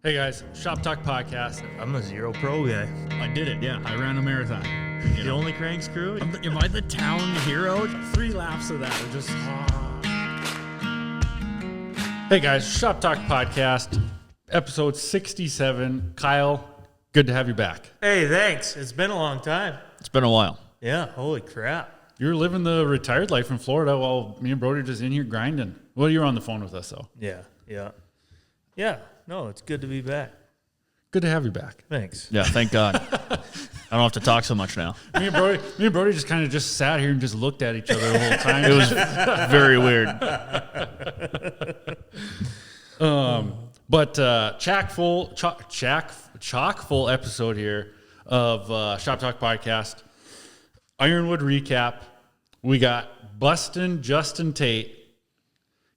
Hey guys, Shop Talk Podcast. I'm a zero pro guy. I did it, yeah. I ran a marathon. The only cranks crew? Am I the town hero? 3 laps of that are just... Hey guys, Shop Talk Podcast, episode 67. Kyle, good to have you back. Hey, thanks. It's been a long time. It's been a while. Yeah, holy crap. You're living the retired life in Florida while me and Brody are just in here grinding. Well, you're on the phone with us, though. Yeah, no, it's good to be back. Good to have you back. Thanks. Yeah, thank God. I don't have to talk so much now. Me and Brody just kind of just sat here and just looked at each other the whole time. It was very weird. But chock full episode here of Shop Talk Podcast. Ironwood recap. We got bustin' Justin Tate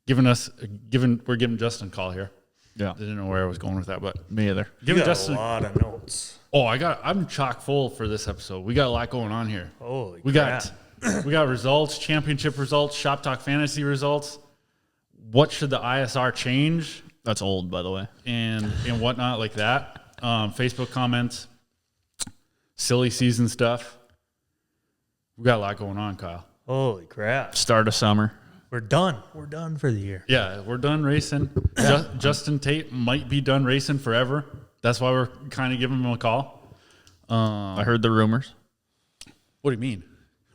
we're giving Justin a call here. Yeah. I didn't know where I was going with that, but Me either. You got Justin a lot of notes. Oh, I'm chock full for this episode. We got a lot going on here. Holy We crap. got results, championship results, Shop Talk fantasy results. What should the ISR change? That's old, by the way. And whatnot like that. Facebook comments, silly season stuff. We got a lot going on, Kyle. Holy crap. Start of summer. We're done. We're done for the year. Yeah, we're done racing. Justin Tate might be done racing forever. That's why we're kind of giving him a call. I heard the rumors. What do you mean?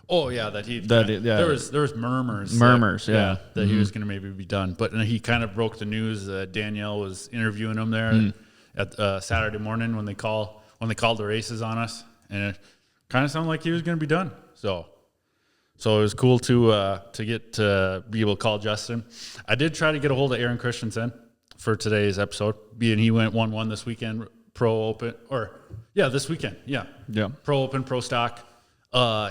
Oh yeah, yeah. There was murmurs. Yeah. That he was going to maybe be done, but he kind of broke the news. Danielle was interviewing him there at Saturday morning when they called the races on us, and it kind of sounded like he was going to be done. So it was cool to get to be able to call Justin. I did try to get a hold of Aaron Christensen for today's episode, being he went 1-1 this weekend, this weekend. Yeah. Pro Open, Pro Stock.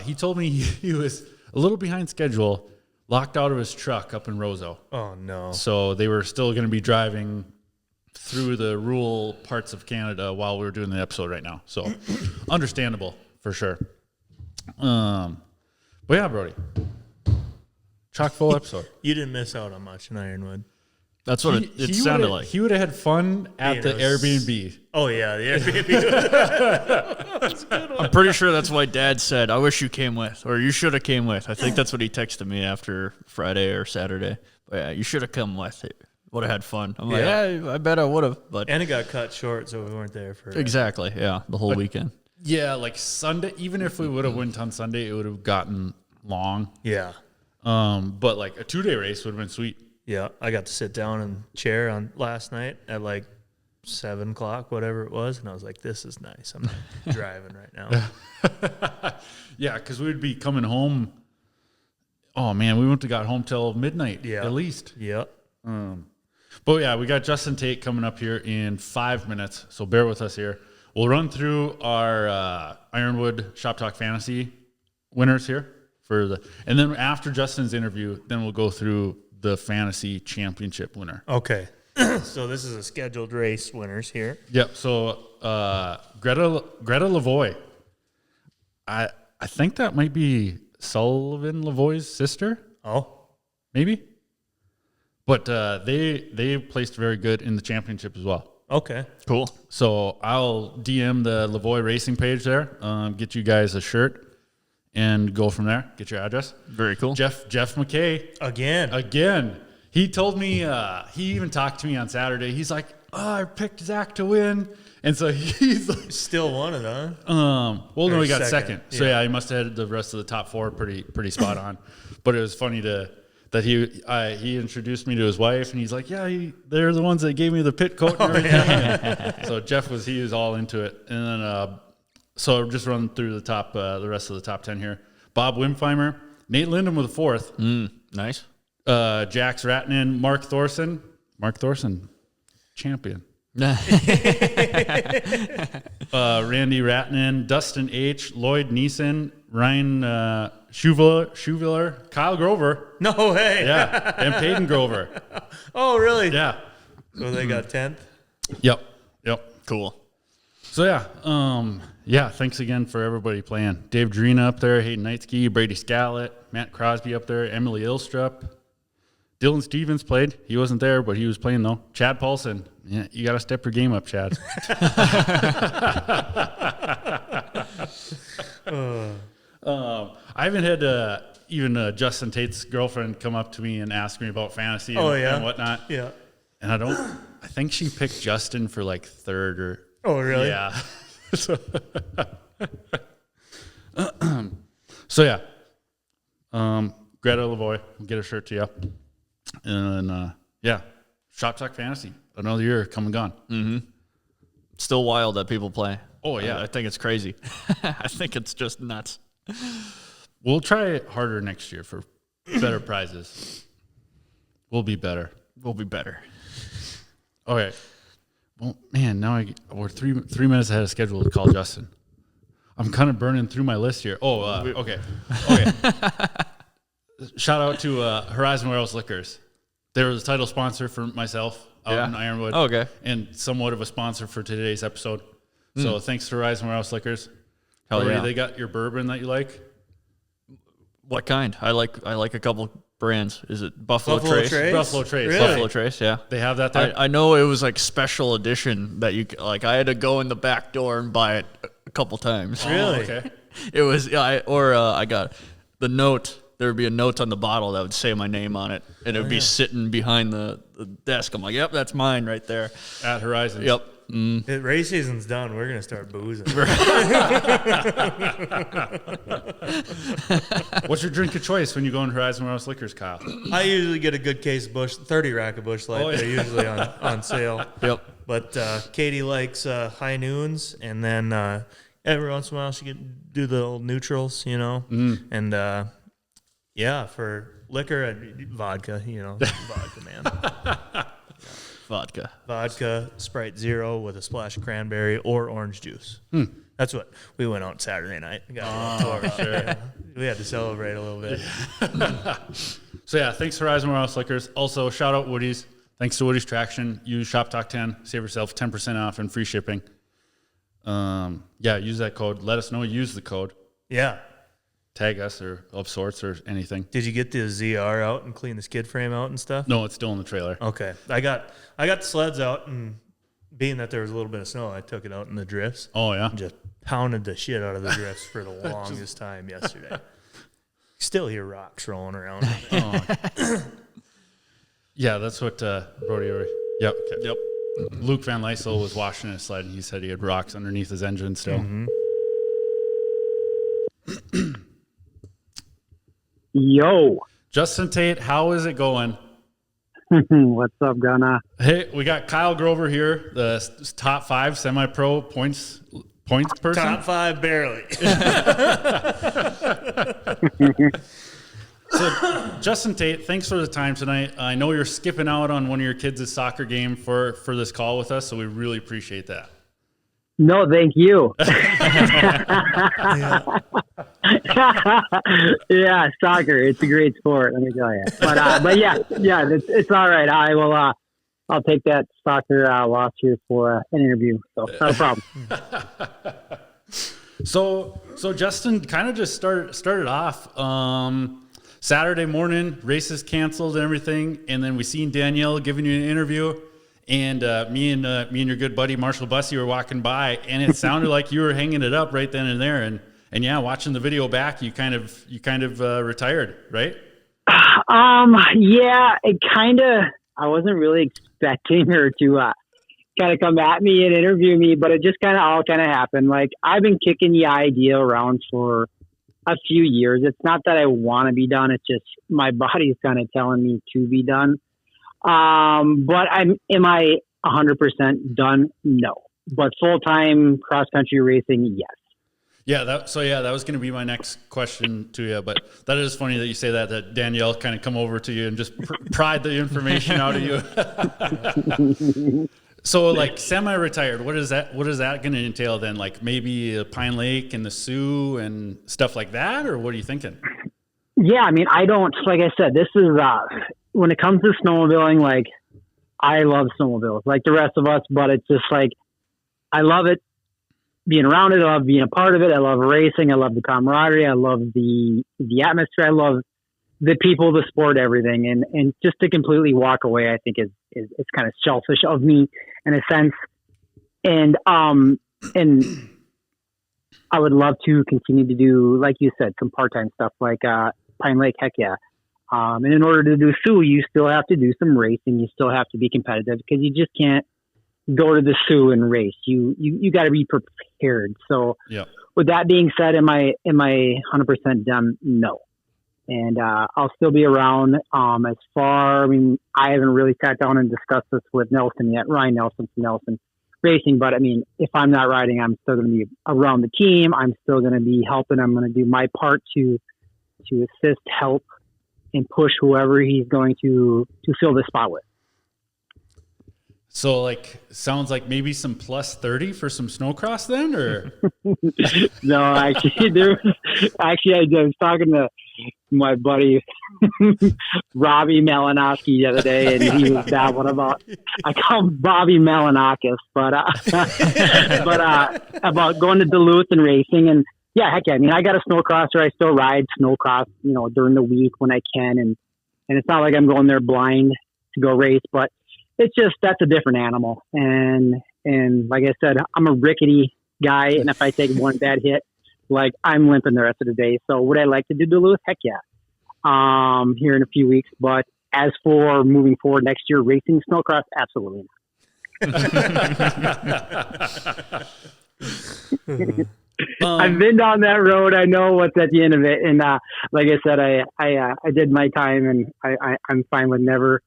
He told me he was a little behind schedule, locked out of his truck up in Roseau. Oh, no. So they were still going to be driving through the rural parts of Canada while we were doing the episode right now. So understandable for sure. But yeah, Brody, chock full episode. You didn't miss out on much in Ironwood. That's what it sounded like. He would have had fun at the Airbnb. Oh, yeah, the Airbnb. I'm pretty sure that's why Dad said, I wish you came with, or you should have came with. I think that's what he texted me after Friday or Saturday. But yeah, you should have come with. Would have had fun. I'm like, yeah, I bet I would have. But And it got cut short, so we weren't there for exactly, yeah, the whole weekend. Yeah, like Sunday, even if we would have went on Sunday, it would have gotten long. Yeah. But like a 2-day race would have been sweet. Yeah, I got to sit down in a chair on last night at like 7 o'clock, whatever it was, and I was like, this is nice. I'm not driving right now. Yeah, because we'd be coming home. Oh, man, we wouldn't have got home till midnight at least. Yep. But yeah, we got Justin Tate coming up here in 5 minutes, so bear with us here. We'll run through our Ironwood Shop Talk Fantasy winners here and then after Justin's interview, then we'll go through the Fantasy Championship winner. Okay. So this is a scheduled race winners here. Yep. So Greta Lavoie. I think that might be Sullivan Lavoie's sister. Oh, Maybe. But they placed very good in the championship as well. okay. Cool. So I'll DM the Lavoie Racing page there, get you guys a shirt, and go from there. Get your address. Very cool. Jeff McKay. Again. He told me, he even talked to me on Saturday. He's like, I picked Zach to win. And so he's like, Still won it, huh? well, no, Or he got second. second. So yeah, he must have had the rest of the top 4 pretty spot on. But it was funny that he introduced me to his wife, and he's like, yeah, they're the ones that gave me the pit coat and everything. So he was all into it. And then, so just run through the rest of the top 10 here. Bob Wimpheimer, Nate Lindham with a 4th. Nice. Jax Ratnan, Mark Thorson, champion. Randy Ratnan, Dustin H, Lloyd Neeson, Ryan Schuviler, Kyle Grover. No way. Yeah, and Peyton Grover. Oh, really? Yeah. So they got 10th? Yep. Cool. So yeah, thanks again for everybody playing. Dave Drina up there, Hayden Knightsky, Brady Scallett, Matt Crosby up there, Emily Ilstrup, Dylan Stevens played. He wasn't there, but he was playing though. Chad Paulson. Yeah, you got to step your game up, Chad. I haven't had even Justin Tate's girlfriend come up to me and ask me about fantasy and whatnot. Yeah. And I think she picked Justin for like third or. Oh, really? Yeah. So yeah. Greta Lavoie, we'll get a shirt to you. And yeah, Shop Talk Fantasy, another year come and gone. Mm-hmm. Still wild that people play. Oh yeah, I think it's crazy. I think it's just nuts. We'll try harder next year for better prizes. We'll be better. We'll be better. Okay. Well, man, now we're three minutes ahead of schedule to call Justin. I'm kind of burning through my list here. Oh, okay. Shout out to Horizon Warehouse Liquors. They were the title sponsor for myself out in Ironwood. Oh, okay. And somewhat of a sponsor for today's episode. So thanks to Horizon Warehouse Liquors. Hell yeah. They got your bourbon that you like? What kind? I like a couple brands. Is it Buffalo Trace? Buffalo Trace. Really? Buffalo Trace, yeah. They have that there? I know it was like special edition that you like. I had to go in the back door and buy it a couple times. Really? Okay. It was I got the note. There would be a note on the bottle that would say my name on it, and it would be sitting behind the desk. I'm like, yep, that's mine right there. At Horizon. Yep. Race season's done. We're gonna start boozing. What's your drink of choice when you go in Horizon Warehouse Liquors, Kyle? I usually get a good case of 30 rack of Busch Light. They're usually on sale. Yep. But Katie likes High Noons, and then every once in a while she can do the old neutrals, And yeah, for liquor, vodka, vodka, man. Vodka, Sprite Zero with a splash of cranberry or orange juice. That's what we went out Saturday night. Sure. We had to celebrate a little bit. So yeah, thanks Horizon Warehouse Liquors. Also, shout out Woody's. Thanks to Woody's Traction. Use ShopTalk10. Save yourself 10% off and free shipping. Yeah, use that code. Let us know you use the code. Yeah. Tag us or of sorts or anything. Did you get the ZR out and clean the skid frame out and stuff? No, it's still in the trailer. Okay. I got the sleds out, and being that there was a little bit of snow, I took it out in the drifts. Oh, yeah? And just pounded the shit out of the drifts for the longest time yesterday. Still hear rocks rolling around. Yeah, that's what Brody. Yep. Okay. Yep. Luke Van Lysel was washing his sled, and he said he had rocks underneath his engine still. Mm-hmm. Yo. Justin Tate, how is it going? What's up, Gunna? Hey, we got Kyle Grover here, the top 5 semi-pro points person. Top 5 barely. So, Justin Tate, thanks for the time tonight. I know you're skipping out on one of your kids' soccer game for this call with us, so we really appreciate that. No, thank you. Yeah, soccer. It's a great sport, let me tell you. But yeah, it's all right. I will. I'll take that soccer loss here for an interview. So not a problem. So Justin kind of just started off Saturday morning, races canceled and everything, and then we seen Danielle giving you an interview. And me and your good buddy Marshall Bussey were walking by, and it sounded like you were hanging it up right then and there. And yeah, watching the video back, you kind of retired, right? Yeah, it kind of. I wasn't really expecting her to kind of come at me and interview me, but it just all happened. Like, I've been kicking the idea around for a few years. It's not that I want to be done; it's just my body's kind of telling me to be done. But am I 100% done? No. But full-time cross-country racing, yes. Yeah, that was going to be my next question to you. But that is funny that you say that Danielle kind of come over to you and just pried the information out of you. So, like, semi-retired, what is that going to entail then? Like, maybe Pine Lake and the Sioux and stuff like that? Or what are you thinking? Yeah, I mean, I don't, like I said, this is, when it comes to snowmobiling, like, I love snowmobiles, like the rest of us, but it's just like, I love it, being around it, I love being a part of it, I love racing, I love the camaraderie, I love the atmosphere, I love the people, the sport, everything. And just to completely walk away, I think is kind of selfish of me in a sense. And I would love to continue to do, like you said, some part-time stuff like Pine Lake, heck yeah. And in order to do Sioux, you still have to do some racing. You still have to be competitive because you just can't go to the Sioux and race. You got to be prepared. So with that being said, am I 100% done? No. And I'll still be around as far. I mean, I haven't really sat down and discussed this with Nelson yet, Ryan Nelson from Nelson Racing. But I mean, if I'm not riding, I'm still going to be around the team. I'm still going to be helping. I'm going to do my part to assist, help, and push whoever he's going to fill the spot with. So, like, sounds like maybe some plus 30 for some snowcross then, or? No, actually, I was talking to my buddy Robbie Malinowski the other day, and he was babbling about. I call him Bobby Malinakis, but about going to Duluth and racing, and yeah, heck yeah. I mean, I got a snowcrosser. I still ride snowcross, during the week when I can, and it's not like I'm going there blind to go race, but it's just, that's a different animal. And like I said, I'm a rickety guy. And if I take one bad hit, like I'm limping the rest of the day. So would I like to do Duluth? Heck yeah. Here in a few weeks. But as for moving forward next year, racing snowcross, absolutely not. I've been down that road. I know what's at the end of it. And, like I said, I did my time, and I'm fine with never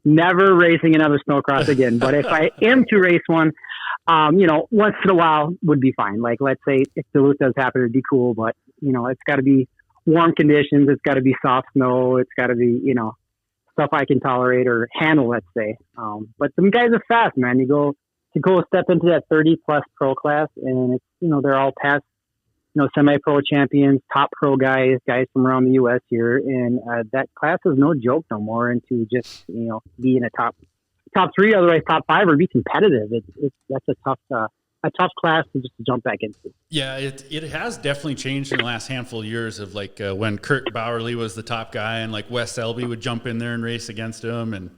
racing another snowcross again. But if I am to race one, once in a while would be fine. Like, let's say if Duluth does happen, it'd be cool, but it's got to be warm conditions. It's got to be soft snow. It's got to be, stuff I can tolerate or handle, let's say. But some guys are fast, man. You go step into that 30 plus pro class, and it's, they're all past, semi-pro champions, top pro guys from around the U.S. here. And that class is no joke no more. And to just, be in a top three, otherwise top five, or be competitive, that's a tough class to just jump back into. Yeah, it has definitely changed in the last handful of years of like when Kurt Bowerly was the top guy, and like Wes Selby would jump in there and race against him. And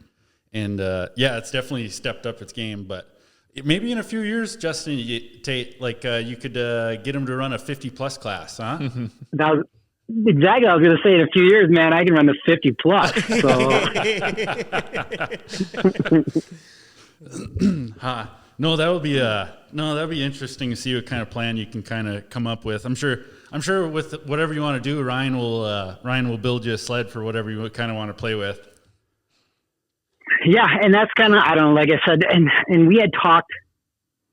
it's definitely stepped up its game, but maybe in a few years, Justin Tate, like you could get him to run a 50-plus class, huh? That was exactly. I was going to say, in a few years, man, I can run the 50-plus. So, no, that would be interesting to see what kind of plan you can kind of come up with. I'm sure with whatever you want to do, Ryan will build you a sled for whatever you kind of want to play with. Yeah, and that's kind of, I don't know, like I said, and we had talked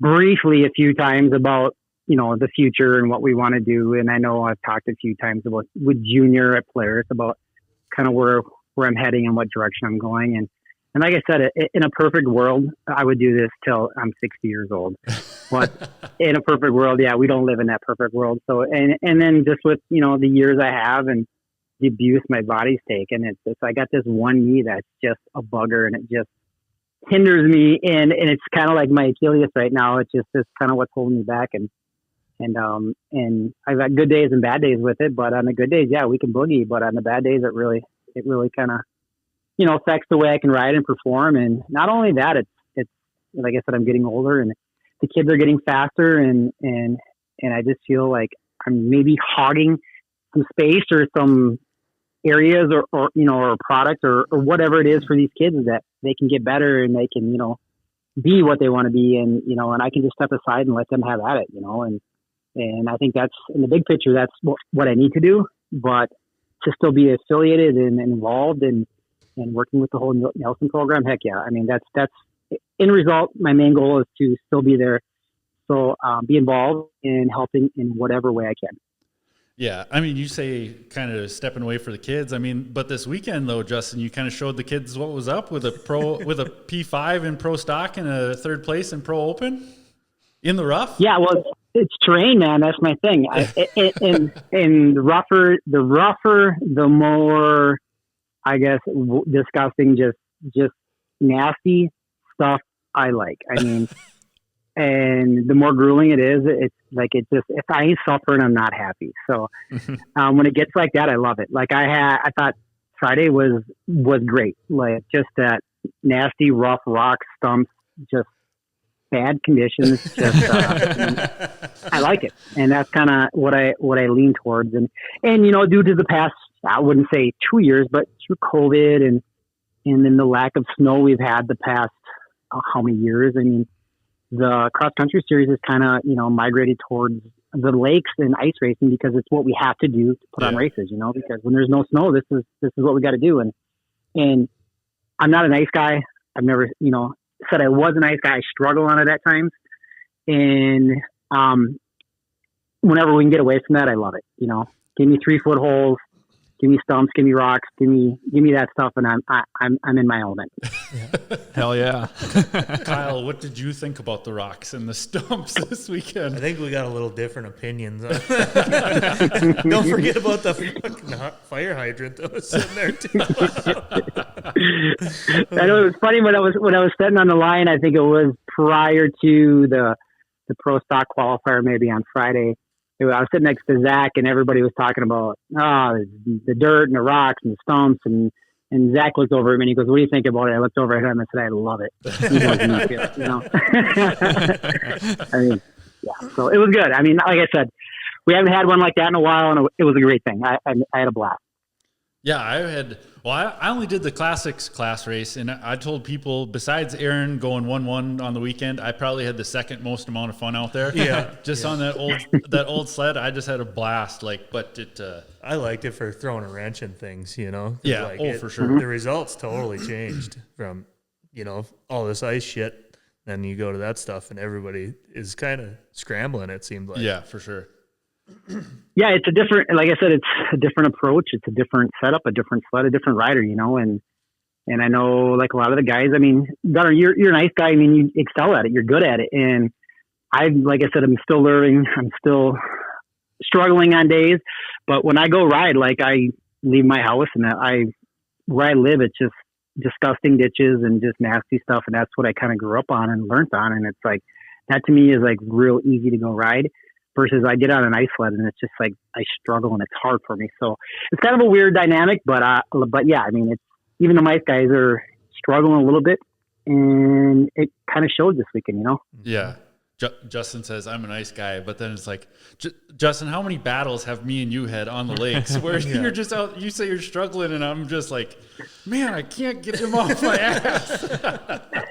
briefly a few times about, the future and what we want to do. And I know I've talked a few times with junior players about kind of where I'm heading and what direction I'm going. And like I said, in a perfect world, I would do this till I'm 60 years old. But in a perfect world, yeah, we don't live in that perfect world. So, and then just with, the years I have and the abuse my body's taken, I got this one knee that's just a bugger, and it just hinders me. And it's kind of like my Achilles right now. It's kind of what's holding me back. And I've got good days and bad days with it, but on the good days, yeah, we can boogie. But on the bad days, it really kind of, affects the way I can ride and perform. And not only that, it's like I said, I'm getting older, and the kids are getting faster, and I just feel like I'm maybe hogging some space or some areas or a product or whatever it is for these kids, that they can get better and they can, be what they want to be. And, and I can just step aside and let them have at it, and I think that's, in the big picture, that's what I need to do. But to still be affiliated and involved and working with the whole Nelson program, heck yeah. I mean, that's in result, my main goal is to still be there. So be involved in helping in whatever way I can. Yeah. I mean, you say kind of stepping away for the kids. I mean, but this weekend though, Justin, you kind of showed the kids what was up with a P5 in pro stock and a third place in pro open in the rough. Yeah. Well, it's terrain, man. That's my thing. And the rougher, the more, I guess, disgusting, just nasty stuff I like. I mean, and the more grueling it is, it's like, if I ain't suffering, I'm not happy. So when it gets like that, I love it. Like I thought Friday was great. Like just that nasty, rough rock stumps, just bad conditions. Just I like it, and that's kind of what I lean towards. And due to the past, I wouldn't say 2 years, but through COVID and then the lack of snow we've had the past how many years? I mean, the cross country series is kind of migrated towards the lakes and ice racing because it's what we have to do to put on races. Because when there's no snow, this is what we got to do. And I'm not a nice guy. I've never said I was a nice guy. I struggle on it at times, and whenever we can get away from that, I love it. Give me 3-foot holes. Give me stumps, give me rocks, give me that stuff, and I'm in my element. Hell yeah. Kyle, what did you think about the rocks and the stumps this weekend? I think we got a little different opinions. Don't forget about the fucking fire hydrant that was sitting there too. I know it was funny when I was sitting on the line. I think it was prior to the pro stock qualifier, maybe on Friday. I was sitting next to Zach, and everybody was talking about the dirt and the rocks and the stumps, and Zach looked over at me and he goes, "What do you think about it?" I looked over at him and said, "I love it." He goes, "Me too," I mean, yeah. So it was good. I mean, like I said, we haven't had one like that in a while, and it was a great thing. I had a blast. Yeah, I only did the classics class race, and I told people besides Aaron going 1-1 on the weekend, I probably had the second most amount of fun out there. Yeah, on that old sled, I just had a blast. I liked it for throwing a wrench in things, Yeah, for sure. The results totally changed from all this ice shit. Then you go to that stuff, and everybody is kind of scrambling. It seemed like. Yeah, for sure. Yeah, it's a different, like I said, it's a different approach. It's a different setup, a different sled, a different rider, and I know like a lot of the guys, I mean, Gunnar, you're a nice guy. I mean, you excel at it. You're good at it. And like I said, I'm still learning. I'm still struggling on days, but when I go ride, like I leave my house and where I live, it's just disgusting ditches and just nasty stuff. And that's what I kind of grew up on and learned on. And it's like, that to me is like real easy to go ride. Versus I get on an ice sled and it's just like I struggle and it's hard for me. So it's kind of a weird dynamic, but yeah, I mean, it's even the ice guys are struggling a little bit, and it kind of showed this weekend, Yeah. Justin says I'm a nice guy, but then it's like, Justin, how many battles have me and you had on the lakes where you're just out? You say you're struggling, and I'm just like, man, I can't get him off my ass.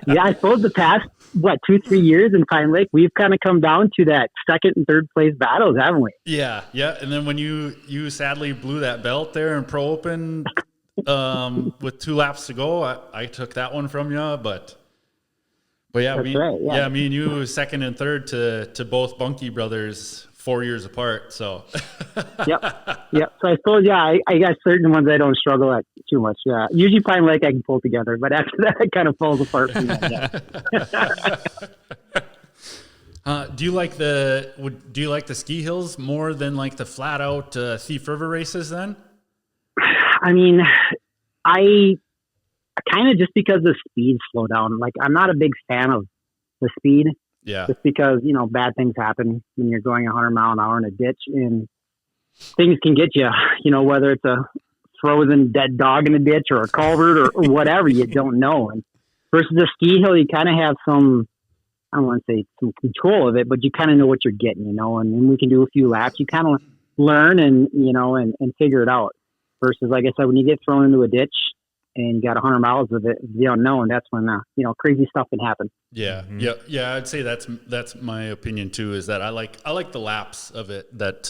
Yeah, I suppose the past 2-3 years in Pine Lake, we've kind of come down to that second and third place battles, haven't we? Yeah. And then when you sadly blew that belt there in Pro Open with 2 laps to go, I took that one from you, but yeah, me and you second and third to both Bunky brothers 4 years apart. So yep. So I suppose I got certain ones I don't struggle at too much. Yeah, usually Pine Lake I can pull together, but after that it kind of falls apart for me. Yeah. Do you like the ski hills more than like the flat out Thief River races? Then, I mean, I kind of just because the speed slow down. Like I'm not a big fan of the speed. Yeah. Just because, bad things happen when you're going 100 mile an hour in a ditch, and things can get you, whether it's a frozen dead dog in a ditch or a culvert or whatever, you don't know. And versus a ski hill, you kind of have some, I don't want to say some control of it, but you kind of know what you're getting, and when we can do a few laps, you kind of learn and figure it out. Versus, like I said, when you get thrown into a ditch, and you got 100 miles of it, the unknown, that's when, crazy stuff can happen. Yeah. Mm-hmm. Yeah. I'd say that's my opinion too, is that I like the laps of it, that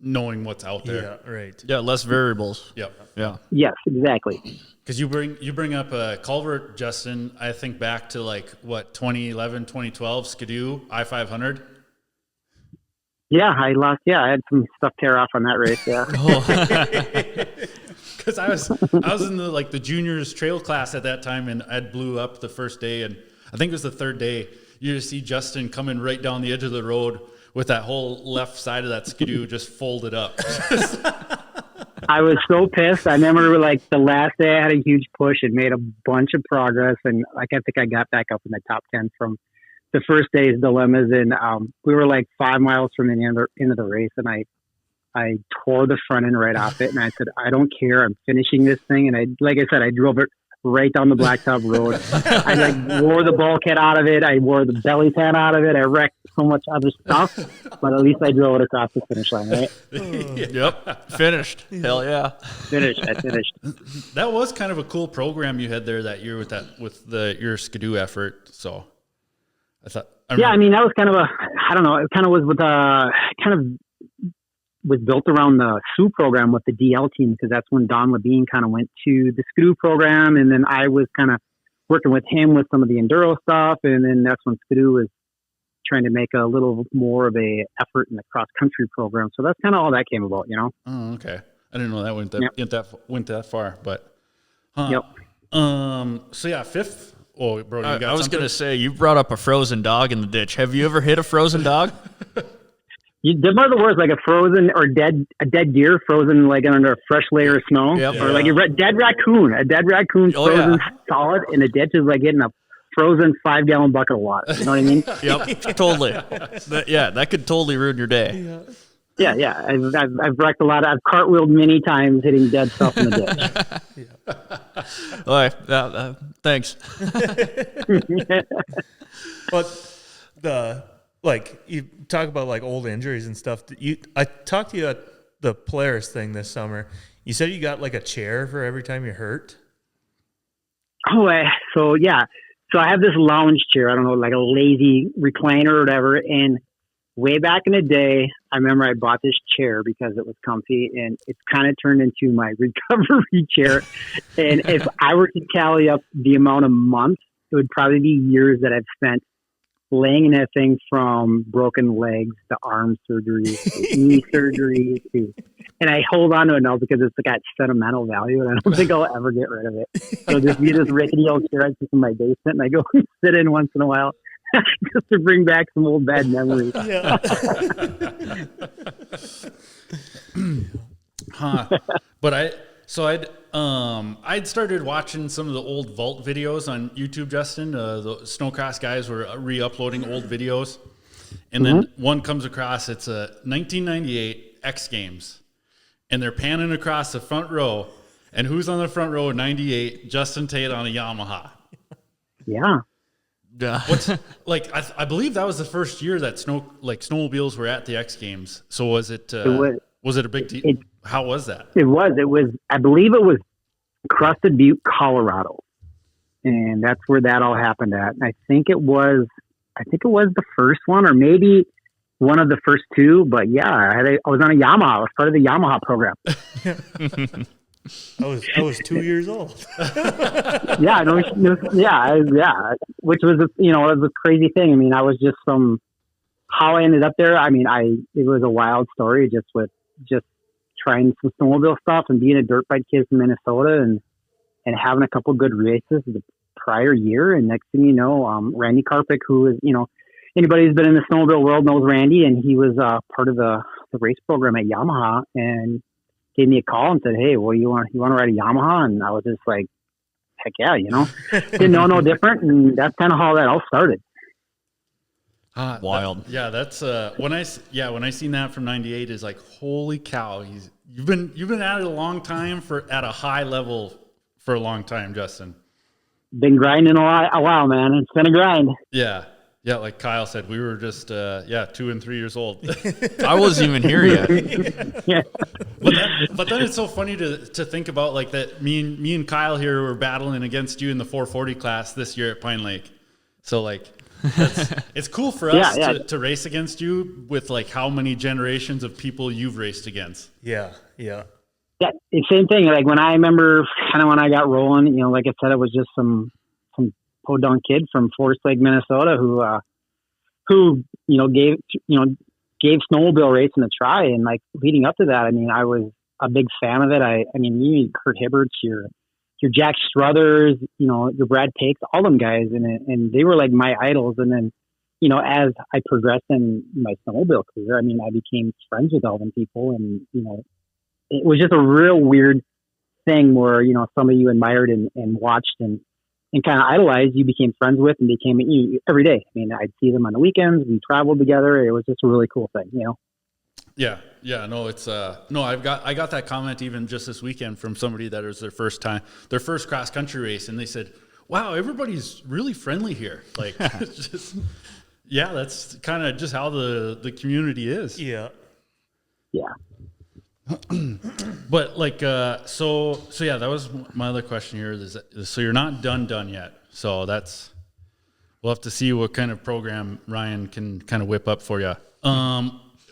knowing what's out there. Yeah, right. Yeah, less variables. Yep. Yeah. Yes, exactly. Because you bring up a culvert, Justin. I think back to 2011, 2012 Skidoo I-500. Yeah, I had some stuff tear off on that race. Yeah. Because I was in the juniors trail class at that time, and I blew up the first day, and I think it was the third day. You just see Justin coming right down the edge of the road with that whole left side of that skidoo just folded up. I was so pissed. I remember the last day I had a huge push and made a bunch of progress, and I think I got back up in the top 10 from the first day's dilemmas, and we were 5 miles from the end of the race, and I I tore the front end right off it, and I said, I don't care. I'm finishing this thing. And like I said, I drove it right down the blacktop road. I like wore the bulkhead out of it. I wore the belly pan out of it. I wrecked so much other stuff, but at least I drove it across the finish line, right? Yep. Finished. Hell yeah. I finished. That was kind of a cool program you had there that year with your Skidoo effort. So I thought, I mean, that was kind of I don't know, it kind of was was built around the SOO program with the DL team, because that's when Don Levine kind of went to the Skidoo program, and then I was kind of working with him with some of the enduro stuff, and then that's when Skidoo was trying to make a little more of a effort in the cross country program. So that's kind of all that came about, you know. Oh, okay. I didn't know that went that far, but Yep. So yeah, fifth. Oh, bro, you got I was something? gonna say, you brought up a frozen dog in the ditch. Have you ever hit a frozen dog? They're one of the worst, like a frozen or a dead deer frozen like under a fresh layer of snow, Yep. or like a dead raccoon. A dead raccoon frozen solid in a ditch is like getting a frozen 5-gallon bucket of water. You know what I mean? Yep, totally. That could totally ruin your day. Yeah. I've wrecked a lot. I've cartwheeled many times hitting dead stuff in the ditch. All right, thanks. But like you talk about like old injuries and stuff. I talked to you at the Polaris thing this summer. You said you got like a chair for every time you hurt. So I have this lounge chair. I don't know, like a lazy recliner or whatever. And way back in the day, I remember I bought this chair because it was comfy, and it's kind of turned into my recovery chair. And if I were to tally up the amount of months, it would probably be years that I've spent laying in that thing, from broken legs to arm surgeries to knee surgeries and I hold on to it now because it's got sentimental value, and I don't think I'll ever get rid of it. It'll just be this rickety old chair I keep in my basement, and I go sit in once in a while just to bring back some old bad memories. But I'd started watching some of the old vault videos on YouTube, Justin. The snowcross guys were re-uploading old videos. And then one comes across, it's a 1998 X Games. And they're panning across the front row. And who's on the front row of 98? Justin Tate on a Yamaha. Yeah. What's like? I believe that was the first year that snowmobiles were at the X Games. So was it? Was it a big deal? How was that? It was. I believe it was Crested Butte, Colorado, and that's where that all happened at. And I think it was the first one, or maybe one of the first two. But yeah, I was on a Yamaha. I was part of the Yamaha program. I was 2 years old. Yeah, which was it was a crazy thing. I mean, I was just how I ended up there. I mean, it was a wild story, just trying some snowmobile stuff and being a dirt bike kid from Minnesota and having a couple good races the prior year. And next thing you know, Randy Karpik, who is, anybody who's been in the snowmobile world knows Randy, and he was part of the race program at Yamaha, and gave me a call and said, "Hey, well, you want to ride a Yamaha?" And I was just like, "Heck yeah!" Didn't know no different, and that's kind of how that all started. Wild. That's when I seen that from '98 is like, holy cow! You've been at it a long time at a high level for a long time, Justin. Been grinding a while, man. It's been a grind. Yeah. Yeah, like Kyle said, we were just 2 and 3 years old. I wasn't even here yet. Yeah. But then it's so funny to think about like that. Me and Kyle here were battling against you in the 440 class this year at Pine Lake. So like, it's cool for us to race against you with like how many generations of people you've raced against. Yeah. Yeah, same thing. Like when I remember kind of when I got rolling, like I said, it was just some podunk kid from Forest Lake, Minnesota, who gave snowmobile racing a try. And like leading up to that, I mean, I was a big fan of it. I mean, you need Kurt Hibberts, your Jack Struthers, your Brad Pakes, all them guys, and they were like my idols. And then, as I progressed in my snowmobile career, I mean, I became friends with all them people, and it was just a real weird thing where some of you admired and watched and kind of idolized, you became friends with and became every day. I mean, I'd see them on the weekends. We traveled together. It was just a really cool thing, Yeah. Yeah. No, it's no, I got that comment even just this weekend from somebody that was their first cross country race, and they said, wow, everybody's really friendly here. Like, it's just, yeah, that's kind of just how the community is. Yeah. Yeah. But like, so yeah, that was my other question here. So you're not done yet. So we'll have to see what kind of program Ryan can kind of whip up for you.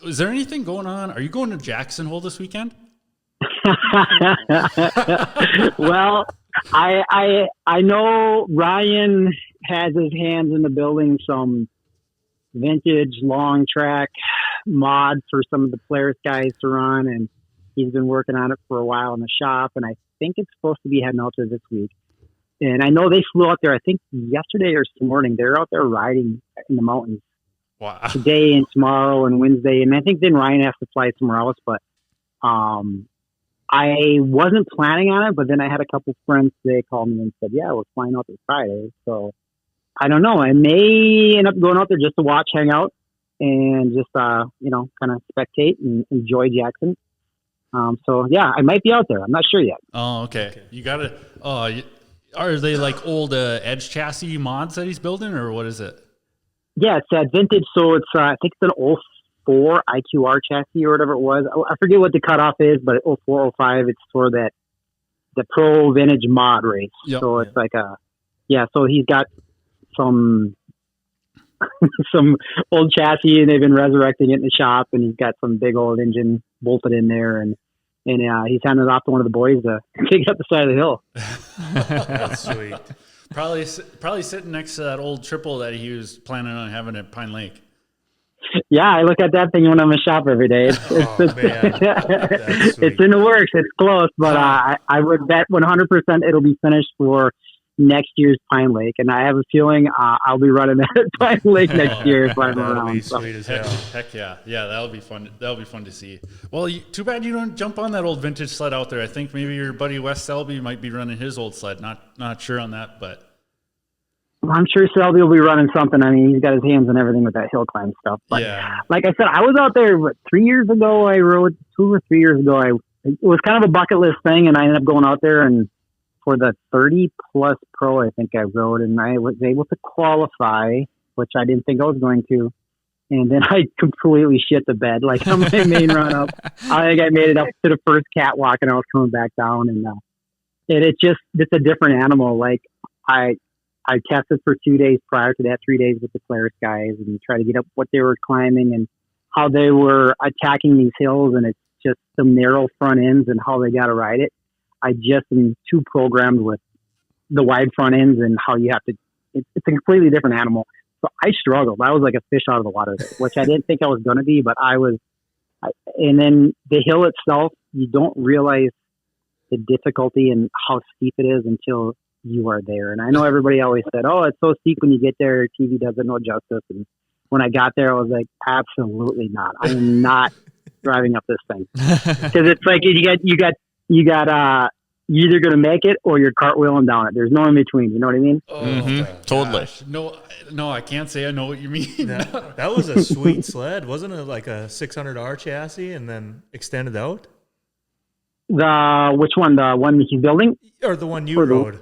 Is there anything going on? Are you going to Jackson Hole this weekend? Well, I know Ryan has his hands in the building some vintage long track mods for some of the Polaris guys to run, and he's been working on it for a while in the shop, and I think it's supposed to be heading out there this week. And I know they flew out there, I think yesterday or this morning. They're out there riding in the mountains. Wow. Today and tomorrow and Wednesday. And I think then Ryan has to fly somewhere else, but I wasn't planning on it, but then I had a couple friends today call me and said, yeah, we're flying out this Friday. So I don't know. I may end up going out there just to watch, hang out, and just, kind of spectate and enjoy Jackson. So yeah, I might be out there. I'm not sure yet. Oh, okay. You got to, are they like old Edge chassis mods that he's building, or what is it? Yeah, it's that vintage. So it's, I think it's an 04 IQR chassis or whatever it was. I forget what the cutoff is, but 04, 05, it's for the pro vintage mod race. Yep. So it's like so he's got some old chassis, and they've been resurrecting it in the shop, and he's got some big old engine bolted in there, and he's handing it off to one of the boys to take it up the side of the hill. That's sweet. Probably sitting next to that old triple that he was planning on having at Pine Lake. Yeah, I look at that thing when I'm in the shop every day. It's in the works. It's close, but I would bet 100% it'll be finished for next year's Pine Lake, and I have a feeling I'll be running that at Pine Lake next year if I'm around. Be sweet as hell. Heck yeah, that'll be fun. That'll be fun to see. Well, too bad you don't jump on that old vintage sled out there. I think maybe your buddy Wes Selby might be running his old sled. Not sure on that, but I'm sure Selby will be running something. I mean, he's got his hands on everything with that hill climb stuff. But like I said, I was out there 3 years ago. I rode 2 or 3 years ago. It was kind of a bucket list thing, and I ended up going out there, and for the 30 plus pro, I think I rode, and I was able to qualify, which I didn't think I was going to. And then I completely shit the bed. Like on my main run up, I think I made it up to the first catwalk, and I was coming back down, and it's a different animal. Like I tested for 2 days prior to that, 3 days with the Polaris guys, and try to get up what they were climbing and how they were attacking these hills. And it's just some narrow front ends and how they got to ride it. I just am too programmed with the wide front ends and how you have to, it's a completely different animal. So I struggled. I was like a fish out of the water there, which I didn't think I was going to be, but and then the hill itself, you don't realize the difficulty and how steep it is until you are there. And I know everybody always said, oh, it's so steep when you get there, TV does it no justice. And when I got there, I was like, absolutely not. I am not driving up this thing. Because it's like you're either going to make it or you're cartwheeling down it. There's no in between. You know what I mean? Oh, totally. No, I can't say I know what you mean. That was a sweet sled. Wasn't it like a 600R chassis and then extended out? Which one? The one he's building? Or the one you rode?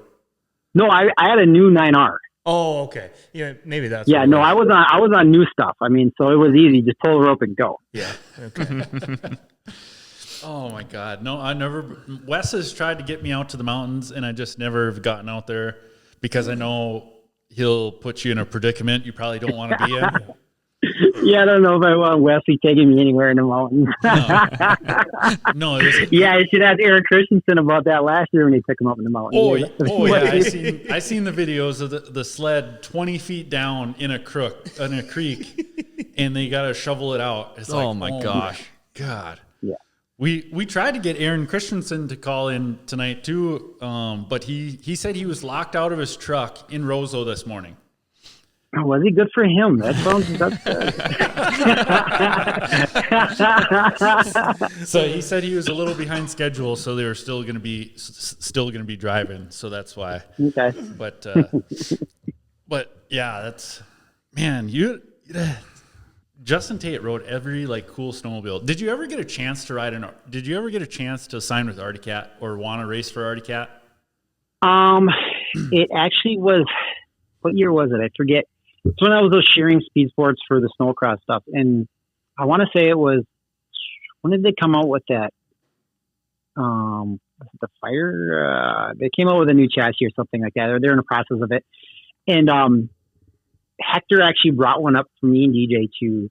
No, I had a new 9R. Oh, okay. Yeah, maybe that's. Yeah, no, I was on new stuff. I mean, so it was easy. Just pull the rope and go. Yeah. Okay. Oh my God. No, I never. Wes has tried to get me out to the mountains, and I just never have gotten out there because I know he'll put you in a predicament you probably don't want to be in. Yeah, I don't know if I want Wesley taking me anywhere in the mountains. No. Yeah, you should ask Aaron Christensen about that last year when he took him up in the mountains. Yeah. I seen the videos of the sled 20 feet down in a creek, and they got to shovel it out. It's like, oh my gosh. God. Yeah. We tried to get Aaron Christensen to call in tonight too, but he said he was locked out of his truck in Roseau this morning. Oh, was he? Good for him. That's good. So he said he was a little behind schedule, so they were still going to be driving. So that's why. Okay. But yeah, that's, man, Justin Tate rode every like cool snowmobile. Did you ever get a chance to Did you ever get a chance to sign with Arctic Cat or want to race for Arctic Cat? It actually was. What year was it? I forget. It's when I was those shearing speed sports for the snowcross stuff, and I want to say it was. When did they come out with that? Was it the Fire? They came out with a new chassis or something like that. They're in the process of it, and Hector actually brought one up for me and DJ to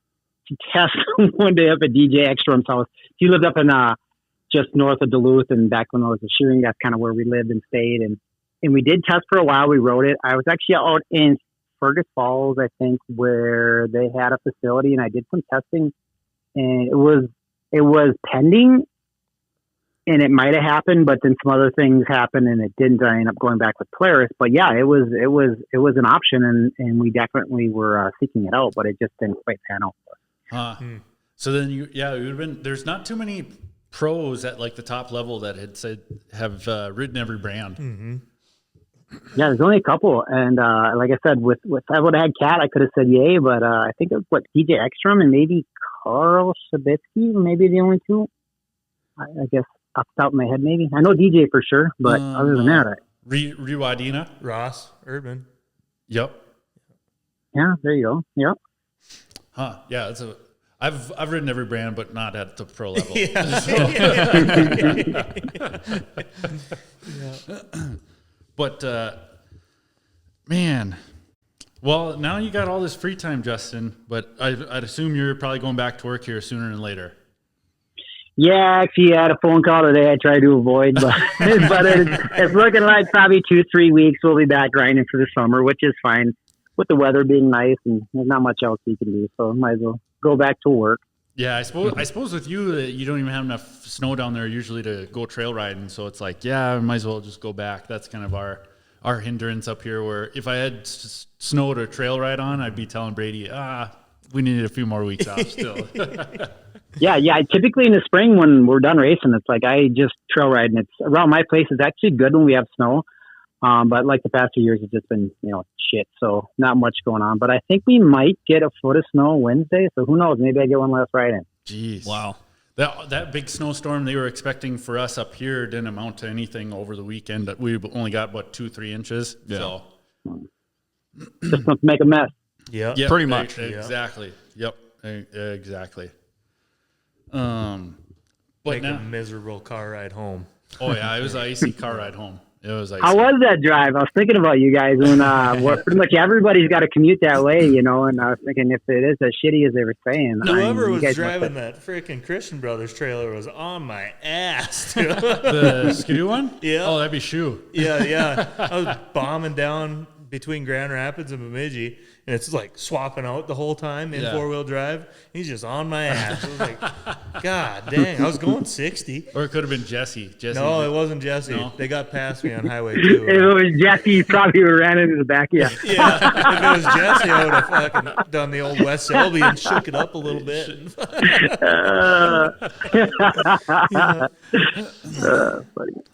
test one day up at DJ Ekstrom's house. He lived up in just north of Duluth, and back when I was a shearing, that's kind of where we lived and stayed. And we did test for a while. We rode it. I was actually out in Fergus Falls, I think, where they had a facility, and I did some testing, and it was pending, and it might have happened, but then some other things happened, and it didn't. I ended up going back with Polaris. But yeah, it was an option, and we definitely were seeking it out, but it just didn't quite pan out. So then you would have been. There's not too many pros at like the top level that have ridden every brand. Mm-hmm. Yeah, there's only a couple, and like I said, with if I would have had Cat, I could have said yay, but I think it was DJ Ekstrom and maybe Carl Sabitsky, maybe the only two. I guess off the top of my head, maybe I know DJ for sure, but other than that, Riwadina, Ross Erdman. Yep. Yeah, there you go. Yep. Huh? Yeah, I've ridden every brand, but not at the pro level. But man, well, now you got all this free time, Justin. But I'd assume you're probably going back to work here sooner than later. Yeah, actually, I had a phone call today. I tried to avoid, but it's looking like probably 2-3 weeks we'll be back grinding for the summer, which is fine with the weather being nice and there's not much else you can do. So I might as well go back to work. Yeah, I suppose with you, you don't even have enough snow down there usually to go trail riding. So it's like, yeah, I might as well just go back. That's kind of our hindrance up here. Where if I had snow to trail ride on, I'd be telling Brady, we needed a few more weeks off still. Yeah. Typically in the spring when we're done racing, it's like I just trail ride, and it's around my place. It's actually good when we have snow. But like the past 2 years, it's just been, shit. So not much going on. But I think we might get a foot of snow Wednesday. So who knows? Maybe I get one last ride in. Jeez. Wow. That big snowstorm they were expecting for us up here didn't amount to anything over the weekend. We only got, 2-3 inches? Yeah. So. Just to make a mess. Yeah. Yep, pretty much. Exactly. Yep. Exactly. But Make a miserable car ride home. Oh, yeah. It was an icy car ride home. It was icy. How was that drive? I was thinking about you guys when pretty much everybody's got to commute that way, and I was thinking if it is as shitty as they were saying. Whoever was driving that freaking Christian Brothers trailer was on my ass. The Skidoo one? Yeah. Oh, that'd be Shoe. Yeah. I was bombing down between Grand Rapids and Bemidji, and it's like swapping out the whole time in four-wheel drive. He's just on my ass. I was like, God dang. I was going 60. Or it could have been Jesse. No, it wasn't Jesse. No? They got past me on Highway 2. If it was Jesse, he probably ran into the back of you. Yeah, if it was Jesse, I would have fucking done the old Wes Selby and shook it up a little bit.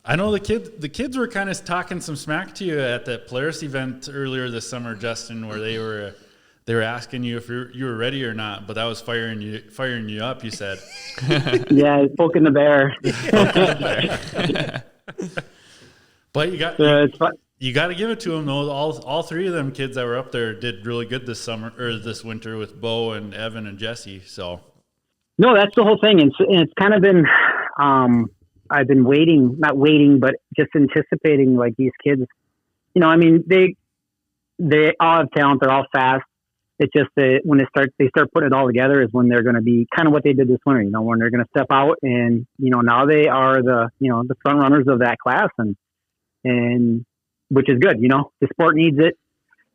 I know the kids were kind of talking some smack to you at that Polaris event earlier this summer, Justin, where they were asking you if you were ready or not, but that was firing you up, you said. Yeah, poking the bear. But you got to give it to them though. All three of them kids that were up there did really good this summer or this winter with Bo and Evan and Jesse. So no, that's the whole thing, and it's kind of been. I've been not waiting, but just anticipating like these kids. They all have talent. They're all fast. It's just that when they start putting it all together is when they're going to be kind of what they did this winter. When they're going to step out and now they are the front runners of that class and which is good. The sport needs it,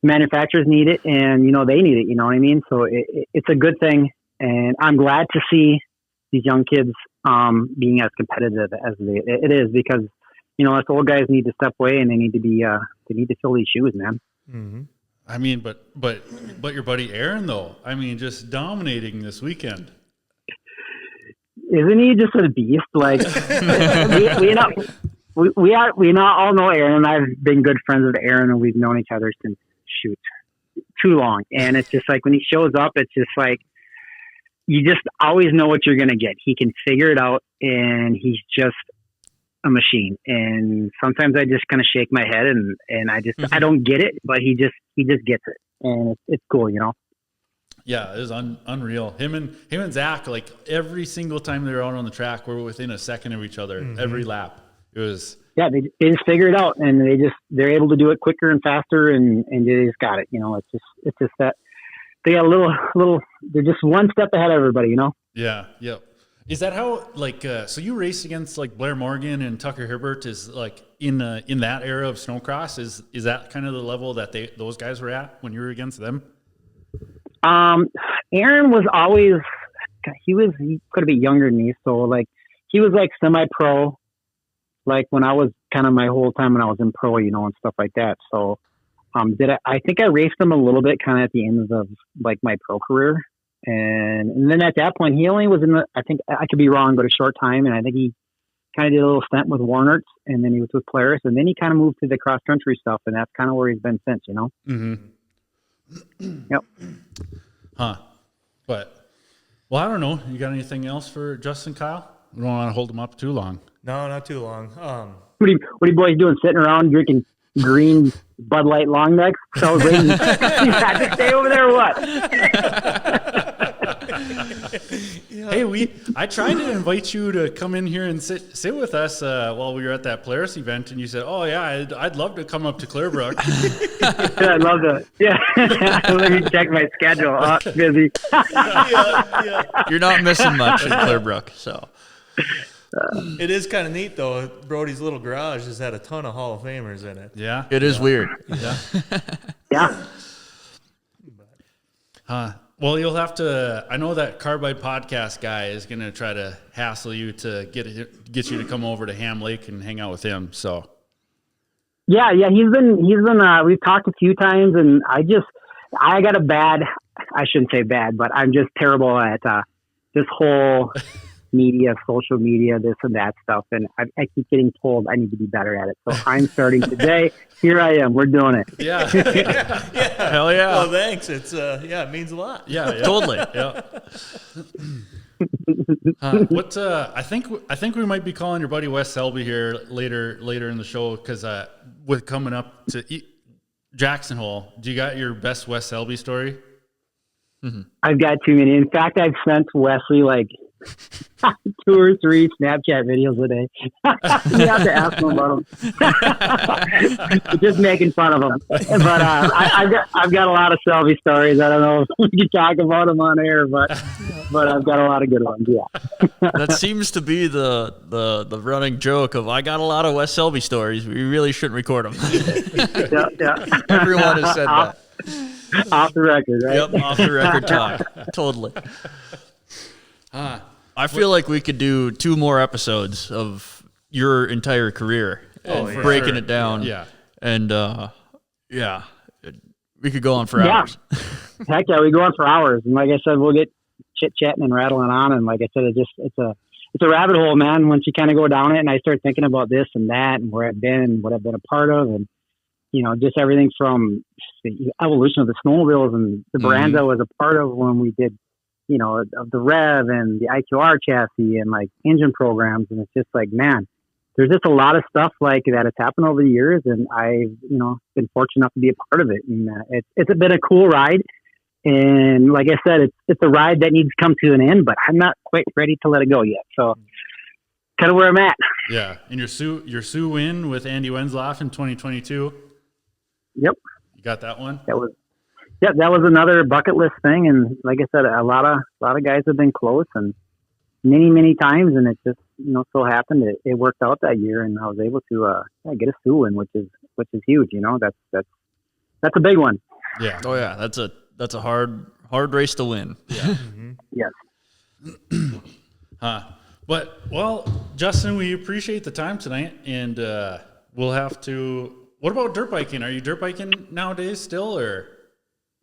manufacturers need it, and they need it. You know what I mean? So it's a good thing, and I'm glad to see these young kids being as competitive as it is because us old guys need to step away and they need to fill these shoes, man. Mm-hmm. I mean, but your buddy Aaron though, just dominating this weekend. Isn't he just a beast? Like we all know Aaron. I've been good friends with Aaron, and we've known each other since too long. And it's just like when he shows up, it's just like you just always know what you're going to get. He can figure it out, and he's just a machine. And sometimes I just kind of shake my head, and I just I don't get it, but he just gets it, and it's cool, you know. Yeah, it was unreal. Him and Zach, like every single time they were out on the track, we're within a second of each other every lap. It was they just figure it out, and they're able to do it quicker and faster, and they just got it. You know, it's just that they got a little. They're just one step ahead of everybody. You know. Yeah. Yep. Is that how so you raced against like Blair Morgan and Tucker Hibbert is like in that era of snowcross? Is that kind of the level that those guys were at when you were against them? Aaron was always, he could have been younger than me. So like, he was like semi-pro, like when I was kind of my whole time when I was in pro, you know, and stuff like that. So, I think I raced him a little bit kind of at the end of like my pro career. And then at that point, he only was I think I could be wrong, but a short time. And I think he kind of did a little stint with Warnerts, and then he was with Polaris, and then he kind of moved to the cross country stuff. And that's kind of where he's been since, you know? Mm-hmm. Yep. Huh. But, well, I don't know. You got anything else for Justin, Kyle? We don't want to hold him up too long. No, not too long. What are you boys doing? Sitting around drinking green Bud Light long necks? Celebrating? You had to stay over there or what? Hey, I tried to invite you to come in here and sit with us while we were at that Polaris event, and you said, "Oh yeah, I'd love to come up to Clearbrook." I'd love to. Yeah, let me check my schedule. Busy. You're not missing much in Clearbrook, so. It is kind of neat though. Brody's little garage has had a ton of Hall of Famers in it. Yeah, it is weird. Yeah. Yeah. Well, you'll have to. I know that Carbide Podcast guy is going to try to hassle you to get you to come over to Ham Lake and hang out with him. So. Yeah. He's been. We've talked a few times, and I got a bad. I shouldn't say bad, but I'm just terrible at this whole media, social media, this and that stuff, and I keep getting told I need to be better at it. So I'm starting today. Here I am. We're doing it. Yeah. Hell yeah. Well, thanks. It's it means a lot. Yeah. Totally. Yeah. I think we might be calling your buddy Wes Selby here later in the show because with coming up to Jackson Hole, do you got your best Wes Selby story? Mm-hmm. I've got too many. In fact, I've sent Wesley like 2 or 3 Snapchat videos a day. You have to ask him about them. Just making fun of him. But I've got a lot of Selby stories. I don't know if we can talk about them on air, but I've got a lot of good ones. Yeah. That seems to be the running joke of I got a lot of Wes Selby stories. We really shouldn't record them. Yeah. Everyone has said that. Off the record, right? Yep, off the record talk. Totally. I feel like we could do 2 more episodes of your entire career and breaking it down. Yeah. And we could go on for hours. Heck yeah, we go on for hours. And like I said, we'll get chit-chatting and rattling on. And like I said, it's a rabbit hole, man. Once you kind of go down it and I start thinking about this and that and where I've been and what I've been a part of and, you know, just everything from the evolution of the snowmobiles and the brands I was a part of when we did, you know, of the Rev and the IQR chassis and like engine programs. And it's just like, man, there's just a lot of stuff like that has happened over the years. And I've, you know, been fortunate enough to be a part of it. And it's been a cool ride. And like I said, it's a ride that needs to come to an end, but I'm not quite ready to let it go yet. So kind of where I'm at. Yeah. And your Sioux win with Andy Wenzloff in 2022. Yep. You got that one? That was another bucket list thing. And like I said, a lot of guys have been close and many times. And it just, you know, so happened it worked out that year and I was able to get a Sioux win, which is huge. You know, that's a big one. Yeah. Oh yeah. That's a hard race to win. Yeah. Mm-hmm. Yes. But well, Justin, we appreciate the time tonight and we'll have to. What about dirt biking? Are you dirt biking nowadays still, or?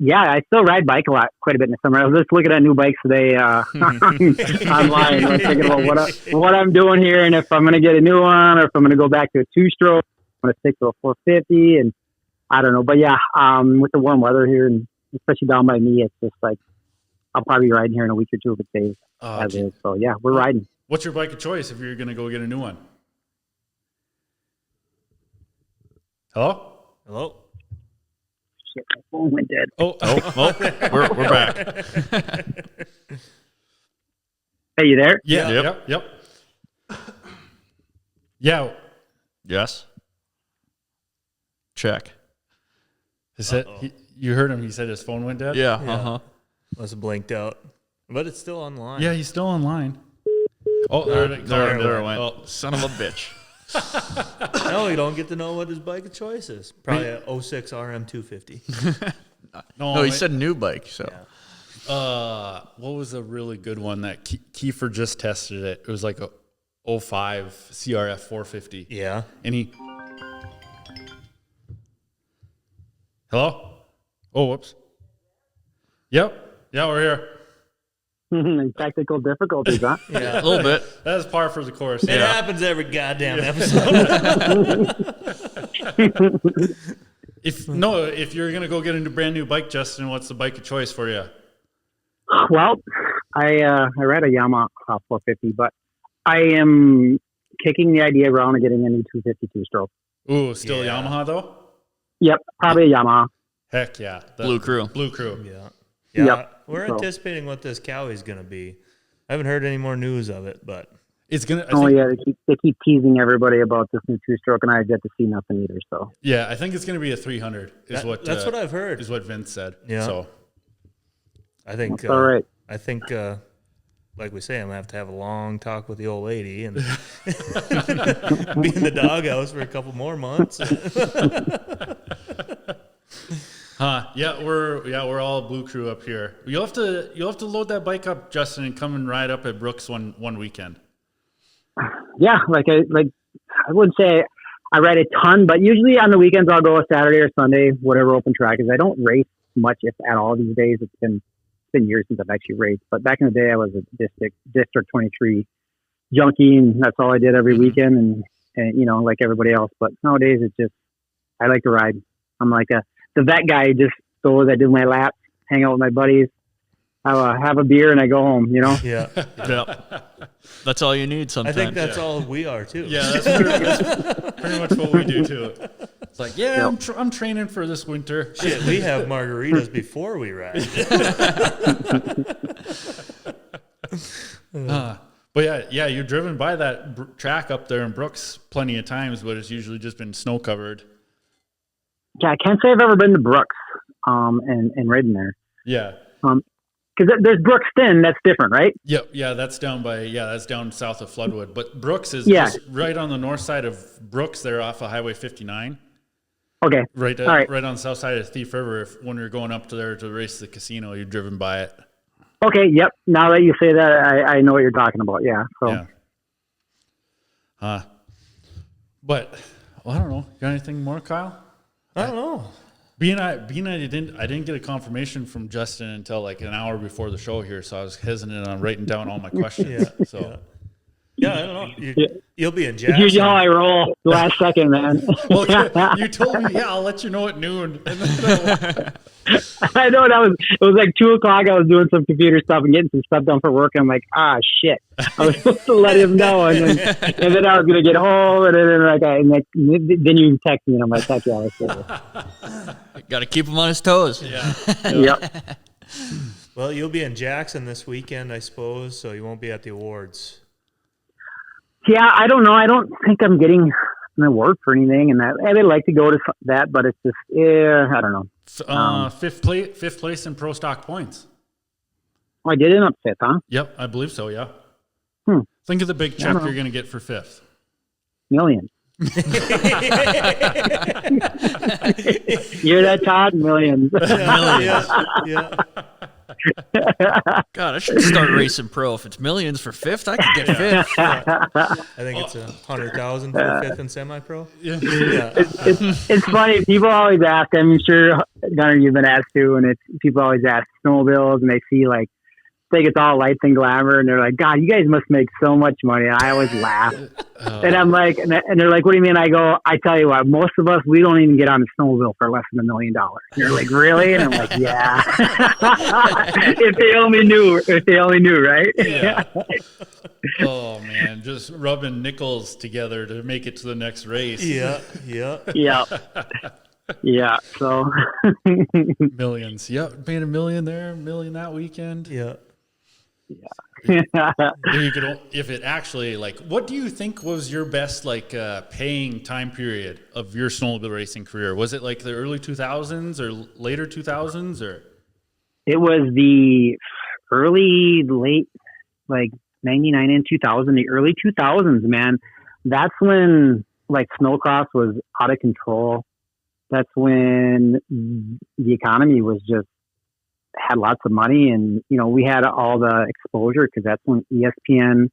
Yeah, I still ride bike quite a bit in the summer. I was just looking at new bikes today online. I was thinking about what I'm doing here, and if I'm going to get a new one, or if I'm going to go back to a 2-stroke. I'm going to stick to a 450, and I don't know. But yeah, with the warm weather here, and especially down by me, it's just like I'll probably be riding here in a week or two if it stays Oh, as is. So yeah, we're riding. What's your bike of choice if you're going to go get a new one? Hello? Hello. Shit, my phone went dead. We're back. Hey, you there? Yeah. Yep. Yeah. Yes. Check. You heard him. He said his phone went dead? Yeah. Yeah. Must have blinked out. But it's still online. Yeah, he's still online. Oh, There there it went. Oh. Son of a bitch. No, you don't get to know what his bike of choice is. Probably a 06 RM250. No, he said new bike. So what was a really good one that Kiefer just tested it? It was like a 05 CRF 450. Yeah. And he... Hello? Oh, whoops. Yep. Yeah, we're here. Technical difficulties, huh? Yeah. a little bit. That is par for the course. It Yeah. happens every goddamn episode. If you're gonna go get a brand new bike, Justin, what's the bike of choice for you? Well, I read a Yamaha 450, but I am kicking the idea around of getting a new 252 stroke. Ooh, still Yeah. Yamaha though? Yep, probably a Yamaha. Heck yeah. Blue Crew. Blue Crew. Yeah. Yep. We're So- anticipating what this Cowie's going to be. I haven't heard any more news of it, but It's gonna. Oh yeah, they keep teasing everybody about this new two stroke, and I get to see nothing either. So Yeah, I think it's gonna be a 300. that's what I've heard. Is what Vince said. Yeah. So I think. all right. I think, like we say, I'm going to have a long talk with the old lady and be in the doghouse for a couple more months. Yeah, we're all Blue Crew up here. You'll have to load that bike up, Justin, and come and ride up at Brooks one weekend. Yeah, I wouldn't say I ride a ton, but usually on the weekends I'll go a Saturday or Sunday, whatever open track is. I don't race much, if at all, these days. It's been years since I've actually raced. But back in the day, I was a District 23 junkie, and that's all I did every weekend, and you know, like everybody else. But nowadays, it's just I like to ride. I'm like the vet guy who just goes. I do my laps, hang out with my buddies, have a beer, and I go home. You know. Yeah. Yep. That's all you need sometimes. I think that's all we are, too. Yeah, that's pretty much what we do too. It's like, yeah, I'm training for this winter. Shit, we have margaritas before we ride. But yeah, you've driven by that track up there in Brooks plenty of times, but it's usually just been snow covered. Yeah, I can't say I've ever been to Brooks, and ridden there. Yeah. Because there's Brookston, that's different, right? Yep. Yeah, that's down south of Floodwood. But Brooks is Yeah. just right on the north side of Brooks there off of Highway 59. Okay. Right, All right. right on the south side of Thief River. When you're going up to there to race the casino, you've driven by it. Okay. Yep. Now that you say that, I know what you're talking about. Yeah. So Yeah. But I don't know. Got anything more, Kyle? I don't know. Being I didn't get a confirmation from Justin until like an hour before the show here, so I was hesitant on writing down all my questions. Yeah. So Yeah, I don't know. You'll be in it's Jackson. usually how I roll last second, man. well, you told me, I'll let you know at noon. And then, I know it was like 2:00. I was doing some computer stuff and getting some stuff done for work. And I'm like, shit. I was supposed to let him know, and then I was gonna get home, and then you text me, and I'm like, heck yeah, let's do it. Got to keep him on his toes. yeah. Yep. Well, you'll be in Jackson this weekend, I suppose, so you won't be at the awards. Yeah, I don't know. I don't think I'm getting an award for anything, and I'd like to go to that, but it's just, I don't know. Fifth place in pro stock points. Oh, I did end up fifth, huh? Yep, I believe so. Yeah. Hmm. Think of the big check you're going to get for fifth. Millions. You hear that, Todd? Millions. Yeah. God, I should start racing pro. If it's millions for fifth, I could get fifth. I think it's 100,000 for fifth and semi-pro. Yeah. It's funny. People always ask. I'm sure, Gunnar, you've been asked too, and people always ask snowmobiles, and they see like think it's all lights and glamour, and they're like, God, you guys must make so much money. And I always laugh. And I'm like, and they're like, what do you mean? I go, I tell you what, most of us, we don't even get on a snowmobile for less than $1 million. And they're like, really? And I'm like, yeah. If they only knew, right? Yeah. Oh man, just rubbing nickels together to make it to the next race. Yeah. Yeah. So Millions. Yep. Made $1 million there, $1 million that weekend. Yeah. You could, if it actually, like, what do you think was your best, like, paying time period of your snowmobile racing career? Was it like the early 2000s or later 2000s, or? It was the late, like 99 and 2000, the early 2000s, man. That's when like snowcross was out of control. That's when the economy was just had lots of money, and we had all the exposure because that's when ESPN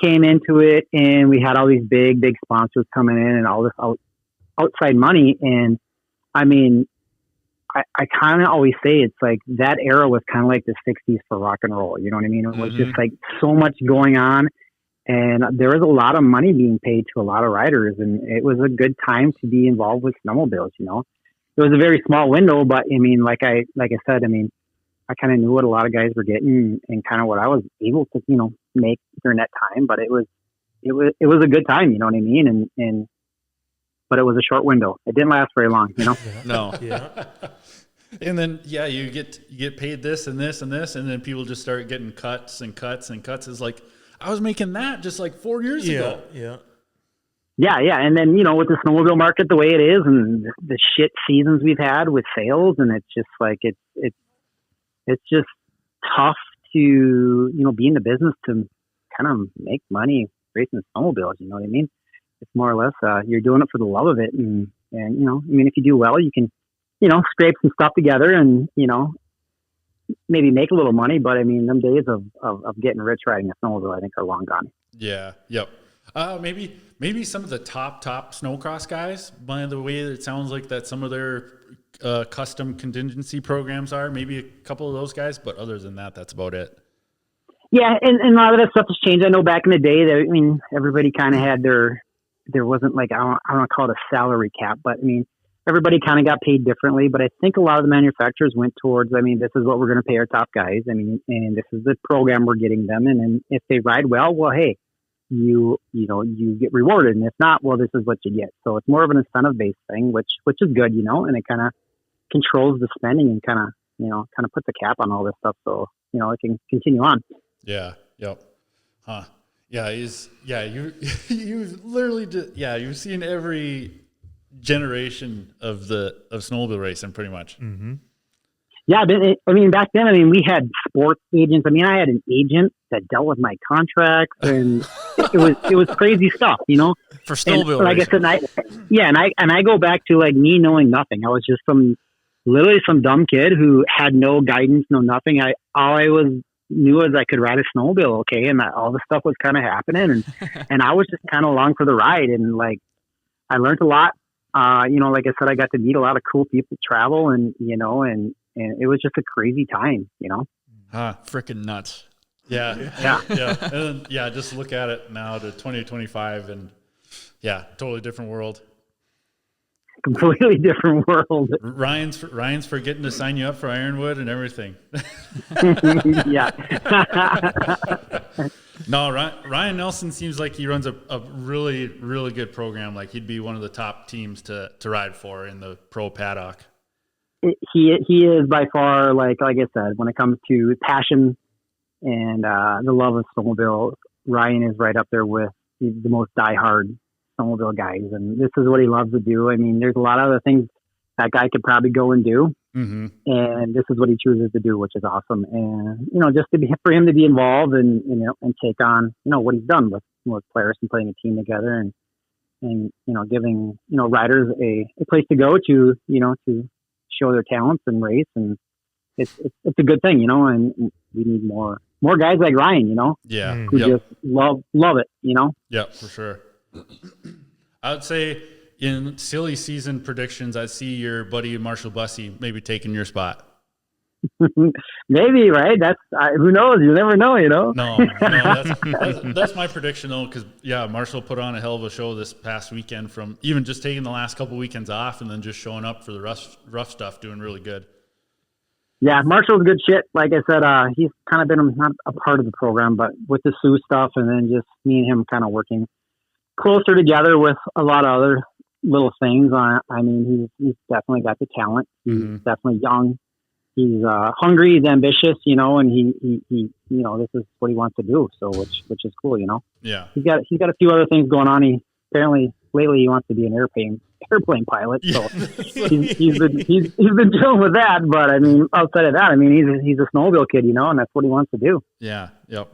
came into it, and we had all these big sponsors coming in and all this outside money. And I mean, I kind of always say it's like that era was kind of like the 60s for rock and roll. You know what I mean? It was just like so much going on, and there was a lot of money being paid to a lot of riders, and it was a good time to be involved with snowmobiles. It was a very small window, but I mean, like I said, I mean, I kind of knew what a lot of guys were getting and kind of what I was able to, make during that time. But it was a good time, you know what I mean? And but it was a short window. It didn't last very long, No. Yeah. And then, you get paid this and this and this, and then people just start getting cuts and cuts and cuts. It's like, I was making that just like 4 years ago. Yeah. Yeah. And then, with the snowmobile market the way it is and the shit seasons we've had with sales, and it's just like, it's just tough to, be in the business to kind of make money racing snowmobiles. You know what I mean? It's more or less, you're doing it for the love of it. And, I mean, if you do well, you can, scrape some stuff together and, maybe make a little money. But I mean, them days of getting rich riding a snowmobile, I think are long gone. Yeah. Yep. Maybe some of the top snowcross guys, by the way, it sounds like that some of their custom contingency programs are maybe a couple of those guys, but other than that, that's about it. Yeah. And a lot of that stuff has changed. I know back in the day that, I mean, everybody kind of had there wasn't like, I don't want to call it a salary cap, but I mean, everybody kind of got paid differently, but I think a lot of the manufacturers went towards, I mean, this is what we're going to pay our top guys. I mean, and this is the program we're getting them. And if they ride well, hey, you get rewarded. And if not, well, this is what you get. So it's more of an incentive based thing, which is good, and it kind of controls the spending and kind of puts a cap on all this stuff. So, it can continue on. Yeah. Yep. Huh. Yeah. You literally you've seen every generation of snowmobile racing pretty much. Mm-hmm. Yeah. I mean, back then, we had sports agents. I mean, I had an agent that dealt with my contracts, and it was crazy stuff, For snowmobile racing. Like I said, and I go back to like me knowing nothing. I was just literally some dumb kid who had no guidance, no nothing. All I knew was I could ride a snowmobile, okay, and all the stuff was kind of happening, and I was just kind of along for the ride, and like I learned a lot. Like I said, I got to meet a lot of cool people, travel, and and it was just a crazy time, Freaking nuts. Yeah. And then, just look at it now to 2025, and totally different world. Completely different world. Ryan's forgetting to sign you up for Ironwood and everything. Yeah. No, Ryan Nelson seems like he runs a really, really good program. Like he'd be one of the top teams to ride for in the pro paddock. He is by far, like I said, when it comes to passion and the love of snowmobile, Ryan is right up there with the most diehard snowmobile guys, and this is what he loves to do. I mean, there's a lot of other things that guy could probably go and do, and this is what he chooses to do, which is awesome. And just for him to be involved and and take on what he's done with players and putting a team together and giving riders a place to go to to show their talents and race, and it's a good thing, and we need more guys like Ryan, who just love it, Yeah, for sure. I would say in silly season predictions, I see your buddy Marshall Bussey maybe taking your spot. Maybe, right? Who knows? You never know, you know? No, that's my prediction though, because Marshall put on a hell of a show this past weekend, from even just taking the last couple weekends off and then just showing up for the rough stuff, doing really good. Yeah, Marshall's good shit. Like I said, he's kind of been not a part of the program, but with the Sioux stuff, and then just me and him kind of working closer together with a lot of other little things. I mean, he's definitely got the talent. He's definitely young. He's hungry. He's ambitious, you know, and he you know, this is what he wants to do. So which is cool, you know. Yeah. He's got a few other things going on. He apparently lately he wants to be an airplane pilot. So he's been dealing with that. But I mean, outside of that, I mean, he's a snowmobile kid, you know, and that's what he wants to do. Yeah. Yep.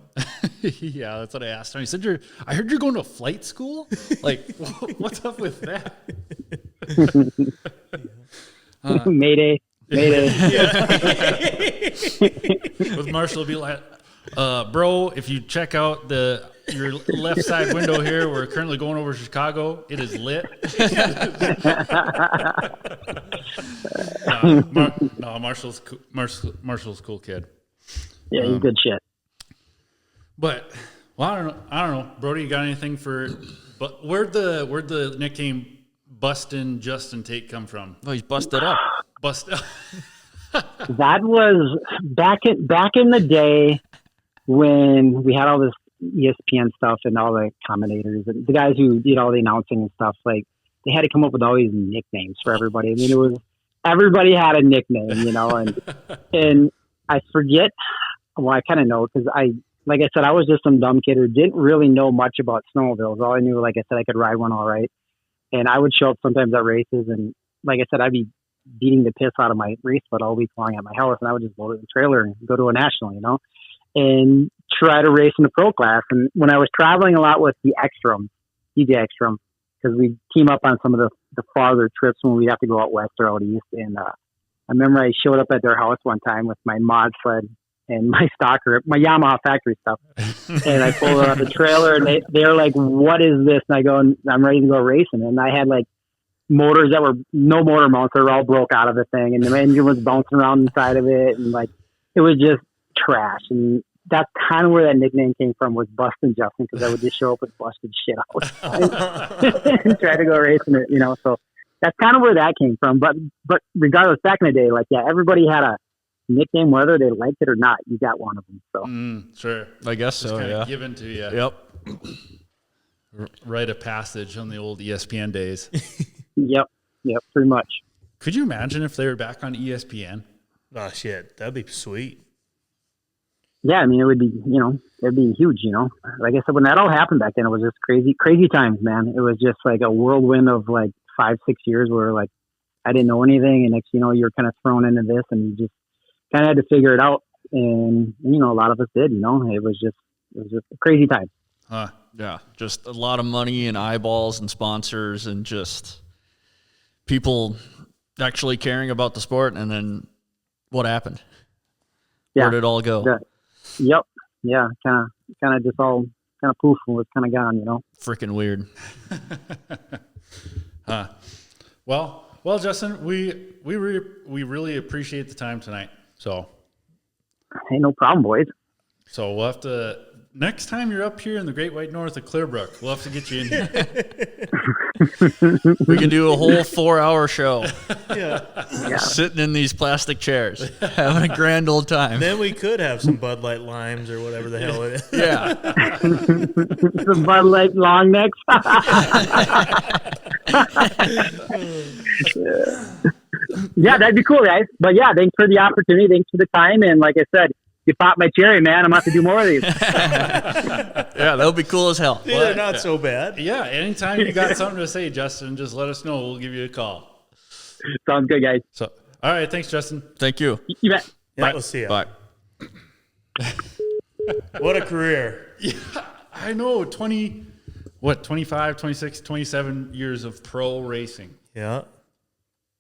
Yeah, that's what I asked him. He said, I heard you're going to flight school. Like, what's up with that? Mayday. With Marshall, be like, bro, if you check out your left side window here, we're currently going over Chicago. It is lit. Marshall's a cool kid. Yeah, he's good shit. But I don't know, Brody. You got anything for? But where'd the nickname Bustin' Justin Tate come from? Oh, he's busted up. That was back in the day when we had all this ESPN stuff and all the commentators and the guys who did all the announcing and stuff. Like, they had to come up with all these nicknames for everybody. I mean, everybody had a nickname, you know, and I forget. Well, I kind of know, because like I said, I was just some dumb kid who didn't really know much about snowmobiles. All I knew, like I said, I could ride one all right, and I would show up sometimes at races, and like I said, I'd be beating the piss out of my race foot all week long at my house, and I would just load it in the trailer and go to a national, you know, and try to race in the pro class. And when I was traveling a lot with the Ekstrom, DJ Ekstrom, because we team up on some of the farther trips when we'd have to go out west or out east. And I remember I showed up at their house one time with my mod sled and my stocker, my Yamaha factory stuff. And I pulled it out the trailer, and they're like, "What is this?" And I go, "I'm ready to go racing." And I had like motors that were no motor mounts. They were all broke out of the thing, and the engine was bouncing around inside of it, and like it was just trash. And that's kind of where that nickname came from, was Bustin' Justin, because I would just show up with busted shit all the time and try to go racing it, you know. So that's kind of where that came from. But regardless, back in the day, like, yeah, everybody had a nickname, whether they liked it or not. You got one of them. So sure, I guess so. Yeah, given to you. Yep. Rite of passage on the old ESPN days. Yep, pretty much. Could you imagine if they were back on ESPN? Oh shit, that'd be sweet. Yeah, I mean, it'd be huge, you know. Like I said, when that all happened back then, it was just crazy times, man. It was just like a whirlwind of like 5-6 years where like I didn't know anything, and next, you know, you're kind of thrown into this, and you just kind of had to figure it out. And you know, a lot of us did. You know, it was just a crazy time. Yeah, just a lot of money and eyeballs and sponsors and just people actually caring about the sport. And then what happened? Yeah. Where did it all go? Yep. Yeah. Kind of just all kind of poof and was kind of gone, you know. Freaking weird. Well, Justin, we really appreciate the time tonight. So, hey, no problem, boys. So we'll have to, next time you're up here in the Great White North of Clearbrook, we'll have to get you in here. We can do a whole 4-hour show. Yeah. Sitting in these plastic chairs, having a grand old time. Then we could have some Bud Light limes or whatever the hell it is. Yeah. Some Bud Light long necks. Yeah, that'd be cool, guys. But yeah, thanks for the opportunity. Thanks for the time. And like I said, you popped my cherry, man. I'm going to have to do more of these. Yeah, that'll be cool as hell. They're not so bad. Yeah, anytime you got something to say, Justin, just let us know. We'll give you a call. Sounds good, guys. So, all right, thanks, Justin. Thank you. You bet. Yeah, Bye. we'll see you. Bye. What a career. Yeah, I know. 25, 26, 27 years of pro racing. Yeah.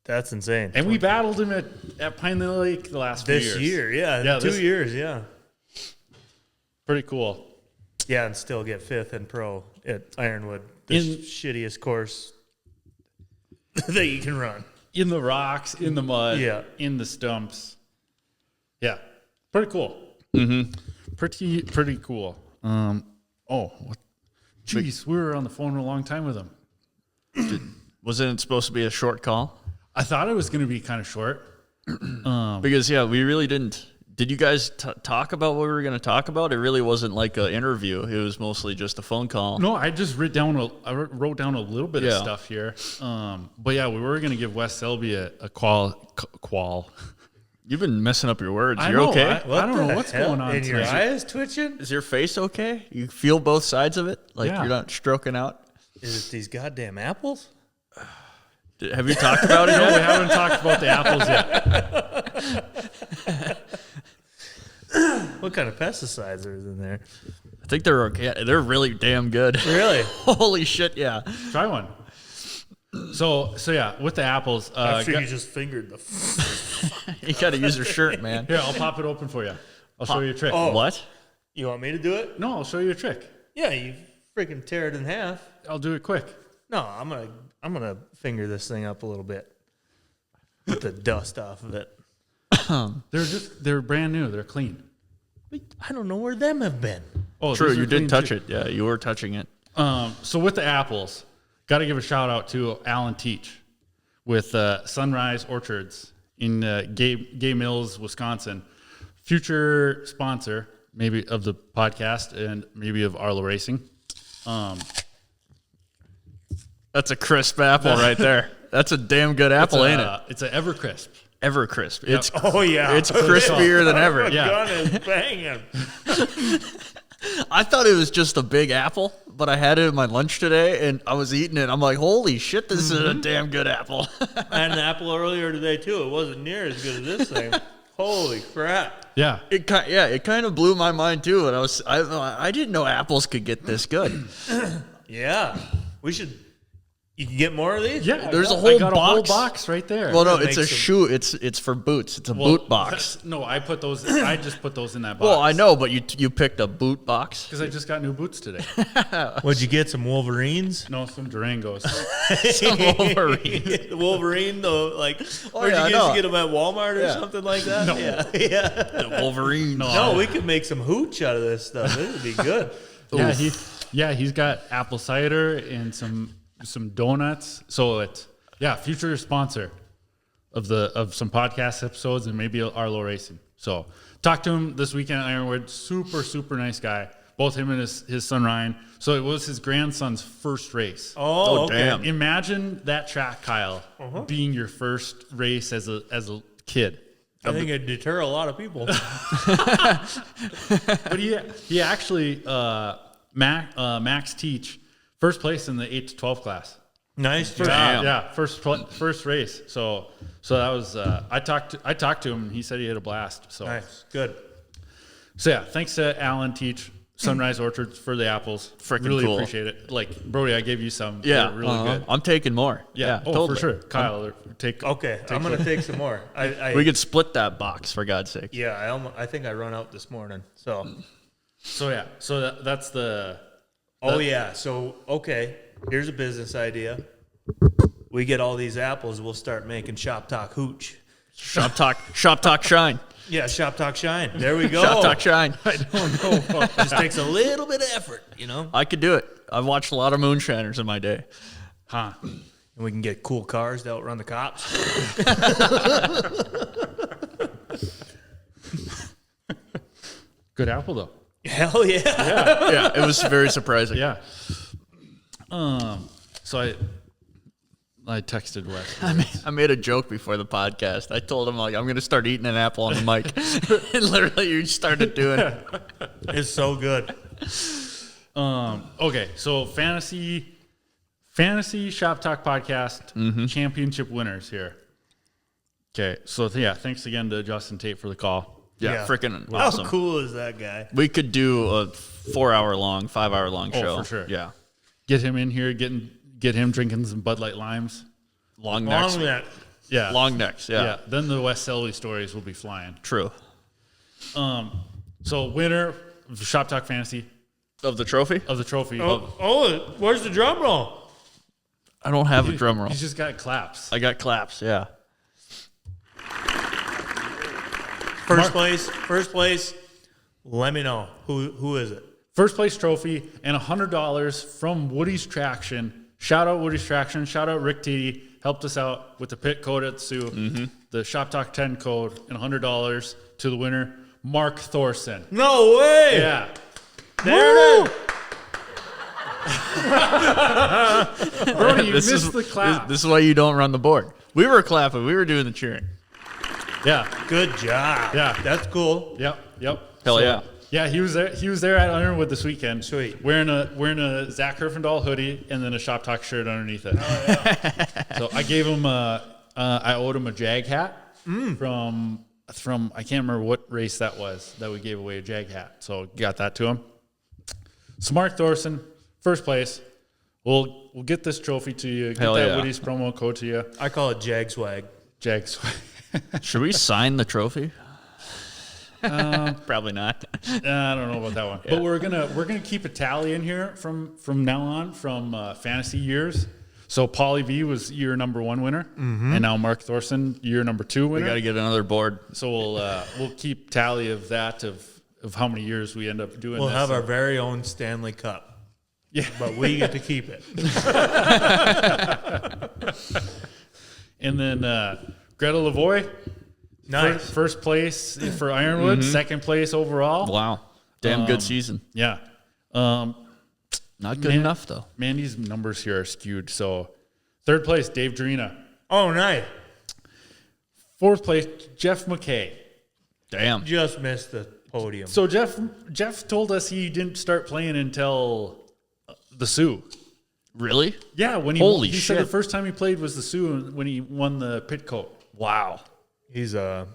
That's insane. And we battled him at Pine Lake the last few years. This year, yeah. 2 years, yeah. Pretty cool. Yeah, and still get 5th in pro at Ironwood. The shittiest course that you can run. In the rocks, in the mud, Yeah. in the stumps. Yeah, pretty cool. Mm-hmm. Pretty cool. Jeez, we were on the phone a long time with him. Wasn't it supposed to be a short call? I thought it was going to be kind of short. Because, we really didn't. Did you guys talk about what we were going to talk about? It really wasn't like an interview. It was mostly just a phone call. No, I just wrote down a little bit of stuff here. But yeah, we were going to give Wes Selby a qual. You've been messing up your words. I You're know, okay? I don't know what's going on. And your eyes twitching? Is your face okay? You feel both sides of it? Like Yeah. you're not stroking out? Is it these goddamn apples? Have you talked about it No, we yet? haven't talked about the apples yet. What kind of pesticides are in there? I think they're okay. They're really damn good. Really? Holy shit, yeah. Try one. So yeah, with the apples. After you just fingered the... You got to use your shirt, man. Here, I'll pop it open for you. I'll show you a trick. Oh. What? You want me to do it? No, I'll show you a trick. Yeah, you freaking tear it in half. I'll do it quick. No, I'm gonna finger this thing up a little bit. Get the dust off of it. They're brand new. They're clean. I don't know where them have been. Oh, True, these are you did clean touch too. it. Yeah, you were touching it. So with the apples, got to give a shout out to Alan Teach with Sunrise Orchards in Gay Mills, Wisconsin. Future sponsor, maybe of the podcast and maybe of Arlo Racing. That's a crisp apple right there. That's a damn good apple, ain't it? It's an Evercrisp. Evercrisp. It's Oh yeah, it's crispier than ever. Yeah. Gun is banging. I thought it was just a big apple, but I had it at my lunch today, and I was eating it. I'm like, holy shit, this is a damn good apple. I had an apple earlier today too. It wasn't near as good as this thing. Holy crap! Yeah. It kind of blew my mind too, and I didn't know apples could get this good. Yeah, we should. You can get more of these. Yeah. There's I a got whole a box. whole box right there. Well, no, Make it's a some- shoe. It's for boots. It's a boot box. No, I put those. I just put those in that box. Well, I know, but you picked a boot box. because I just got new boots today. What'd you get? Some Wolverines? No, some Durangos. Some Wolverine. The Wolverine, though, like where'd yeah, I you know. get them at Walmart or Yeah. something like that? No. Yeah. The Wolverine. No, we could make some hooch out of this stuff. This would be good. He's got apple cider and some donuts. So it's future sponsor of some podcast episodes and maybe Arlo Racing. So talked to him this weekend at Ironwood. Super nice guy. Both him and his son Ryan. So it was his grandson's first race. Oh, Oh, damn. Imagine that track, Kyle, being your first race as a kid. I think it'd deter a lot of people. But he actually Max Teach first place in the 8 to 12 class. Nice First, job. yeah, first race. So that was I talked to him and he said he had a blast. So Nice. Good. So yeah, thanks to Alan Teach, Sunrise Orchards for the apples. Frickin' really cool. appreciate it. Like Brody, I gave you some. Yeah, They're really good. I'm taking more. Yeah, totally. for sure. Kyle, take. Okay, I'm gonna take some more. We could split that box for God's sake. Yeah, I think I run out this morning. So. That's the. Oh yeah. So okay, here's a business idea. We get all these apples. We'll start making Shop Talk hooch. Shop talk shine. Yeah, Shop Talk shine. There we go. Shop talk shine. I don't know. About Just takes a little bit of effort, you know. I could do it. I've watched a lot of moonshiners in my day. huh? And we can get cool cars to outrun the cops. Good apple though. Hell yeah. Yeah, it was very surprising. Yeah. So I texted Wes. I made a joke before the podcast. I told him, like, I'm going to start eating an apple on the mic. And literally, you started doing it. It's so good. Okay, so fantasy Shop Talk podcast championship winners here. Okay, so thanks again to Justin Tate for the call. Yeah, freaking How awesome. cool is that guy? We could do a 4-hour-long, 5-hour-long show. For sure. Yeah. Get him in here, get him drinking some Bud Light limes. Long necks. Long neck. Yeah. Long necks, yeah. Yeah. Then the Wes Selby stories will be flying. True. So winner of Shop Talk Fantasy Of the trophy? of the trophy. Where's the drum roll? I don't have a drum roll. He's just got claps. I got claps, yeah. First place. Let me know who is it. First place trophy and $100 from Woody's Traction. Shout out Woody's Traction. Shout out Rick Teedy. Helped us out with the pit code at Sioux, the Shop Talk 10 code, and $100 to the winner, Mark Thorson. No way. Yeah. There it is. Brody, you missed the clap. This is why you don't run the board. We were clapping. We were doing the cheering. Yeah. Good job. Yeah. That's cool. Yep. Hell yeah. Yeah, he was there. He was there at Ironwood this weekend. Sweet. Wearing a Zach Herfindahl hoodie and then a Shop Talk shirt underneath it. Oh, yeah. So I gave him I owed him a Jag hat from I can't remember what race that was that we gave away a Jag hat. So got that to him. So Mark Thorson, first place. We'll get this trophy to you. Get that Woody's promo code to you. I call it Jag Swag. Jag swag. Should we sign the trophy? Probably not. I don't know about that one. Yeah. But we're gonna keep a tally in here from now on from fantasy years. So Paulie V was year number 1 winner, and now Mark Thorson year number 2 winner. We got to get another board. So we'll keep tally of that of how many years we end up doing. We'll this. have our very own Stanley Cup. Yeah, but we get to keep it. And then Greta Lavoie. Nice. First place for Ironwood, second place overall. Wow. Damn good season. Yeah. Not good enough, though. Mandy's numbers here are skewed. So third place, Dave Drina. Oh, nice. Fourth place, Jeff McKay. Damn. Just missed the podium. So Jeff told us he didn't start playing until the Sioux. Really? Yeah. When he said the first time he played was the Sioux when he won the pit coat. Wow. He's a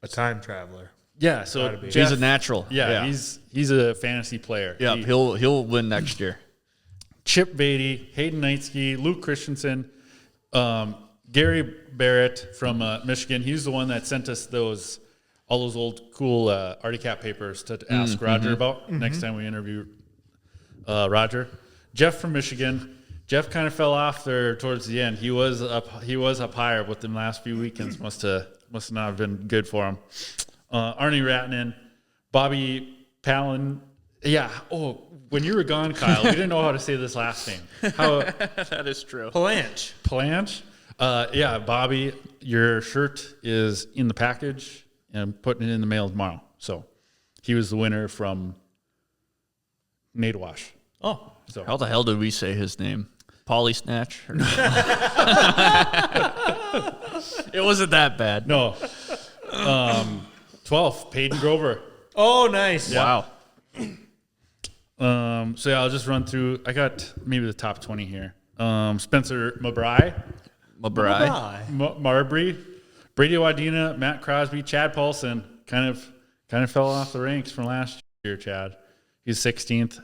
time traveler. Yeah, so he's a natural. Yeah, he's a fantasy player. Yeah, he'll win next year. Chip Beatty, Hayden Knightsky, Luke Christensen, Gary Barrett from Michigan. He's the one that sent us all those old cool Artie Cat papers to ask Roger about next time we interview Roger. Jeff from Michigan. Jeff kind of fell off there towards the end. He was up higher, but the last few weekends must not have been good for him. Arnie Ratnan, Bobby Palin. Yeah. Oh, when you were gone, Kyle, we didn't know how to say this last name. That is true. Palanch. Yeah, Bobby, your shirt is in the package and putting it in the mail tomorrow. So he was the winner from Nadawash. Oh. So how the hell did we say his name? Polly Snatch? It wasn't that bad. No. 12th, Peyton Grover. Oh, nice. Wow. So yeah, I'll just run through. I got maybe the top 20 here. Spencer Marbury, Brady Wadena, Matt Crosby, Chad Paulson. Kind of fell off the ranks from last year. Chad, he's 16th.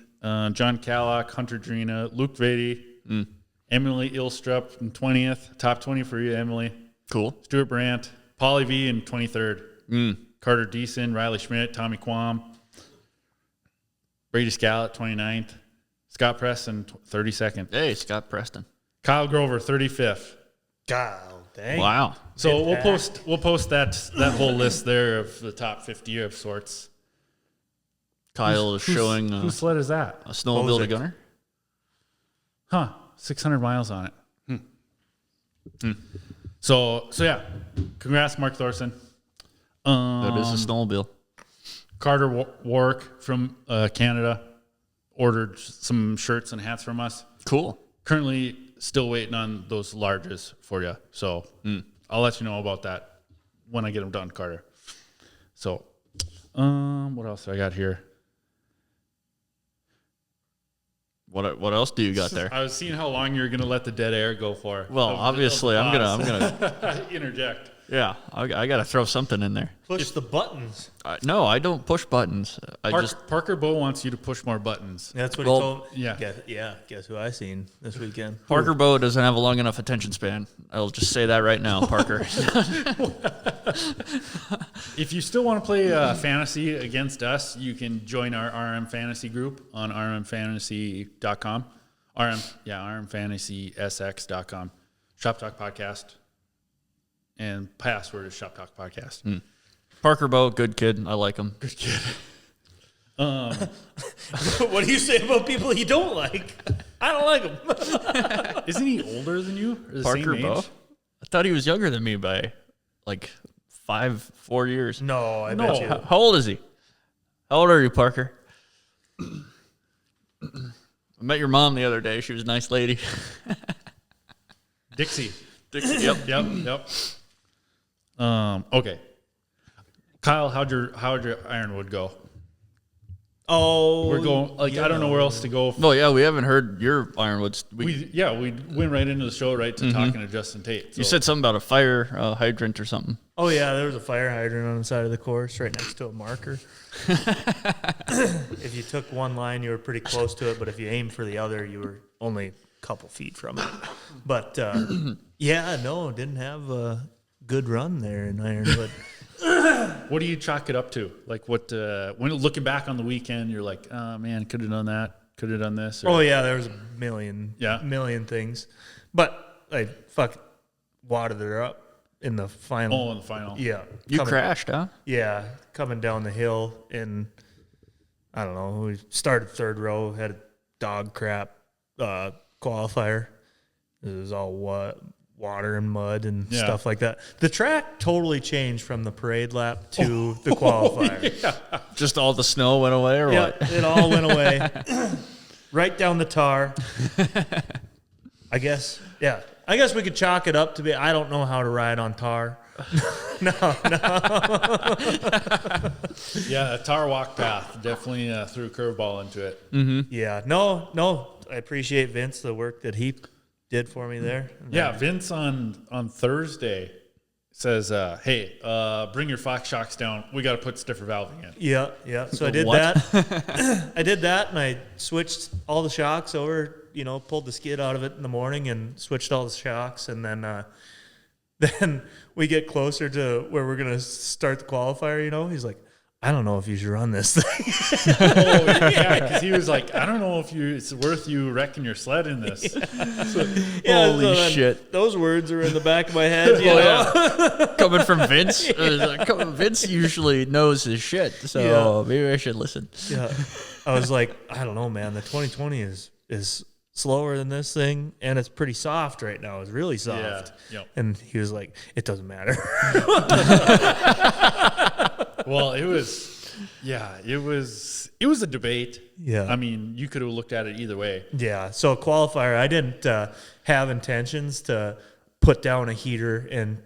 John Callock, Hunter Drina, Luke Vady, Emily Ilstrup in 20th. Top 20 for you, Emily. Cool. Stuart Brandt, Paulie V in 23rd. Carter Deason, Riley Schmidt, Tommy Quam, Brady Scallett 29th. Scott Preston 32nd. Hey, Scott Preston. Kyle Grover 35th. God dang. Wow. So we'll post that whole list there of the top 50 of sorts. Kyle is showing whose sled is that? a snowmobile to Gunner. Huh. 600 miles on it. So yeah. Congrats, Mark Thorson. That is a snowmobile. Carter Warwick from Canada ordered some shirts and hats from us. Cool. Currently still waiting on those larges for you. So I'll let you know about that when I get them done, Carter. So what else do I got here? What else do you got there? I was seeing how long you're going to let the dead air go for. Well, obviously, I'm gonna interject. Yeah, I gotta throw something in there. Push the buttons. No, I don't push buttons. Parker Bowe wants you to push more buttons. That's what he told me. Yeah. Guess who I seen this weekend? Parker Bowe doesn't have a long enough attention span. I'll just say that right now, Parker. If you still want to play fantasy against us, you can join our RM Fantasy group on rmfantasy.com. rmfantasysx.com. Shop Talk Podcast. And password is Shop Talk Podcast. Parker Bow, good kid. I like him. Good kid. What do you say about people you don't like? I don't like them. Isn't he older than you? Or the Parker same Bow? age? I thought he was younger than me by like 4 years. No, I bet you. How old is he? How old are you, Parker? I met your mom the other day. She was a nice lady. Dixie. Yep. Yep. Okay. Kyle, how'd your Ironwood go? Oh, We're going I don't know where else to go. Well, yeah, we haven't heard your Ironwoods. We went right into the show right to talking to Justin Tate. So. You said something about a fire hydrant or something. Oh yeah, there was a fire hydrant on the side of the course, right next to a marker. If you took one line, you were pretty close to it, but if you aimed for the other, you were only a couple feet from it. But didn't have a good run there in Ironwood. What do you chalk it up to? Like what? When looking back on the weekend, you're like, oh man, could have done that. Could have done this. Or, Oh yeah, there was a million things, but I wadded her up in the final. Oh, in the final. Yeah, You crashed, huh? Yeah, coming down the hill in, I don't know, we started third row, had a dog crap qualifier. It was all water and mud and stuff like that. The track totally changed from the parade lap to the qualifier. Yeah. Just all the snow went away, or what? It all went away. Right down the tar. I guess we could chalk it up to be, I don't know how to ride on tar. No. Yeah, a tar walk path definitely threw a curveball into it. Mm-hmm. Yeah, no. I appreciate Vince, the work that he did for me there. Yeah, Vince on Thursday says, "Hey, bring your Fox shocks down. We got to put stiffer valving in." Yeah. So I did What? that. I did that, and I switched all the shocks over. Pulled the skid out of it in the morning and switched all the shocks, and then we get closer to where we're gonna start the qualifier. He's like, I don't know if you should run this thing. Oh, yeah, because he was like, I don't know if it's worth you wrecking your sled in this. Holy shit. Those words are in the back of my head. Coming from Vince. Vince usually knows his shit, so maybe I should listen. Yeah. I was like, I don't know, man. The 2020 is slower than this thing, and it's pretty soft right now. It's really soft. Yeah. Yep. And he was like, it doesn't matter. Well, it was a debate. Yeah. I mean, you could have looked at it either way. Yeah. So qualifier, I didn't have intentions to put down a heater and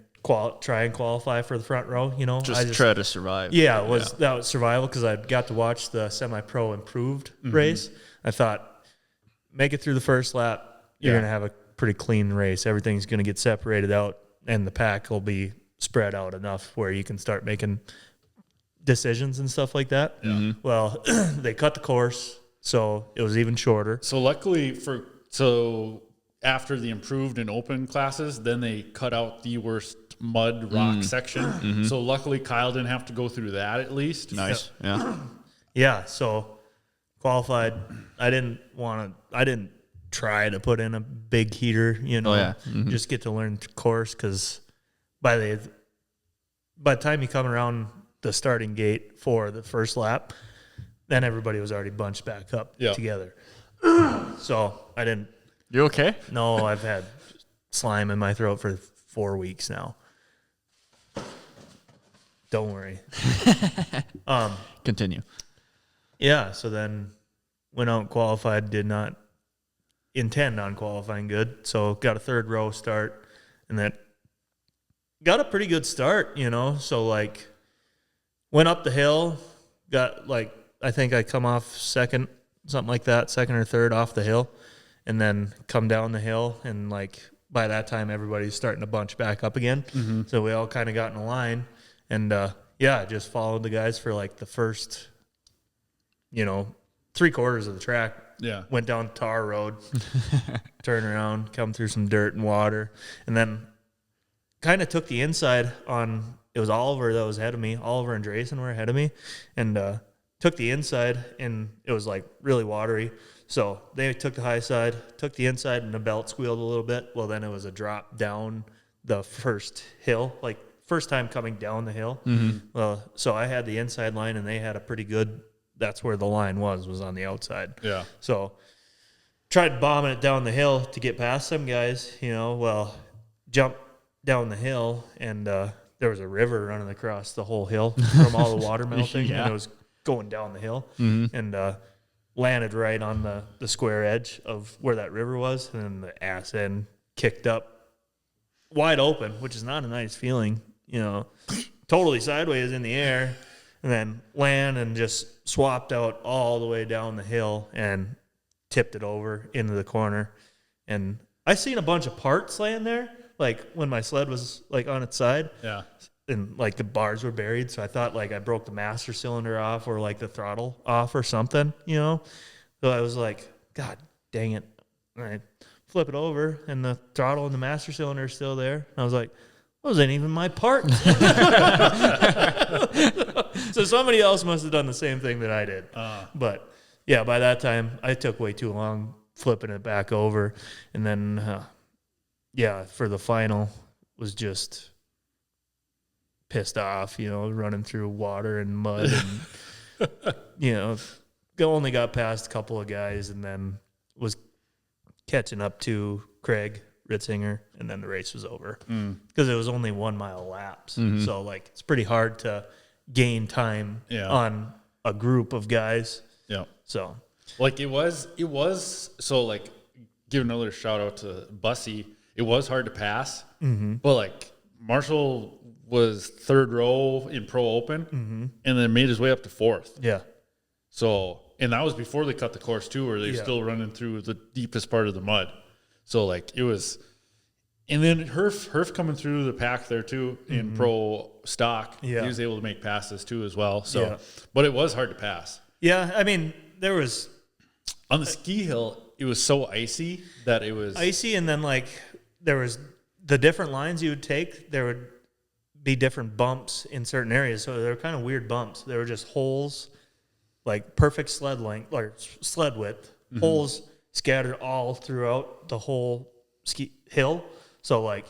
try and qualify for the front row. I just Try to survive. Yeah, that was survival because I got to watch the semi-pro improved race. I thought, make it through the first lap, you're going to have a pretty clean race. Everything's going to get separated out, and the pack will be spread out enough where you can start making decisions and stuff like that. Yeah. Well, they cut the course, so it was even shorter. So luckily after the improved and open classes, then they cut out the worst mud rock section. Mm-hmm. So luckily Kyle didn't have to go through that at least. Nice. Yeah. Yeah, so qualified. I didn't try to put in a big heater, just get to learn the course, because by the time you come around the starting gate for the first lap, then everybody was already bunched back up together. So I didn't. You okay? No, I've had slime in my throat for 4 weeks now. Don't worry. Continue. Yeah, so then went out and qualified, did not intend on qualifying good, so got a third row start, and that got a pretty good start, so went up the hill, got I think I come off second, something like that, second or third off the hill, and then come down the hill, and by that time everybody's starting to bunch back up again. Mm-hmm. So we all kind of got in a line, and just followed the guys for the first 3/4 of the track. Yeah. Went down tar road, turn around, come through some dirt and water, and then kind of took the inside on. It was Oliver that was ahead of me. Oliver and Drayson were ahead of me, and took the inside, and it was really watery. So they took the high side, took the inside, and the belt squealed a little bit. Well, then it was a drop down the first hill, first time coming down the hill. Well, so I had the inside line, and they had a pretty good. That's where the line was on the outside. Yeah. So tried bombing it down the hill to get past some guys. Well, jumped down the hill, and there was a river running across the whole hill from all the water melting, Yeah. and it was going down the hill, and landed right on the square edge of where that river was, and then the ass end kicked up wide open, which is not a nice feeling, totally sideways in the air, and then land and just swapped out all the way down the hill and tipped it over into the corner. And I seen a bunch of parts laying there, like when my sled was like on its side. Yeah. And like the bars were buried, so I thought like I broke the master cylinder off or like the throttle off or something, So I was like, God dang it. And I flip it over, and the throttle and the master cylinder are still there. And I was like, those ain't even my parts. So somebody else must have done the same thing that I did. But yeah, by that time, I took way too long flipping it back over. And then, for the final, was just pissed off, running through water and mud. And, only got past a couple of guys, and then was catching up to Craig Ritzinger, and then the race was over because it was only 1 mile laps. So like it's pretty hard to gain time on a group of guys. Yeah. So Like it was so like give another shout out to Bussy. It was hard to pass, but like Marshall was third row in Pro Open, and then made his way up to fourth. yeah, So, and that was before they cut the course too, where they're still running through the deepest part of the mud. So like it was, and then Herf coming through the pack there too in Pro Stock. Yeah. He was able to make passes too as well. So, but it was hard to pass. yeah. I mean, there was On the ski hill, it was so icy that it was icy, and then like there was the different lines you would take. There would be different bumps in certain areas, so they were kind of weird bumps. They were just holes, like perfect sled length or sled width, holes scattered all throughout the whole ski hill. So like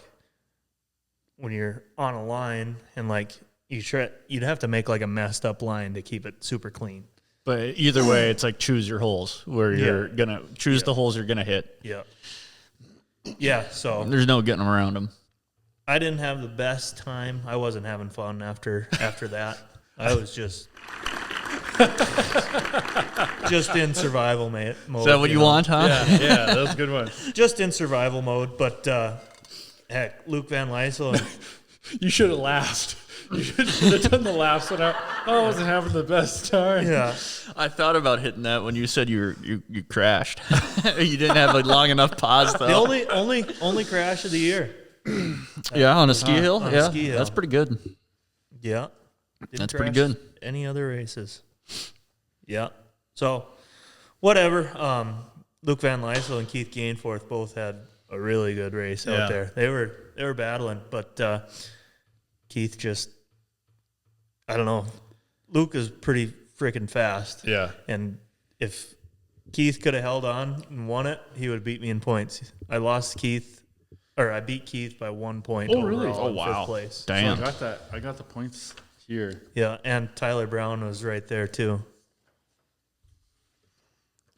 when you're on a line and like you'd have to make like a messed up line to keep it super clean. But either way, it's like choose your holes where you're gonna choose the holes you're gonna hit. Yeah. Yeah. So There's no getting around them. I didn't have the best time. I wasn't having fun after that. I was just in survival mode. Is that what you want, huh? yeah, that was a good one. Just in survival mode. But heck, Luke Van Lysel. You should have laughed. You should have done the laughs when I wasn't having the best time. Yeah. I thought about hitting that when you said you crashed. You didn't have a long enough pause though. The only crash of the year. Yeah, on a ski hill. on a Yeah, ski hill. that's pretty good. Yeah. Didn't That's pretty crash good. Any other races? Yeah. So, whatever. Luke Van Lysel and Keith Gainforth both had a really good race out there. They were battling, but Keith just, I don't know. Luke is pretty freaking fast. Yeah. And if Keith could have held on and won it, he would beat me in points. I beat Keith by 1 point. Oh, really? overall Oh, in wow. fifth place. Damn. So I got the points here. Yeah, and Tyler Brown was right there too.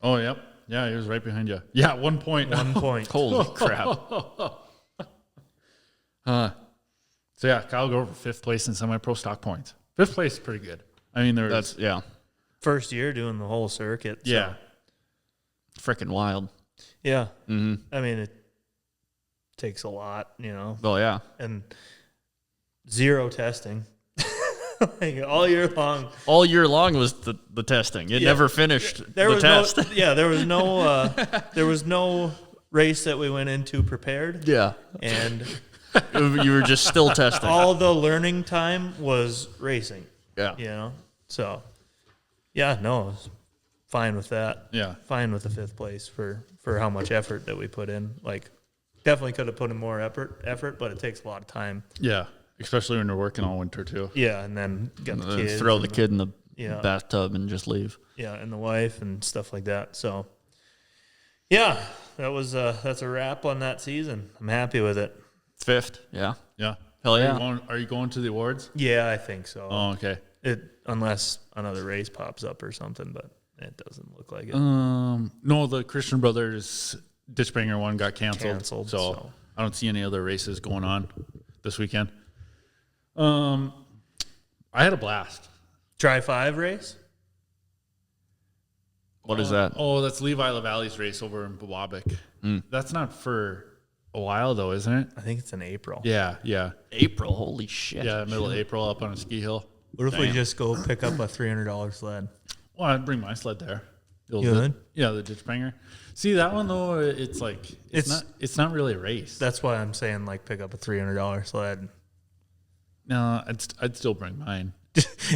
Oh, yep. Yeah, he was right behind you. Yeah, 1 point. 1 point. Holy crap. So yeah, Kyle go over fifth place in semi-pro stock points. Fifth place is pretty good. I mean, That's First year doing the whole circuit. So. yeah. freaking wild. Yeah. Mm-hmm. I mean, it takes a lot, Well, yeah. and zero testing. Like, all year long. All year long was the testing. It never finished the test. There was no race that we went into prepared. Yeah. And You were just still testing. all the learning time was racing. Yeah. So, yeah, no, I was fine with that. Yeah. Fine with the fifth place for how much effort that we put in. Like, definitely could have put in more effort, but it takes a lot of time. Yeah. Especially when you're working all winter too. Yeah, and then got the kids. Throw the kid in the Yeah. bathtub and just leave. Yeah, and the wife and stuff like that. So, yeah, that's a wrap on that season. I'm happy with it. Fifth. Yeah. Yeah. Hell yeah. Are you going to the awards? Yeah, I think so. Oh, okay. Unless another race pops up or something, but it doesn't look like it. No, the Christian Brothers Ditchbanger one got canceled. So I don't see any other races going on this weekend. I had a blast. Try 5 race? What is that? Oh, that's Levi LaValle's race over in Bawabik. That's not for a while though, isn't it? I think it's in April. Yeah. April. Holy shit. Yeah, middle of April up on a ski hill. What if we just go pick up a $300 sled? Well, I'd bring my sled there. You would? Yeah, the Ditchbanger. See, that one though, it's like it's not really a race. That's why I'm saying like pick up a $300 sled. No, I'd still bring mine.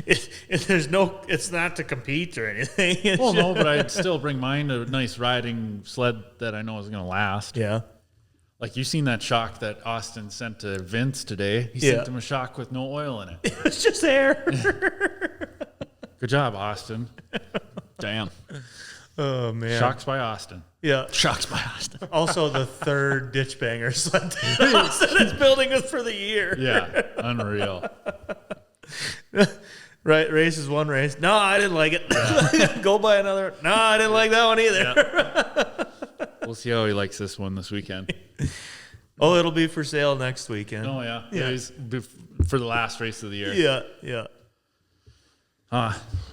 It's not to compete or anything. It's Well, no, but I'd still bring mine, a nice riding sled that I know is going to last. Yeah. Like you seen that shock that Austin sent to Vince today. He sent him a shock with no oil in it. It's just air. Good job, Austin. Damn. Oh, man. Shocks by Austin. Yeah. Shocks by Austin. Also, the third Ditchbanger sled that Austin is building us for the year. Yeah, unreal. Right, race is one race. No, I didn't like it. Go buy another. No, I didn't like that one either. Yeah. We'll see how he likes this one this weekend. Oh, it'll be for sale next weekend. Oh, yeah. He's for the last race of the year. Yeah.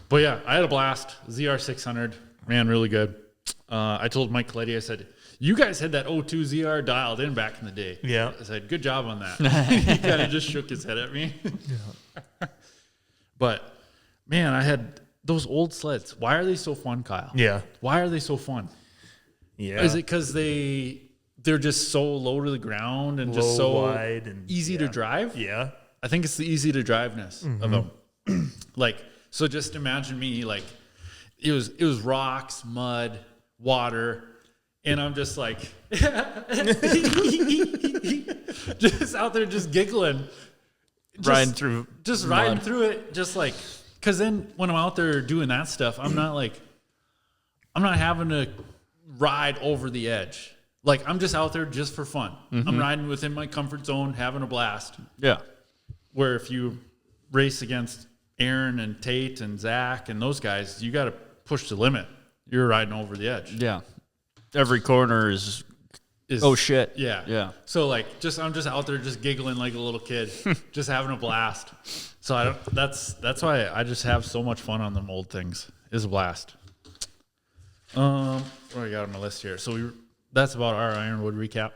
But yeah, I had a blast. ZR600 ran really good. I told Mike Coletti, I said, you guys had that 02 ZR dialed in back in the day. Yeah. I said, good job on that. He kind of just shook his head at me. But, man, I had those old sleds. Why are they so fun, Kyle? Yeah. Why are they so fun? Yeah. Is it because they're just so low to the ground and just so wide and easy to drive? Yeah. I think it's the easy to driveness of them. Like, so just imagine me, like, it was rocks, mud, water, and I'm just like, just out there just giggling. Riding through it, just like, because then when I'm out there doing that stuff, I'm not having to ride over the edge. Like, I'm just out there just for fun. I'm riding within my comfort zone, having a blast. Yeah. Where if you race against Aaron and Tate and Zach and those guys, you got to push the limit. You're riding over the edge. Yeah. Every corner is oh shit. Yeah. Yeah. So like, I'm just out there just giggling like a little kid, just having a blast. So that's why I just have so much fun on them old things. It's a blast. What do I got on my list here? So that's about our Ironwood recap.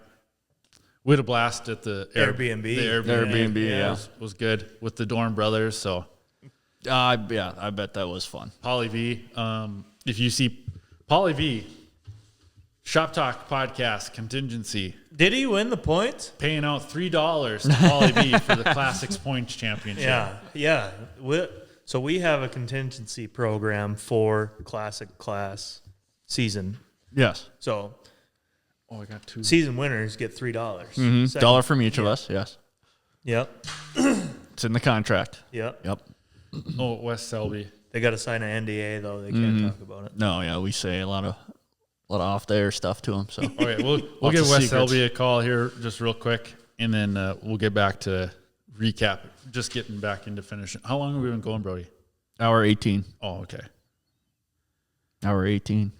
We had a blast at the Airbnb. The Airbnb was good with the Dorn brothers. So I bet that was fun. Polly V. If you see Polly V, Shop Talk podcast contingency. Did he win the points? Paying out $3 to Polly V for the Classics Points Championship. Yeah. So we have a contingency program for Classic Class season. Yes. So I got 2. season winners get $3. $1 from each of us. Yes. Yep. It's in the contract. Yep. Yep. Oh, Wes Selby. They got to sign an NDA though. They can't talk about it. No, yeah, we say a lot of off the air stuff to him. So Okay, we'll give Wes Selby a call here just real quick, and then we'll get back to recap. Just getting back into finishing. How long have we been going, Brody? hour 18. Oh, okay. Hour 18.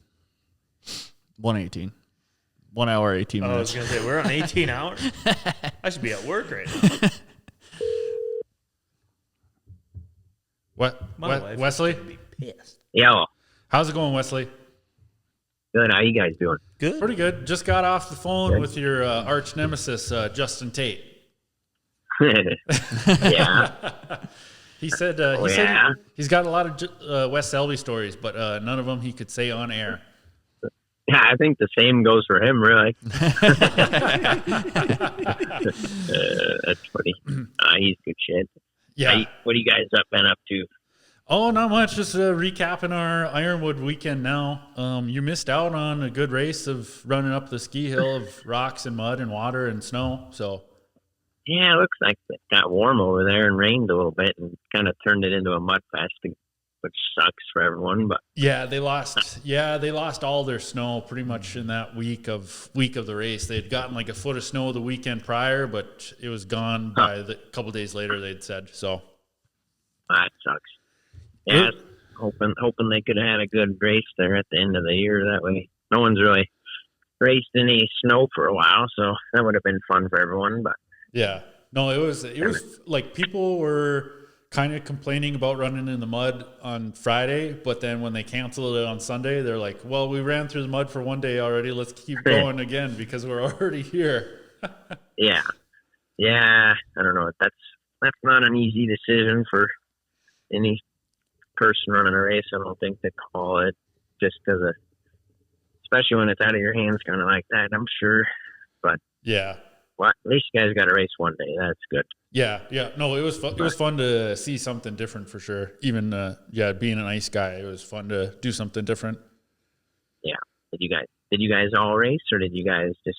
1:18. 1 hour 18 I minutes. was gonna say we're on 18 hours. I should be at work right now. My wife Wesley? would be pissed. Yo, How's it going, Wesley? good. How you guys doing? Good. Pretty good. Just got off the phone with your arch nemesis, Justin Tate. Yeah. He said he's got a lot of Wes Selby stories, but none of them he could say on air. Yeah, I think the same goes for him, really. That's funny. He's good shit. Yeah. What are you guys been up to? Oh, not much. Just recapping our Ironwood weekend now. You missed out on a good race of running up the ski hill of rocks and mud and water and snow. So, Yeah, it looks like it got warm over there and rained a little bit and kind of turned it into a mud fest which sucks for everyone. But They lost all their snow pretty much in that week of the race. They'd gotten like a foot of snow the weekend prior, but it was gone by the couple days later, they'd said. So that sucks. Yeah, hoping they could have had a good race there at the end of the year. That way, no one's really raced any snow for a while, so that would have been fun for everyone. But yeah, no, it was like people were kind of complaining about running in the mud on Friday, but then when they canceled it on Sunday, they're like, well, we ran through the mud for one day already. Let's keep going again because we're already here. Yeah. I don't know. That's not an easy decision for any person running a race. I don't think, to call it, just because of, especially when it's out of your hands kind of like that, I'm sure. But yeah. Well, at least you guys got to race one day. That's good. Yeah. No, it was fun. It was fun to see something different for sure. Even being an ice guy, it was fun to do something different. Yeah. Did you guys all race, or did you guys just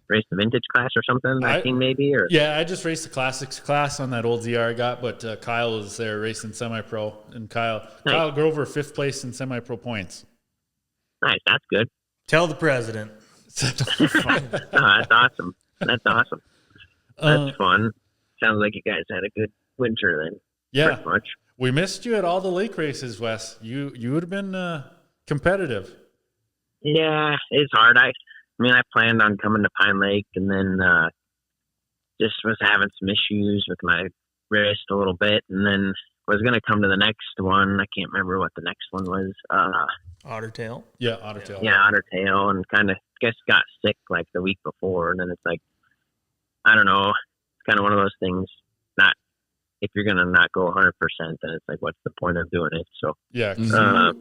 race the vintage class or something? I think maybe. Or yeah, I just raced the classics class on that old ZR I got, but Kyle was there racing semi-pro, and Kyle Grover 5th place in semi-pro points. Nice, that's good. Tell the president. That's awesome. That's awesome. That's fun. Sounds like you guys had a good winter then. Yeah. Pretty much. We missed you at all the lake races, Wes. You would have been competitive. Yeah, it's hard. I mean, I planned on coming to Pine Lake, and then just was having some issues with my wrist a little bit, and then was going to come to the next one. I can't remember what the next one was. Ottertail. Yeah, Ottertail. Yeah, Ottertail, and kind of got sick like the week before, and then it's like, I don't know. It's kind of one of those things. Not if you're going to not go 100%, then it's like, what's the point of doing it? So yeah,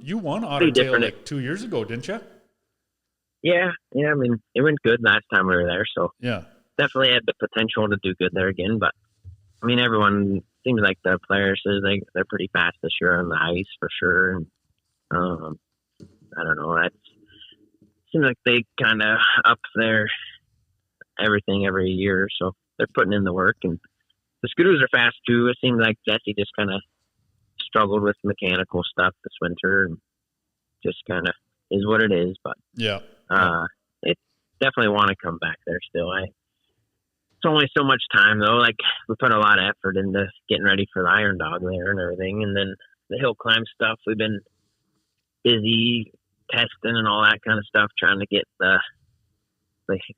you won Ottertail like 2 years ago, didn't you? Yeah. I mean, it went good last time we were there, so yeah, definitely had the potential to do good there again. But I mean, everyone seems like the players they're pretty fast this year on the ice for sure. And I don't know. That seems like they kind of up their everything every year, so they're putting in the work. And the scooters are fast too. It seems like Jesse just kind of struggled with mechanical stuff this winter, and just kind of is what it is. But yeah. It definitely want to come back there still. It's only so much time though. Like, we put a lot of effort into getting ready for the Iron Dog there and everything, and then the hill climb stuff. We've been busy testing and all that kind of stuff, trying to get the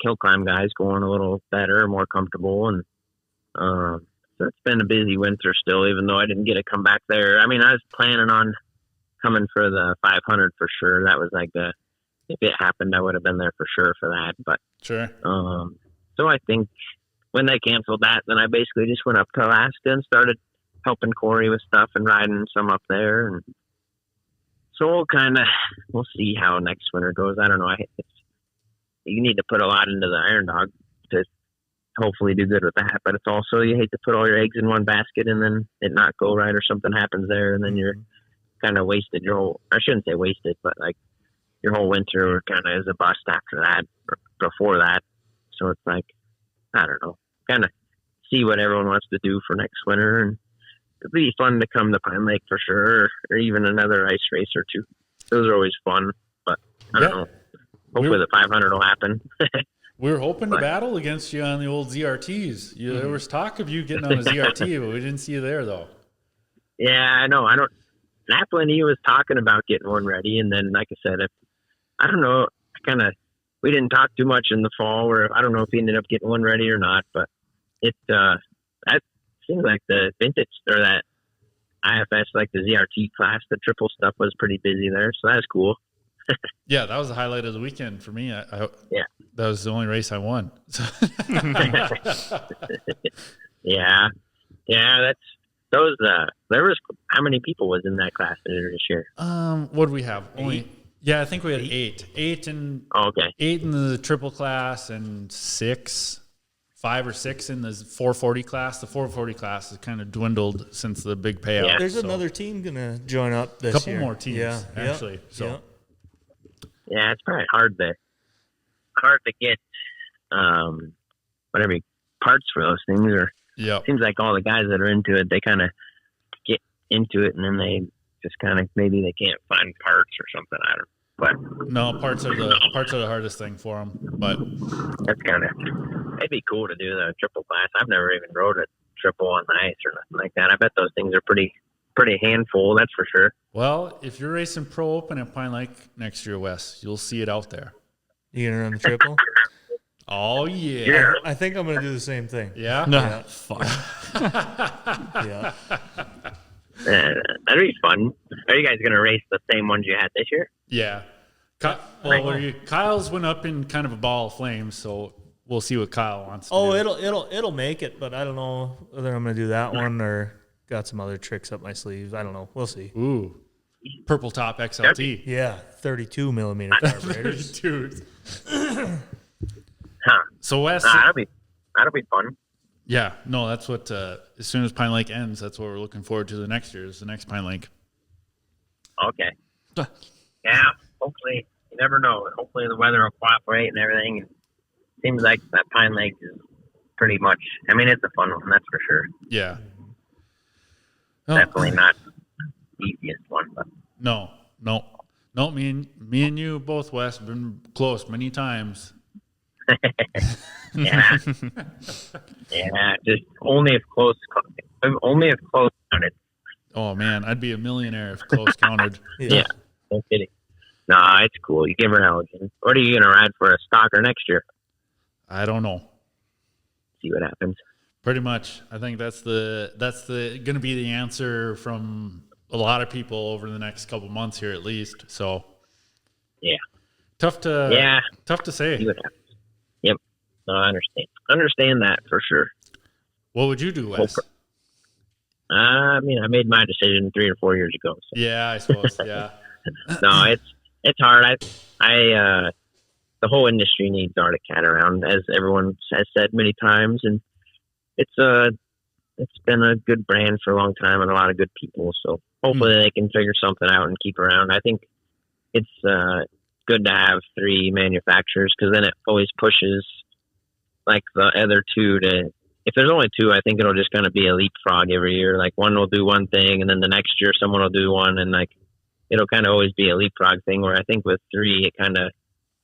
hill climb guys going a little better, more comfortable, and so it's been a busy winter still. Even though I didn't get to come back there, I mean, I was planning on coming for the 500 for sure. That was like if it happened, I would have been there for sure for that. But sure. So I think when they canceled that, then I basically just went up to Alaska and started helping Corey with stuff and riding some up there. And so we'll see how next winter goes. I don't know. You need to put a lot into the Iron Dog to hopefully do good with that. But it's also, you hate to put all your eggs in one basket and then it not go right, or something happens there, and then you're kind of wasted your whole, I shouldn't say wasted, but like your whole winter kind of is a bust after that, or before that. So it's like, I don't know, kind of see what everyone wants to do for next winter. And it'd be fun to come to Pine Lake for sure, or even another ice race or two. Those are always fun, but I don't know. Hopefully the 500 will happen. We were hoping to battle against you on the old ZRTs. There was talk of you getting on a ZRT, but we didn't see you there, though. Yeah, I know. Naplin, he was talking about getting one ready, and then, like I said, I don't know, we didn't talk too much in the fall, or I don't know if he ended up getting one ready or not, but that seems like the vintage, or that IFS, like the ZRT class, the triple stuff was pretty busy there, so that's cool. Yeah, that was the highlight of the weekend for me. Yeah, that was the only race I won. yeah, that's those. There was, how many people was in that class this year? What did we have? Only, yeah, I think we had eight. Eight in the triple class, and 5 or 6 in the 440 class. The 440 class has kind of dwindled since the big payout. Yeah. There's another team gonna join up this year. A couple more teams, actually. So. Yeah, it's probably hard to get whatever parts for those things. Or it seems like all the guys that are into it, they kind of get into it and then they just kind of maybe they can't find parts or something. I don't know. But No, parts are the hardest thing for them. But that's kind of, it'd be cool to do the triple class. I've never even rode a triple on the ice or nothing like that. I bet those things are pretty handful, that's for sure. well, if you're racing Pro Open at Pine Lake next year, Wes, you'll see it out there. You gonna run the triple? Oh yeah. I think I'm gonna do the same thing. Yeah. No, Yeah. fuck. Yeah. That'd be fun. Are you guys gonna race the same ones you had this year? Yeah. Kyle's went up in kind of a ball of flames, so we'll see what Kyle wants to do. It'll make it, but I don't know whether I'm gonna do that one or got some other tricks up my sleeves. I don't know. We'll see. Ooh. Purple top XLT. Yeah, 32 millimeter carburetors. Dude. Huh. So Wes, That'll be fun. yeah, no, that's what as soon as Pine Lake ends, that's what we're looking forward to the next year is the next Pine Lake. Okay. Yeah. Hopefully, you never know. Hopefully the weather will cooperate and everything. It seems like that Pine Lake is pretty much. I mean, it's a fun one, that's for sure. Yeah. Oh, Definitely not the easiest one, but No. Me and you both, Wes, have been close many times. yeah, yeah. Just only if close counted. Oh man, I'd be a millionaire if close counted. Yeah, no kidding. Nah, it's cool. You give her an allergen. What are you gonna ride for a stalker next year? I don't know. See what happens. Pretty much. I think that's the going to be the answer from a lot of people over the next couple months here at least. So yeah, tough to say. See what happens. Yep. No, I understand that for sure. What would you do, Wes? I mean, I made my decision 3 or 4 years ago. So. Yeah, I suppose. Yeah. No, it's hard. I the whole industry needs Arctic Cat around, as everyone has said many times, and it's been a good brand for a long time and a lot of good people. So hopefully they can figure something out and keep around. I think it's good to have 3 manufacturers because then it always pushes like the other 2 to. If there's only 2, I think it'll just kind of be a leapfrog every year. Like one will do one thing, and then the next year someone will do one, and like it'll kind of always be a leapfrog thing. Where I think with 3, it kind of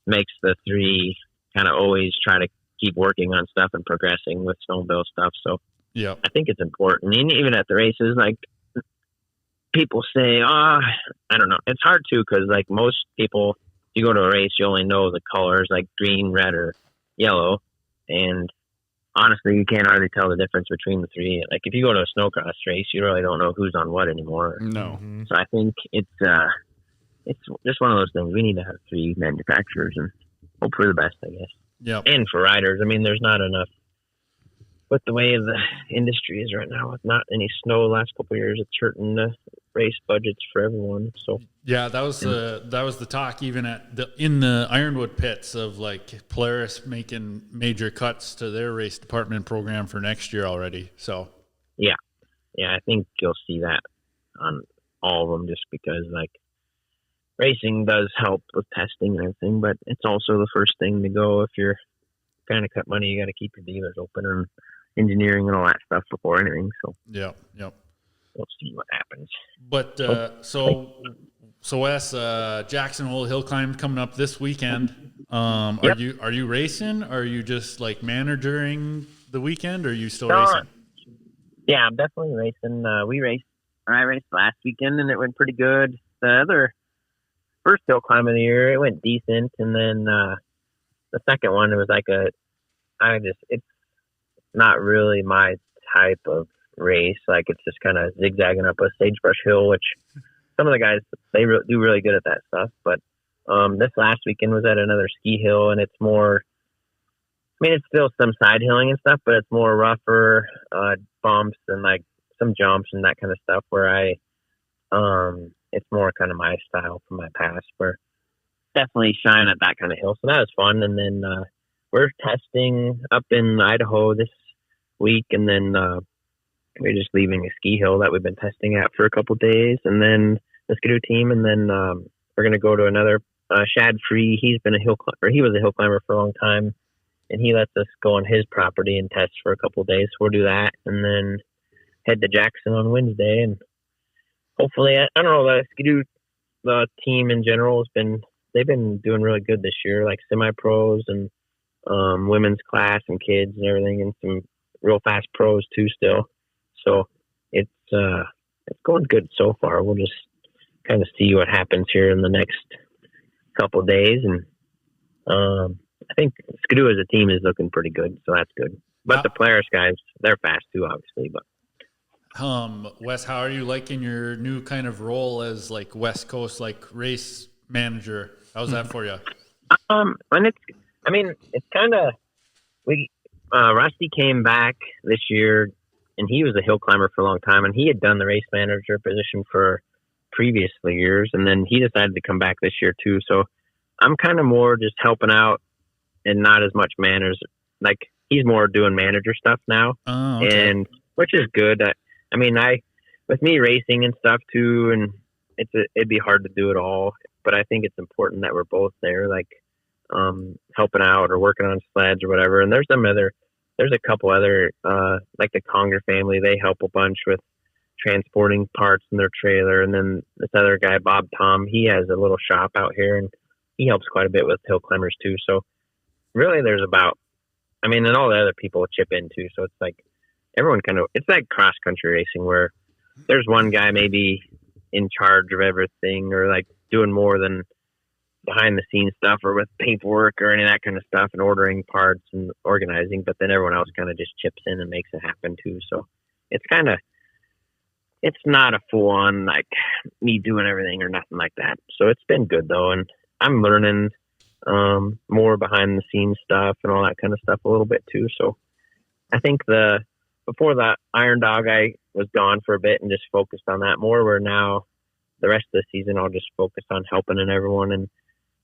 makes the 3 kind of always try to keep working on stuff and progressing with snowmobile stuff. So yeah, I think it's important. And even at the races, like people say, I don't know. It's hard too because like most people, you go to a race, you only know the colors like green, red, or yellow, and honestly, you can't hardly tell the difference between the 3. Like if you go to a snowcross race, you really don't know who's on what anymore. no. So I think it's just one of those things. We need to have 3 manufacturers and hope for the best, I guess. Yep. And for riders, I mean, there's not enough. With the way the industry is right now, with not any snow the last couple of years, it's hurting the race budgets for everyone. So Yeah, that was the talk even in the Ironwood pits of like Polaris making major cuts to their race department program for next year already. So yeah, I think you'll see that on all of them, just because like racing does help with testing and everything, but it's also the first thing to go. If you're kind of cut money, you got to keep your dealers open and engineering and all that stuff before anything. So yep. we'll see what happens. But so Wes, Jackson Hole Hill Climb coming up this weekend. Yep. Are you racing? Or are you just like managing the weekend? Or are you still racing? Yeah, I'm definitely racing. I raced last weekend and it went pretty good. The other first hill climb of the year, it went decent, and then the second one, it was like it's not really my type of race. Like it's just kind of zigzagging up a sagebrush hill, which some of the guys do really good at that stuff. But this last weekend was at another ski hill, and it's more. I mean, it's still some side hilling and stuff, but it's more rougher bumps and like some jumps and that kind of stuff. Where it's more kind of my style from my past. Where definitely shine at that kind of hill, so that was fun. And then we're testing up in Idaho this week, and then we're just leaving a ski hill that we've been testing at for a couple days, and then the Skidoo team, and then we're going to go to another Shad Free. He was a hill climber for a long time, and he lets us go on his property and test for a couple days. So we'll do that, and then head to Jackson on Wednesday and hopefully, I don't know, the Skidoo, the team in general they've been doing really good this year, like semi-pros and women's class and kids and everything, and some real fast pros too still. So it's going good so far. We'll just kind of see what happens here in the next couple of days, and I think Skidoo as a team is looking pretty good, so that's good. But the Polaris guys, they're fast too, obviously. But Wes, how are you liking your new kind of role as like West Coast race manager? How's that for you? And it's kind of Rusty came back this year, and he was a hill climber for a long time, and he had done the race manager position for previous years, and then he decided to come back this year too. So I'm kind of more just helping out and not as much manners. Like he's more doing manager stuff now, and which is good. With me racing and stuff too, and it'd be hard to do it all, but I think it's important that we're both there, like helping out or working on sleds or whatever. And there's a couple other like the Conger family, they help a bunch with transporting parts in their trailer, and then this other guy Bob Tom, he has a little shop out here, and he helps quite a bit with hill climbers too. So really there's and all the other people chip in too, so it's like everyone it's like cross country racing where there's one guy maybe in charge of everything or like doing more than behind the scenes stuff or with paperwork or any of that kind of stuff and ordering parts and organizing, but then everyone else kind of just chips in and makes it happen too. So it's not a full on like me doing everything or nothing like that. So it's been good though, and I'm learning more behind the scenes stuff and all that kind of stuff a little bit too. So I think before the Iron Dog, I was gone for a bit and just focused on that more, where now the rest of the season I'll just focus on helping and everyone and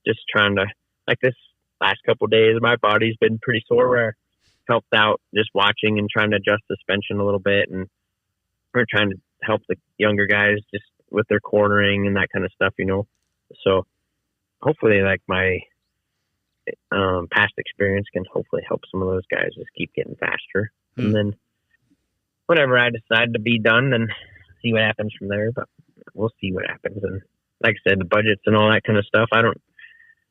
just trying to, like this last couple of days, my body's been pretty sore where I helped out just watching and trying to adjust suspension a little bit, and we're trying to help the younger guys just with their cornering and that kind of stuff, So hopefully like my past experience can hopefully help some of those guys just keep getting faster. And then whenever I decide to be done, then see what happens from there. But we'll see what happens. And like I said, the budgets and all that kind of stuff, I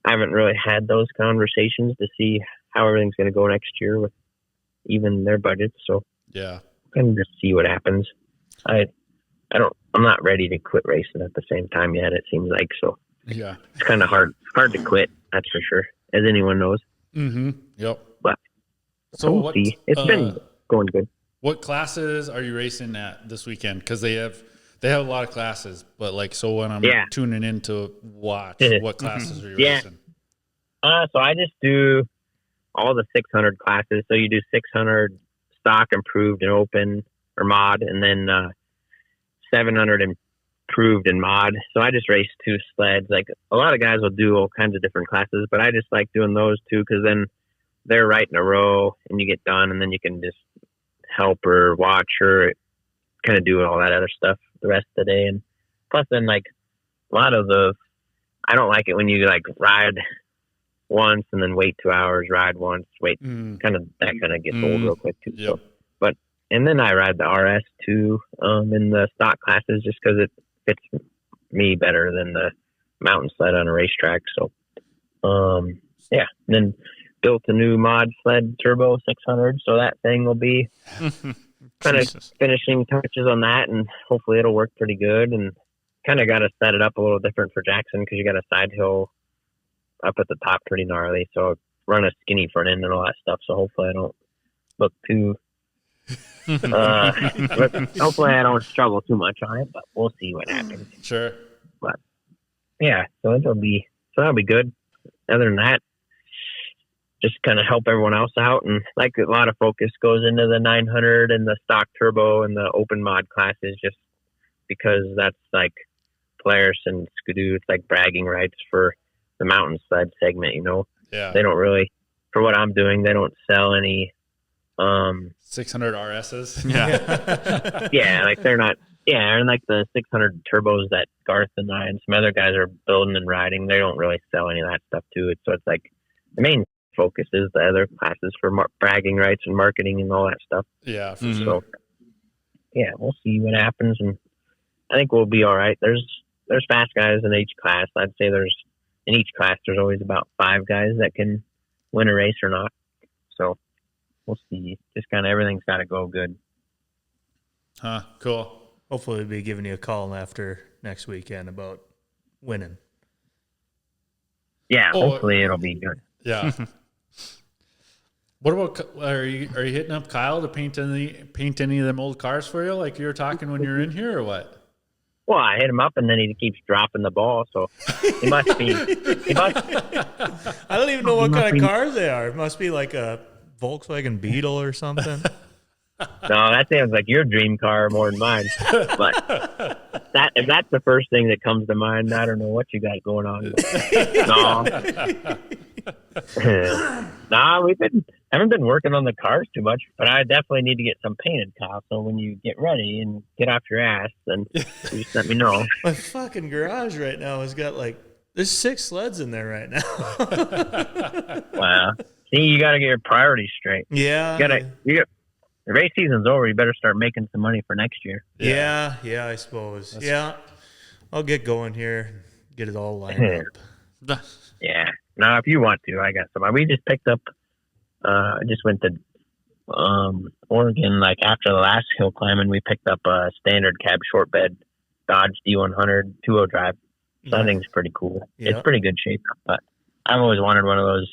haven't really had those conversations to see how everything's going to go next year with even their budgets. So yeah, I can just see what happens. I'm not ready to quit racing at the same time yet, it seems like. So yeah, it's kind of hard to quit. That's for sure, as anyone knows. Mm-hmm. Yep. But so we'll see. It's been going good. What classes are you racing at this weekend? Because they have a lot of classes, but when I'm tuning in to watch, what classes are you racing? So I just do all the 600 classes. So you do 600 stock, improved, and open or mod, and then 700 improved and mod. So I just race 2 sleds. Like a lot of guys will do all kinds of different classes, but I just like doing those 2 because then they're right in a row and you get done, and then you can just help or watch or kind of do all that other stuff the rest of the day. And plus then like a lot of I don't like it when you like ride once and then wait 2 hours, ride once, wait, that kind of gets old real quick too. Yep. So, and then I ride the RS too, in the stock classes just because it fits me better than the mountain sled on a racetrack. So, and then built a new mod sled turbo 600. So that thing will be kind of finishing touches on that, and hopefully it'll work pretty good. And kind of got to set it up a little different for Jackson because you got a side hill up at the top pretty gnarly. So run a skinny front end and all that stuff. So hopefully I don't look too, hopefully I don't struggle too much on it, but we'll see what happens. Sure. But yeah, so that'll be good. Other than that, just kind of help everyone else out. And like a lot of focus goes into the 900 and the stock turbo and the open mod classes, just because that's like Polaris and Skidoo. It's like bragging rights for the mountain sled segment, Yeah. They don't really, for what I'm doing, they don't sell any 600 RSs. Yeah. Yeah, like they're not. Yeah, and like the 600 turbos that Garth and I and some other guys are building and riding, they don't really sell any of that stuff to it. So it's like the main focus is the other classes for bragging rights and marketing and all that stuff. Yeah, for sure. So, yeah, we'll see what happens. And I think we'll be all right. There's fast guys in each class. I'd say in each class there's always about 5 guys that can win a race or not. So we'll see. Just kind of everything's got to go good. Huh, cool. Hopefully we'll be giving you a call after next weekend about winning. Yeah, hopefully it'll be good. Yeah. What about, are you hitting up Kyle to paint any of them old cars for you, like you were talking when you were in here, or what? Well, I hit him up, and then he keeps dropping the ball, so he must be. I don't even know what kind of cars they are. It must be like a Volkswagen Beetle or something. No, that sounds like your dream car more than mine. But if that's the first thing that comes to mind, I don't know what you got going on. No. Nah, haven't been working on the cars too much, but I definitely need to get some painted, Kyle. So when you get ready and get off your ass, then you just let me know. My fucking garage right now has got there's 6 sleds in there right now. Wow. See, you got to get your priorities straight. Yeah. The race season's over. You better start making some money for next year. Yeah, I suppose. I'll get going here, get it all lined up. Yeah. Now, if you want to, I got some. We just picked up. I just went to Oregon. Like after the last hill climbing, we picked up a standard cab short bed Dodge D100 2.0 drive. So that thing's pretty cool. Yeah. It's pretty good shape. But I've always wanted one of those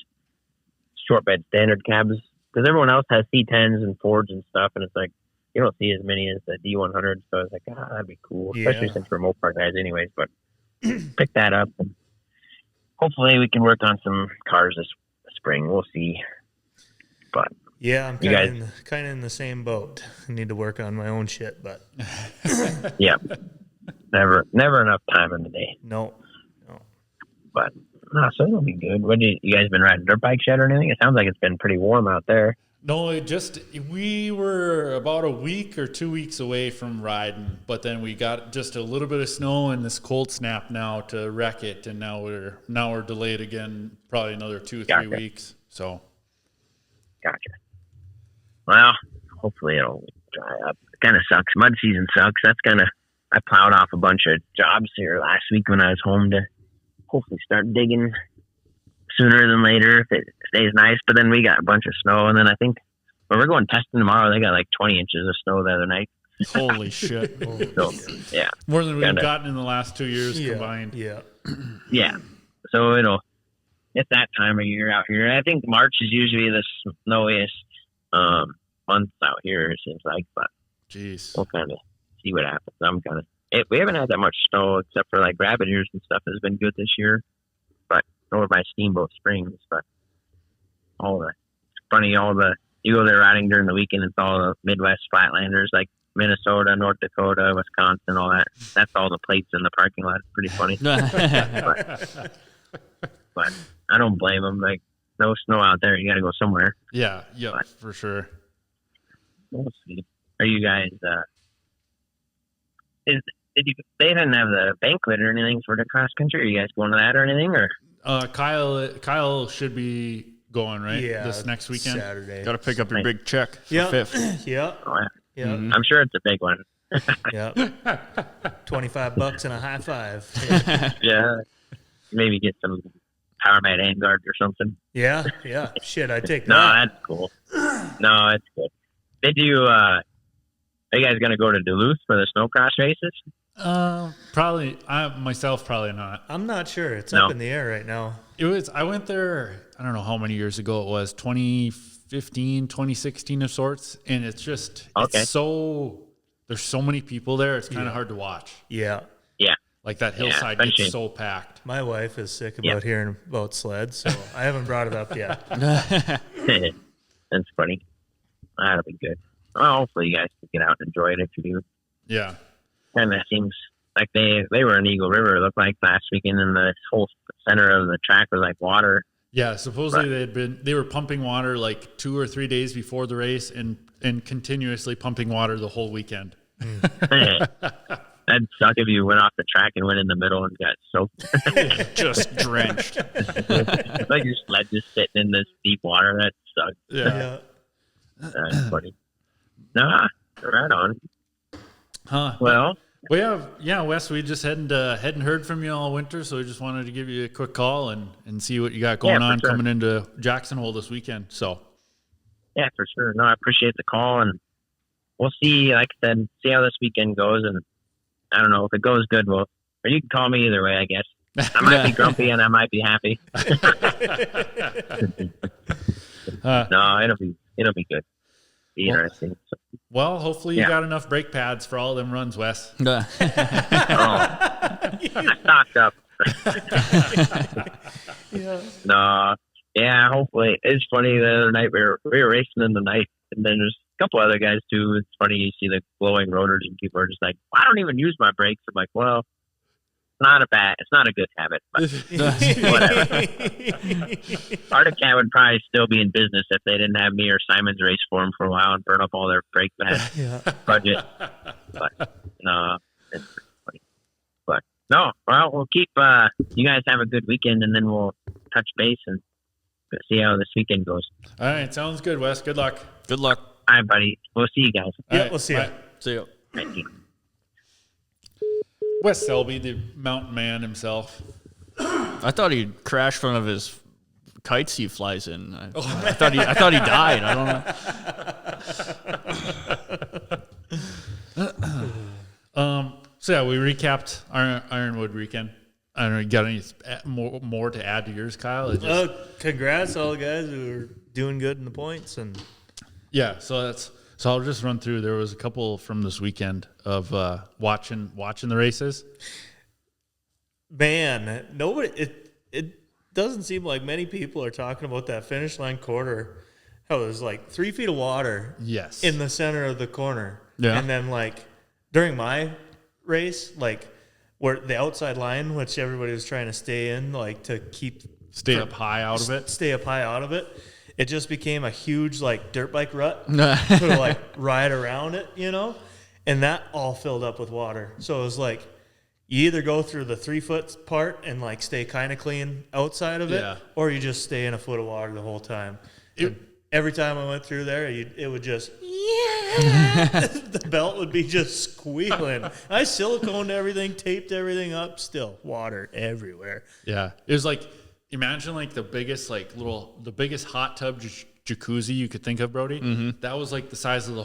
short bed standard cabs because everyone else has C10s and Fords and stuff, and it's like you don't see as many as the D100. So I was like, that'd be cool, especially since we're Mopar guys, anyways. But pick that up. And hopefully we can work on some cars this spring. We'll see. But yeah, I'm kind of in the same boat. I need to work on my own shit, but yeah, never enough time in the day. No. But so it'll be good. What you guys been riding dirt bikes yet or anything? It sounds like it's been pretty warm out there. No, we were about a week or 2 weeks away from riding, but then we got just a little bit of snow and this cold snap now to wreck it, and now we're delayed again, probably another 2 or 3 weeks. So, gotcha. Well, hopefully it'll dry up. It kind of sucks. Mud season sucks. I plowed off a bunch of jobs here last week when I was home to hopefully start digging sooner than later if it stays nice. But then we got a bunch of snow, and then I think when we're going testing tomorrow, they got like 20 inches of snow the other night. Holy shit. So, yeah. More than we've gotten in the last 2 years combined. Yeah. Yeah. So it's that time of year out here. I think March is usually the snowiest month out here, it seems like, but jeez, we'll kind of see what happens. We haven't had that much snow except for like rabbit ears and stuff has been good this year, but over by Steamboat Springs. But you go there riding during the weekend, it's all the Midwest flatlanders like Minnesota, North Dakota, Wisconsin, all that. That's all the plates in the parking lot. It's pretty funny. But I don't blame them. Like, no snow out there. You got to go somewhere. Yeah, for sure. We'll see. Are you guys? They didn't have the banquet or anything for the cross country? Are you guys going to that or anything? Or Kyle should be going, right? Yeah, this next weekend. Saturday. Got to pick up your big check for fifth. Yeah. Oh, Yeah. I'm sure it's a big one. Yeah. $25 and a high five. Yeah. Maybe get some power mat hand guard or something. Yeah. Shit, I take that. No, that's cool. No, that's good. Did you? Are you guys gonna go to Duluth for the snowcross races? Probably. Myself, probably not. I'm not sure. It's up in the air right now. I went there, I don't know how many years ago it was, 2015, 2016 of sorts. And it's just, there's so many people there. It's kind of hard to watch. Yeah. Yeah. Like that hillside gets so packed. My wife is sick about hearing about sleds, so I haven't brought it up yet. That's funny. That'll be good. Well, hopefully you guys can get out and enjoy it if you do. Yeah. Kind of seems like they were in Eagle River, it looked like last weekend, and the whole center of the track was like water. Yeah, supposedly they were pumping water like 2 or 3 days before the race and continuously pumping water the whole weekend. That'd suck if you went off the track and went in the middle and got soaked. Just drenched. Like your sled just sitting in this deep water. That sucks. Yeah. That's funny. Nah, right on. Huh. Well, Well, yeah, Wes, we just hadn't heard from you all winter, so we just wanted to give you a quick call and see what you got going on sure. coming into Jackson Hole this weekend. So, Yeah, for sure. No, I appreciate the call, and we'll see. Like I said, see how this weekend goes, and I don't know if it goes good. Well, or you can call me either way, I guess. I might be grumpy and I might be happy. No, it'll be good. Be interesting. So, well, hopefully you got enough brake pads for all them runs, Wes. I stocked up. No, yeah, hopefully. It's funny. The other night we were racing in the night, and then there's a couple other guys too. It's funny, you see the glowing rotors, and people are just like, "I don't even use my brakes." I'm like, "Well, it's not a good habit, but whatever." Arctic would probably still be in business if they didn't have me or Simon's race for them for a while and burn up all their brake pad budget. But no, it's funny. But no, well, we'll keep. You guys have a good weekend, and then we'll touch base and see how this weekend goes. All right, sounds good, Wes. Good luck. Good luck. All right, buddy. We'll see you guys. Yeah, we'll see you. See you. Thank you. Wes Selby, the mountain man himself. I thought he'd crash one of his kites he flies in. I thought he died. I don't know. So yeah, we recapped our Ironwood weekend. I don't know, you got any more to add to yours, Kyle? Congrats all the guys who are doing good in the points. And yeah, so I'll just run through. There was a couple from this weekend of watching the races. Man, it doesn't seem like many people are talking about that finish line quarter. How it was like 3 feet of water in the center of the corner. Yeah. And then like during my race, like where the outside line, which everybody was trying to stay in, like to stay up high out of it. It just became a huge like dirt bike rut to like ride around it, you know, and that all filled up with water. So it was like you either go through the 3 foot part and like stay kind of clean outside of it, or you just stay in a foot of water the whole time. Every time I went through there, it would just the belt would be just squealing. I siliconed everything, taped everything up, still water everywhere. Yeah, it was like. Imagine like the biggest hot tub jacuzzi you could think of, Brody. Mm-hmm. That was like the size of the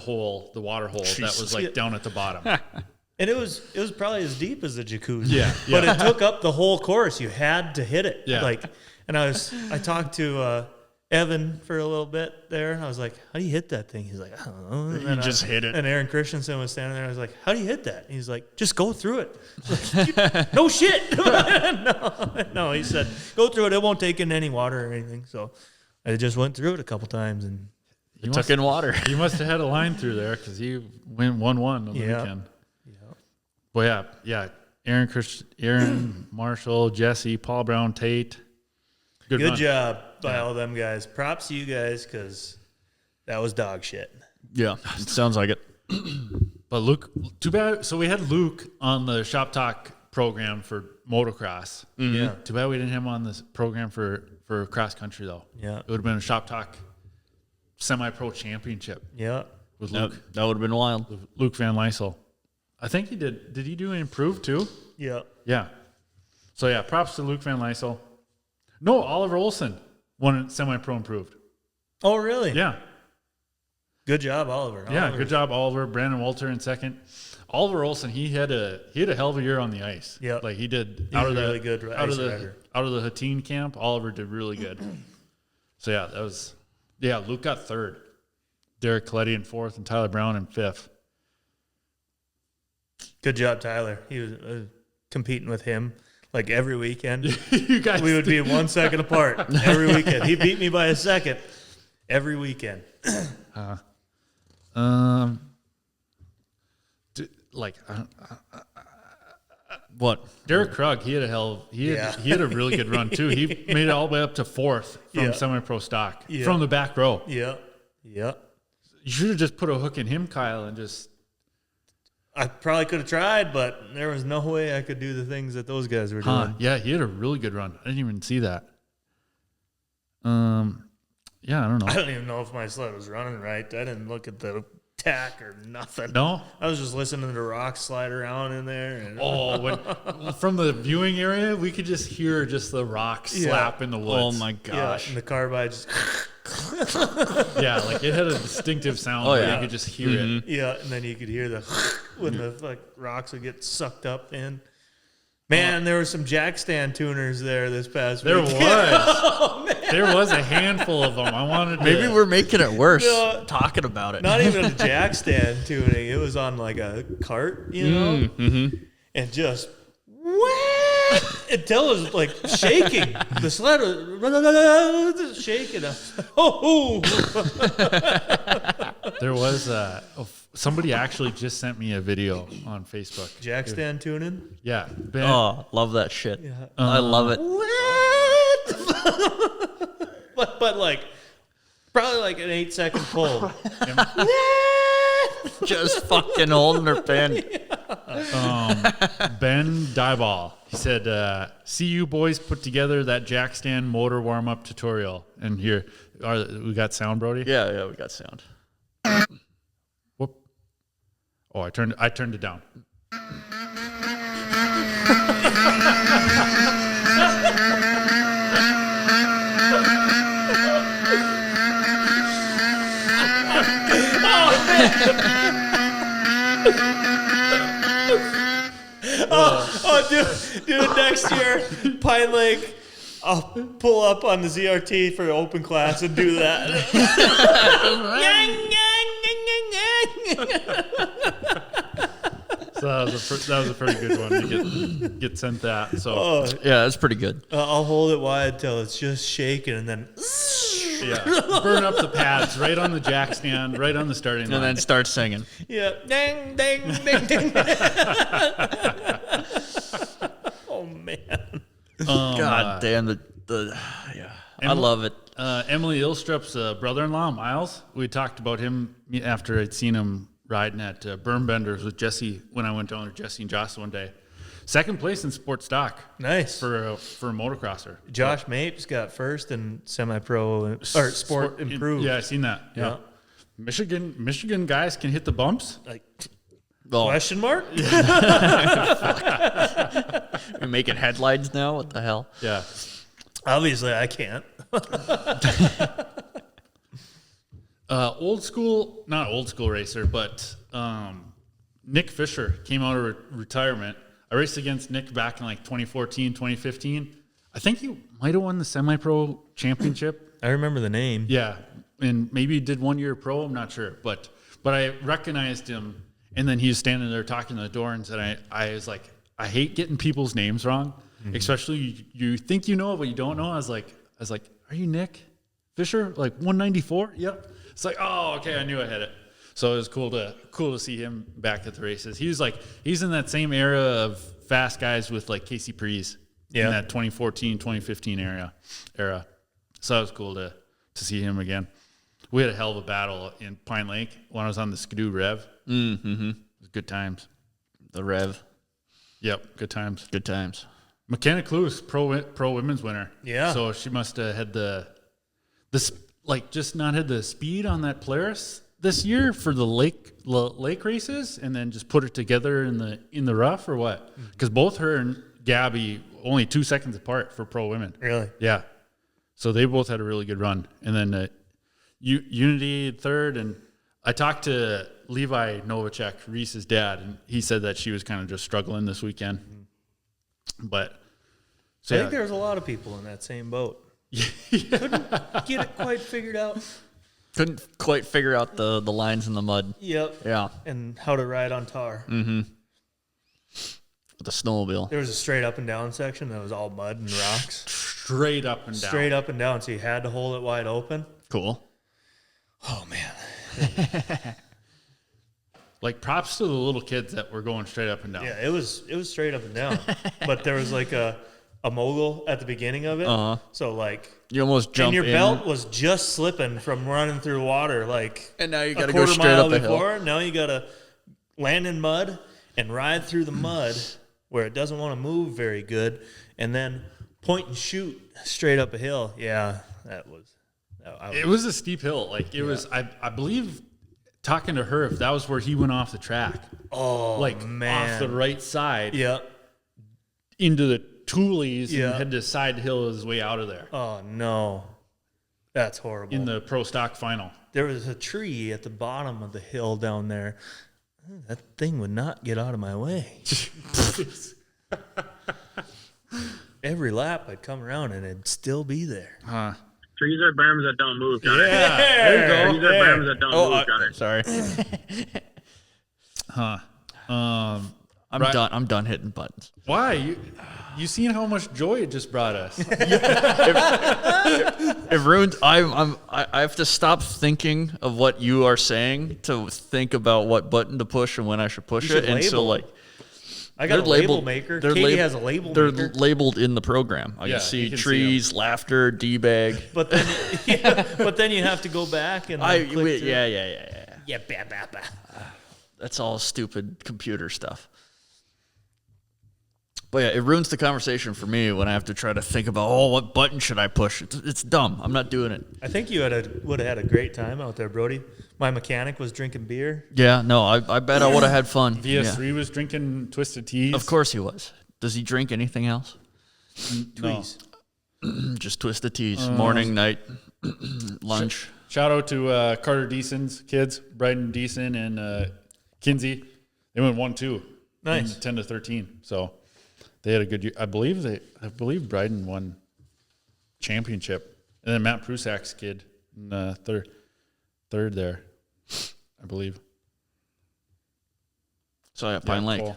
water hole that was like down at the bottom. And it was probably as deep as the jacuzzi. Yeah. But it took up the whole course. You had to hit it. Yeah. I talked to Evan for a little bit there, and I was like, "How do you hit that thing?" He's like, "I don't know." And you just hit it. And Aaron Christensen was standing there. I was like, "How do you hit that?" And he's like, "Just go through it." Like, no shit. No. He said, "Go through it. It won't take in any water or anything." So I just went through it a couple times, and It took in water. He must have had a line through there because he went 1-1 on the weekend. Yeah. Well, yeah. Aaron Marshall, Jesse, Paul Brown, Tate. Good job by all them guys. Props to you guys because that was dog shit. Yeah, it sounds like it. But Luke, too bad. So we had Luke on the Shop Talk program for motocross. Mm-hmm. Yeah. Too bad we didn't have him on this program for cross country though. Yeah. It would have been a Shop Talk semi-pro championship. Yeah. With Luke. That would have been wild. Luke Van Lysel. I think he did. Did he do improved too? Yeah. Yeah. So yeah, props to Luke Van Lysel. No, Oliver Olson won semi-pro improved. Oh, really? Yeah. Good job, Oliver. Yeah, good job, Oliver. Brandon Walter in second. Oliver Olson, he had a hell of a year on the ice. Yeah. Like he did He's really good out ice of rider. the Hatine camp, Oliver did really good. So yeah, Luke got third. Derek Coletti in fourth and Tyler Brown in fifth. Good job, Tyler. He was competing with him like every weekend. You guys, we would be 1 second apart every weekend. He beat me by a second every weekend. What? Derek Krug, he had a really good run too. He made it all the way up to fourth from semi-pro stock from the back row. Yeah. Yeah. You should have just put a hook in him, Kyle, and just. I probably could have tried, but there was no way I could do the things that those guys were doing. Yeah, he had a really good run. I didn't even see that. Yeah, I don't know. I don't even know if my sled was running right. I didn't look at the attack or nothing. No? I was just listening to the rocks slide around in there. And From the viewing area, we could just hear just the rocks slap in the woods. Oh my gosh. and the carbide just Yeah, like it had a distinctive sound where you could just hear it. and then you could hear the when the rocks would get sucked up in. Man, there were some jack stand tuners there this past There week. was. There was a handful of them. I wanted to. Maybe we're making it worse No, talking about it. Not even a jack stand tuning. It was on like a cart, you know? And just until it was like shaking. The sled was shaking. There was somebody actually just sent me a video on Facebook. Jack stand tuning? Yeah. Ben, Oh, love that shit. I love it. But like probably like an 8-second pull. Just fucking holding her pen. Ben Dieball. He said, see you boys put together that jack stand motor warm-up tutorial. And here, we got sound, Brody? Yeah, we got sound. Whoop. Oh, I turned it down. Dude, next year, Pine Lake, I'll pull up on the ZRT for open class and do that. So that was a pretty good one to get sent that. So Yeah, that's pretty good. I'll hold it wide till it's just shaking and then burn up the pads right on the jack stand, right on the starting line. And then start singing. yeah, ding, ding, ding, ding. Oh man. God damn I love it. Emily Ilstrup's brother-in-law, Miles. We talked about him after I'd seen him riding at Berm Benders with Jesse when I went down to Jesse and Joss one day. Second place in sport stock. Nice. For a motocrosser. Josh Mapes got first in semi-pro or sport improved. Yeah, I seen that. Yeah. Michigan guys can hit the bumps. Like Oh, question mark? we're making headlines now? What the hell? Yeah. Obviously, I can't. Not old school racer, but Nick Fisher came out of retirement. I raced against Nick back in like 2014, 2015. I think he might have won the semi-pro championship. I remember the name. Yeah, and maybe he did 1 year pro. I'm not sure, but I recognized him, and then he was standing there talking to the door, and said, "I was like, I hate getting people's names wrong, especially you think you know, but you don't know." I was like, "Are you Nick Fisher? Like 194?" Yep. It's like, oh, okay, I knew I had it. So it was cool to see him back at the races. He's in that same era of fast guys with like Casey Preece in that 2014, 2015 era. So it was cool to see him again. We had a hell of a battle in Pine Lake when I was on the Skidoo Rev. Mm-hmm. It was good times. The Rev. Yep, good times. Good times. McKenna Cluse, pro women's winner. Yeah. So she must have had just not had the speed on that Polaris this year for the lake races, and then just put it together in the rough, or what? Because both her and Gabby only 2 seconds apart for pro women. Really? Yeah. So they both had a really good run, and then Unity third. And I talked to Levi Novacek, Reese's dad, and he said that she was kind of just struggling this weekend. But so I think there was a lot of people in that same boat. Couldn't get it quite figured out. Couldn't quite figure out the lines in the mud. Yep. Yeah. And how to ride on tar. Mm-hmm. With the snowmobile. There was a straight up and down section that was all mud and rocks. straight up and down. Straight up and down, so you had to hold it wide open. Cool. Oh, man. Like, props to the little kids that were going straight up and down. Yeah, it was straight up and down. But there was like a mogul at the beginning of it. Uh-huh. So like You almost jump and your in. belt was just slipping from running through water like And now you a got to go quarter straight mile up a hill. before. Now you got to land in mud and ride through the mud where it doesn't want to move very good, and then point and shoot straight up a hill. Yeah, that was. It was a steep hill. Like, it was, I believe, talking to her if that was where he went off the track. Oh, like man. off the right side Yeah. into the Toolies Yeah. and had to side hill his way out of there Oh, no. That's horrible. in the pro stock final. There was a tree at the bottom of the hill down there. That thing would not get out of my way. Every lap I'd come around and it'd still be there. Huh. Trees are berms that don't move, Gunner. Yeah, there you go. Trees are berms that don't move, Gunner. Sorry. Huh. I'm Right. done. I'm done hitting buttons. Why? You seen how much joy it just brought us? It ruined. I have to stop thinking of what you are saying to think about what button to push and when I should push You it. should And so label. like, I got a label maker. Katie has a label They're maker. labeled in the program. I Yeah, can see you can see trees, laughter, D-bag. But then, but then you have to go back and then click through. Yeah. Yeah, bah, bah, bah. That's all stupid computer stuff. But yeah, it ruins the conversation for me when I have to try to think about, what button should I push? It's dumb. I'm not doing it. I think you would have had a great time out there, Brody. My mechanic was drinking beer. Yeah, no, I bet I would have had fun. VS3 was drinking Twisted Teas. Of course he was. Does he drink anything else? Tweez. Just Twisted Teas, morning, night, lunch. Shout out to Carter Deason's kids, Bryden Deason and Kinsey. They went 1-2. Nice. 10-13. So they had a good year. I believe Bryden won championship. And then Matt Prusak's kid in third there, I believe. So yeah, Pine Lake. Cool.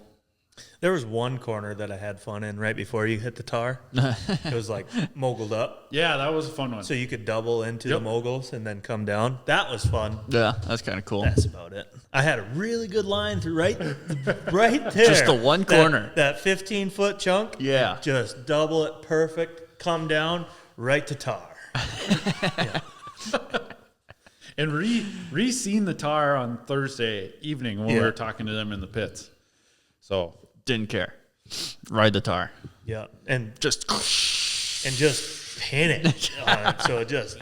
There was one corner that I had fun in right before you hit the tar. It was like moguled up. Yeah, that was a fun one. So you could double into Yep. the moguls and then come down. That was fun. Yeah, that's kind of cool. That's about it. I had a really good line through right there. Just the one corner. That 15-foot chunk. Yeah. Just double it perfect. Come down right to tar. And Ree seen the tar on Thursday evening when we were talking to them in the pits. So Didn't care. Ride the tar. Yeah. And Just pin it on it. So it just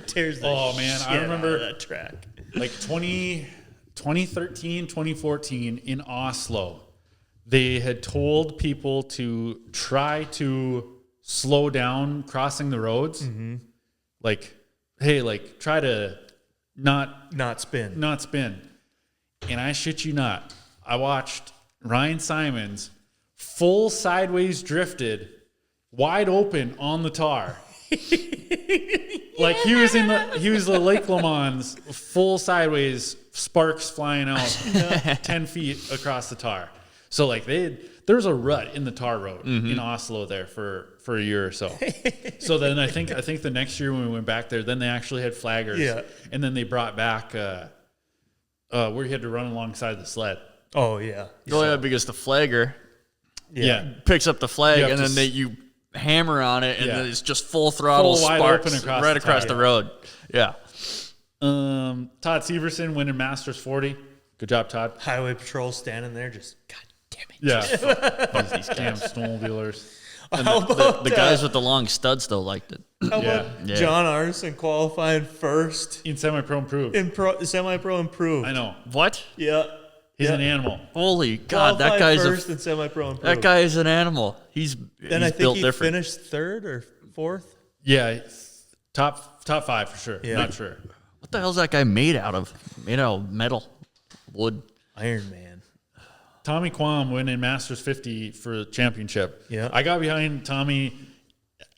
tears the Oh, man, I shit remember- out of that track. like 2013, 2014 in Oslo, they had told people to try to slow down crossing the roads. Mm-hmm. Like, hey, like try to Not spin. not spin. And I shit you not, I watched Ryan Simons full sideways drifted, wide open on the tar. Like he was the Lake Le Mans full sideways, sparks flying out 10 feet across the tar. So like there's a rut in the tar road in Oslo there for a year or so. So then I think the next year when we went back there, then they actually had flaggers. Yeah. And then they brought back where you had to run alongside the sled. Oh, yeah. Oh yeah, because the flagger Yeah. picks up the flag You have and to then you hammer on it and Yeah. then it's just full throttle Full wide sparks open across right the across top. the road. Yeah. Todd Severson winning Masters 40. Good job, Todd. Highway patrol standing there just, God damn it. Yeah. These damn snowmobilers. How about The guys with the long studs though liked it. how about Yeah. John Arson qualifying first In semi-pro improved. in semi-pro improved? I know. What? Yeah. He's Yeah. an animal. Holy God, that Qualified guy's first in semi-pro improved. that guy is an animal. He's Then I think built he different. finished third or fourth. Yeah. Top 5 for sure. Yeah. Not sure. What the hell's that guy made out of? Made out of metal, wood. Iron Man. Tommy Quam winning Masters 50 for the championship. Yeah. I got behind Tommy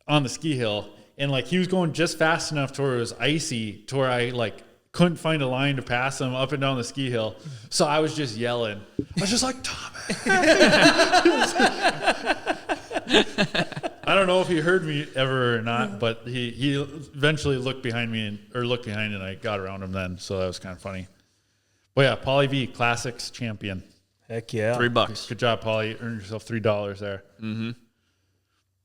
on the ski hill, and like he was going just fast enough to where it was icy, to where I like couldn't find a line to pass him up and down the ski hill. So I was just yelling. I was just like, Tommy. I don't know if he heard me ever or not, but he eventually looked behind me and I got around him then. So that was kind of funny. But yeah, Pauly V, Classics champion. Heck yeah. $3. Good job, Pauly. Earned yourself $3 there. Mm-hmm.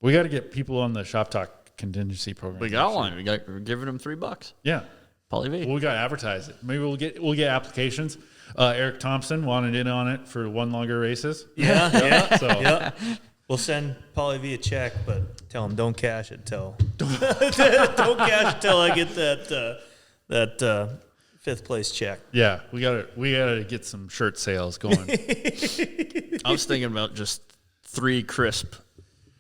We got to get people on the Shop Talk contingency program. We got one. We're giving him $3. Yeah. Poly V. Well, we got to advertise it. Maybe we'll get applications. Eric Thompson wanted in on it for one longer races. Yeah. So Yeah. We'll send Pauly V a check, but tell him don't cash it till don't cash it till I get that 5th place check. Yeah, we gotta get some shirt sales going. I was thinking about just 3 crisp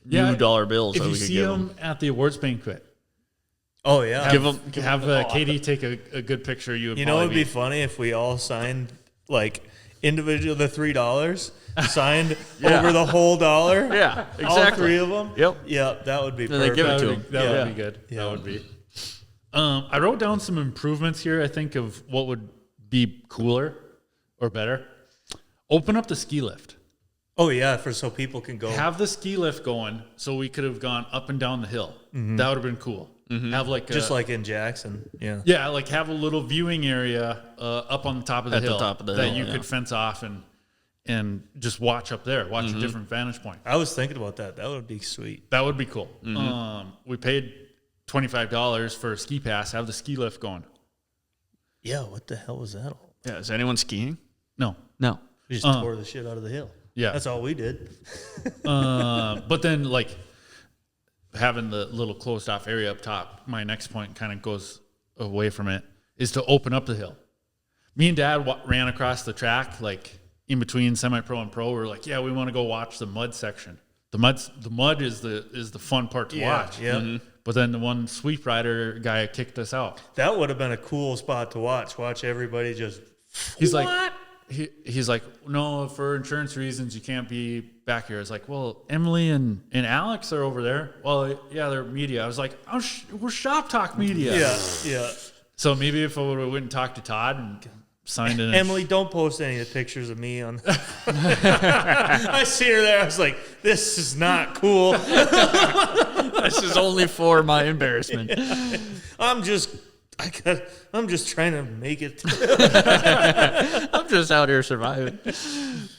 Yeah, new dollar bills If that you we could see give them at the awards banquet, Oh, yeah. have Katie take a good picture. You know, it'd be funny if we all signed, like, individual the $3, signed over the whole dollar. Yeah, exactly. All 3 of them. Yep. Yeah, that would be Then they perfect. give it to 'em. That would be good. Yeah. That would be. I wrote down some improvements here. I think of what would be cooler or better. Open up the ski lift. Oh, yeah, so people can go. Have the ski lift going, so we could have gone up and down the hill. That would have been cool. Have like just like in Jackson. Yeah. yeah, like have a little viewing area up on the top of the At the hill top of the that hill, you yeah. could fence off and just watch up there. Watch a different vantage point. I was thinking about that. That would be sweet. That would be cool. We paid $25 for a ski pass. Have the ski lift going. Yeah, what the hell was that all? Yeah, is anyone skiing? No. No. We just tore the shit out of the hill. Yeah. That's all we did. But then, like, having the little closed off area up top, my next point kind of goes away from it, is to open up the hill. Me and Dad ran across the track, like, in between semi-pro and pro. We're like, yeah, we want to go watch the mud section. The mud is the fun part to watch. Yeah. But then the one sweep rider guy kicked us out. That would have been a cool spot to watch. Watch everybody just. He's like, he's like, no, for insurance reasons, you can't be back here. I was like, well, Emily and Alex are over there. Well, yeah, they're media. I was like, we're Shop Talk Media. Yeah. So maybe if I would have went and talked to Todd and signed in. Emily, don't post any of the pictures of me on. I see her there. I was like, this is not cool. This is only for my embarrassment. I'm just trying to make it. I'm just out here surviving.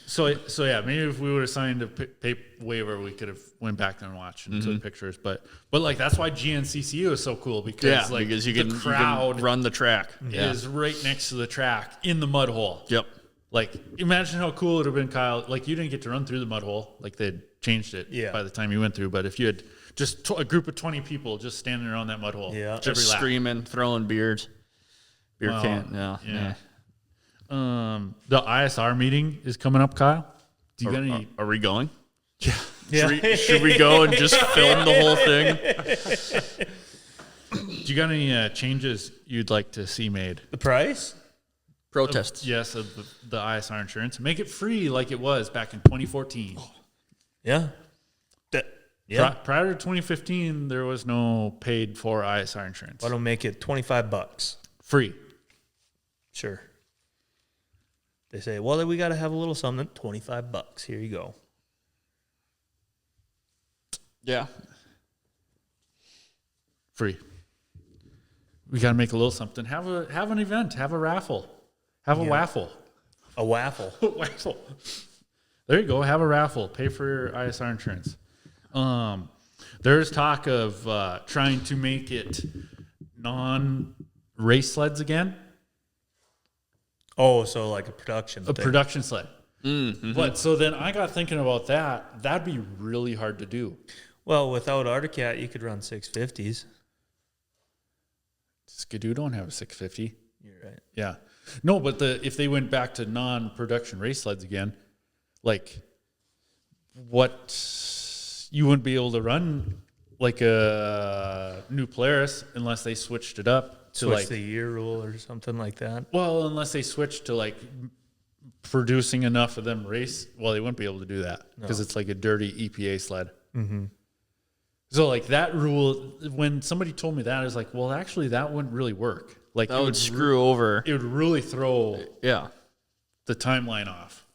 So yeah, maybe if we would have signed a paper waiver, we could have went back there and watched and took pictures. But like that's why GNCCU is so cool because because you the can crowd run the track. is right next to the track in the mud hole. Yep. Like imagine how cool it would have been, Kyle. Like you didn't get to run through the mud hole. Like they'd changed it by the time you went through. But if you had just a group of 20 people just standing around that mud hole, Yeah. every Just lap. screaming, throwing beer can. Yeah. The ISR meeting is coming up, Kyle. Do you got any? Are we going? Yeah. Should we go and just film the whole thing? Do you got any changes you'd like to see made? The price? Protests. Yes, of the ISR insurance. Make it free like it was back in 2014. Yeah. Prior to 2015, there was no paid for ISR insurance. Why don't make it $25? Free. Sure. They say, well, we got to have a little something. $25. Here you go. Yeah. Free. We got to make a little something. Have an event. Have a raffle. Have a waffle. A waffle. Waffle. There you go. Have a raffle. Pay for your ISR insurance. There's talk of trying to make it non-race sleds again. Oh, so like a production A thing. production sled. But so then I got thinking about that. That'd be really hard to do. Well, without Articat, you could run 650s. Skidoo don't have a 650. You're right. Yeah. No, but if they went back to non-production race sleds again, like what you wouldn't be able to run like a new Polaris unless they switched it up to Switch the year rule or something like that. well, unless they switched to like producing enough of them race. Well, they wouldn't be able to do that because it's like a dirty EPA sled. Mm-hmm. So like that rule, when somebody told me that, I was like, well, actually that wouldn't really work. Like That would screw over. It would really throw Yeah. the timeline off.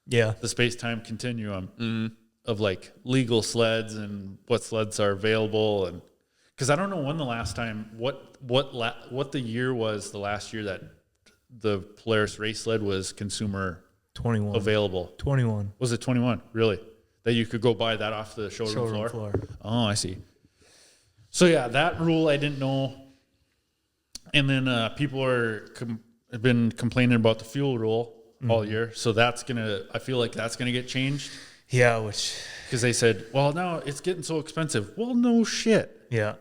Yeah. The space-time continuum of like legal sleds and what sleds are available, and because I don't know when the last time what the year was the last year that the Polaris race sled was consumer 21. available. 21. Was it 21? Really? That you could go buy that off the showroom floor? Oh, I see. So yeah, that rule I didn't know, and then people have been complaining about the fuel rule all year. So I feel like that's gonna get changed. Yeah, which. Because they said, well, now it's getting so expensive. Well, no shit. Yeah.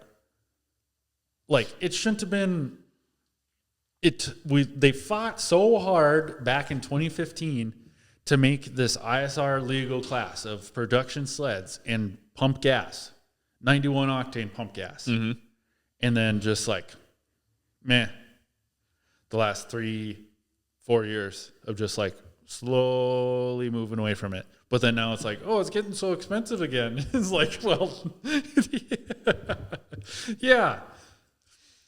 Like, it shouldn't have been they fought so hard back in 2015 to make this ISR legal class of production sleds and pump gas, 91 octane pump gas. And then just like, man, the last 3-4 years of just like slowly moving away from it. But then now it's like, oh, it's getting so expensive again. It's like, well, yeah.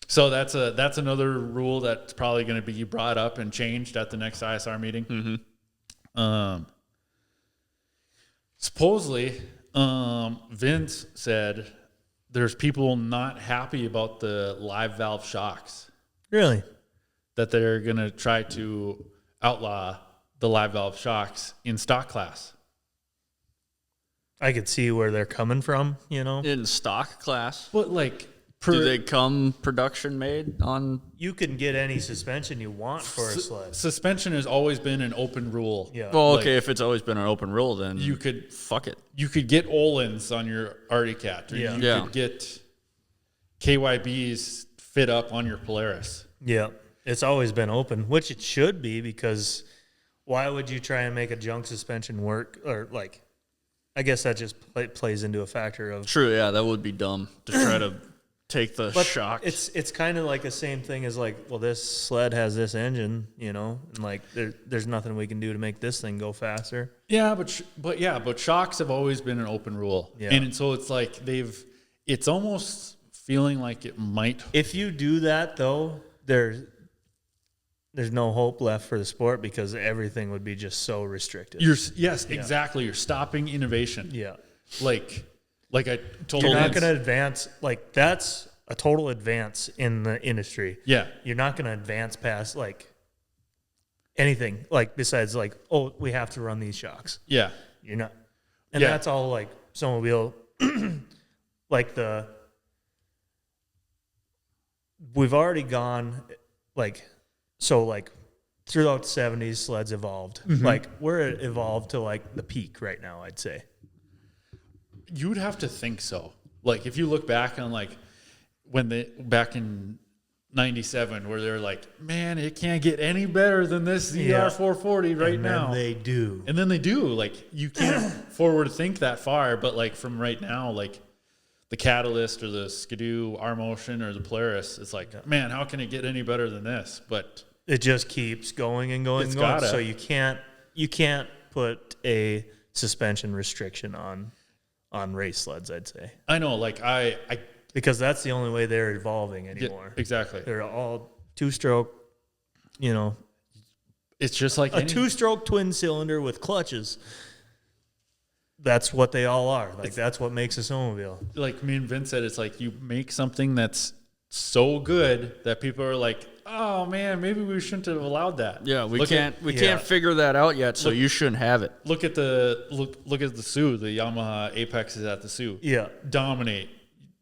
So that's another rule that's probably going to be brought up and changed at the next ISR meeting. Supposedly, Vince said there's people not happy about the live valve shocks. Really? That they're going to try to outlaw the live valve shocks in stock class. I could see where they're coming from, you know? In stock class? But like, do they come production made on? You can get any suspension you want for a sled. Suspension has always been an open rule. Yeah. Well, Like, okay, if it's always been an open rule, then you could fuck it. You could get Olin's on your Arctic Cat, or you could get KYBs fit up on your Polaris. Yeah. It's always been open, which it should be, because why would you try and make a junk suspension work? Or like, I guess that just plays into a factor of. True, yeah, that would be dumb to try to take the But shock. it's kind of like the same thing as like, well, this sled has this engine, you know, and like there's nothing we can do to make this thing go faster. Yeah, but shocks have always been an open rule. Yeah. And so it's like it's almost feeling like it might. If you do that though, there's no hope left for the sport, because everything would be just so restricted. Exactly. You're stopping innovation. Yeah. Like I told You're not Vince, going to advance. Like, that's a total advance in the industry. Yeah. You're not going to advance past like anything, like besides like, oh, we have to run these shocks. Yeah. You're not. And Yeah. that's all like snowmobile, like we've already gone like, so like throughout the 70s, sleds evolved. Like, we're evolved to like the peak right now, I'd say. You'd have to think so. Like if you look back on like back in 97, where they're like, man, it can't get any better than this ZR 440 right and now. then they do. And then they do. Like you can't forward think that far, but like from right now, like the Catalyst or the Skidoo R Motion or the Polaris, it's like, man, how can it get any better than this? But It just keeps going and going It's and going. gotta. So you can't put a suspension restriction on race sleds, I'd say. I know, like I Because that's the only way they're evolving yeah, anymore. exactly. They're all two-stroke, you know, It's just like a two-stroke twin cylinder with clutches. That's what they all are. Like, that's what makes a snowmobile. like me and Vince said, it's like you make something that's so good that people are like, oh man, maybe we shouldn't have allowed that. Yeah, we Look can't yeah. figure that out yet, so you shouldn't have it. Look at the Sioux, the Yamaha Apexes at the Sioux. Yeah. Dominate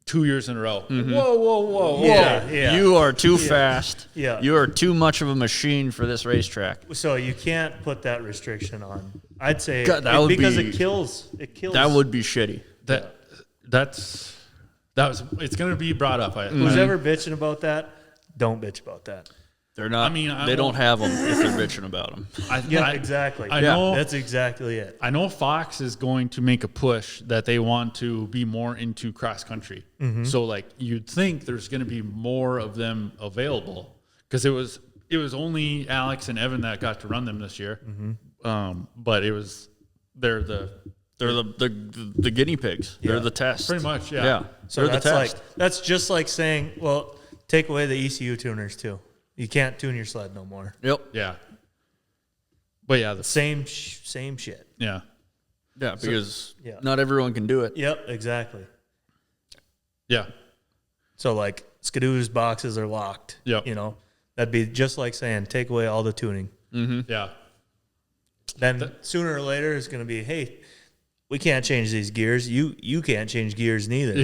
2 years in a row. Whoa. Yeah. You are too fast. Yeah. You are too much of a machine for this racetrack. So you can't put that restriction on. I'd say God, that would because be- it kills. It kills. That would be shitty. It's going to be brought up. Who's ever bitching about that? Don't bitch about that. They're not. I mean, they don't have them if they're bitching about them. Exactly. I know. That's exactly it. I know Fox is going to make a push that they want to be more into cross country. So like you'd think there's going to be more of them available, because it was only Alex and Evan that got to run them this year. But they're the guinea pigs. Yeah. They're the test. pretty much, yeah. Yeah. So they're the that's test. that's just like saying, well, take away the ECU tuners too. You can't tune your sled no more. Yep. Yeah. But yeah, Same shit. yeah. Yeah, because yeah. not everyone can do it. Yep, exactly. Yeah. So like Skidoo's boxes are locked. Yep. You know, that'd be just like saying take away all the tuning. Yeah. Then sooner or later it's going to be, hey, we can't change these gears. You can't change gears neither.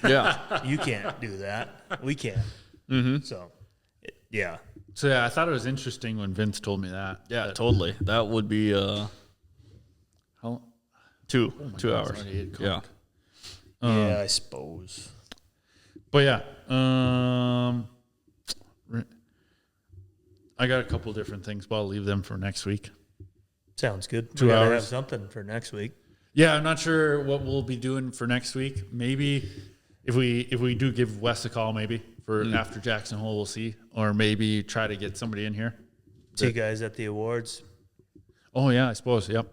Yeah. You can't do that. We can. So, yeah. So yeah, I thought it was interesting when Vince told me that. Yeah, totally. That would be How, 2 God, 2 it's hours. already 8 Yeah. o'clock. Yeah, I suppose. But yeah, I got a couple different things, but I'll leave them for next week. Sounds good. 2 We gotta hours. have something for next week. Yeah, I'm not sure what we'll be doing for next week. Maybe if we do give Wes a call, maybe for after Jackson Hole, we'll see, or maybe try to get somebody in here. See you guys at the awards. Oh yeah, I suppose. Yep.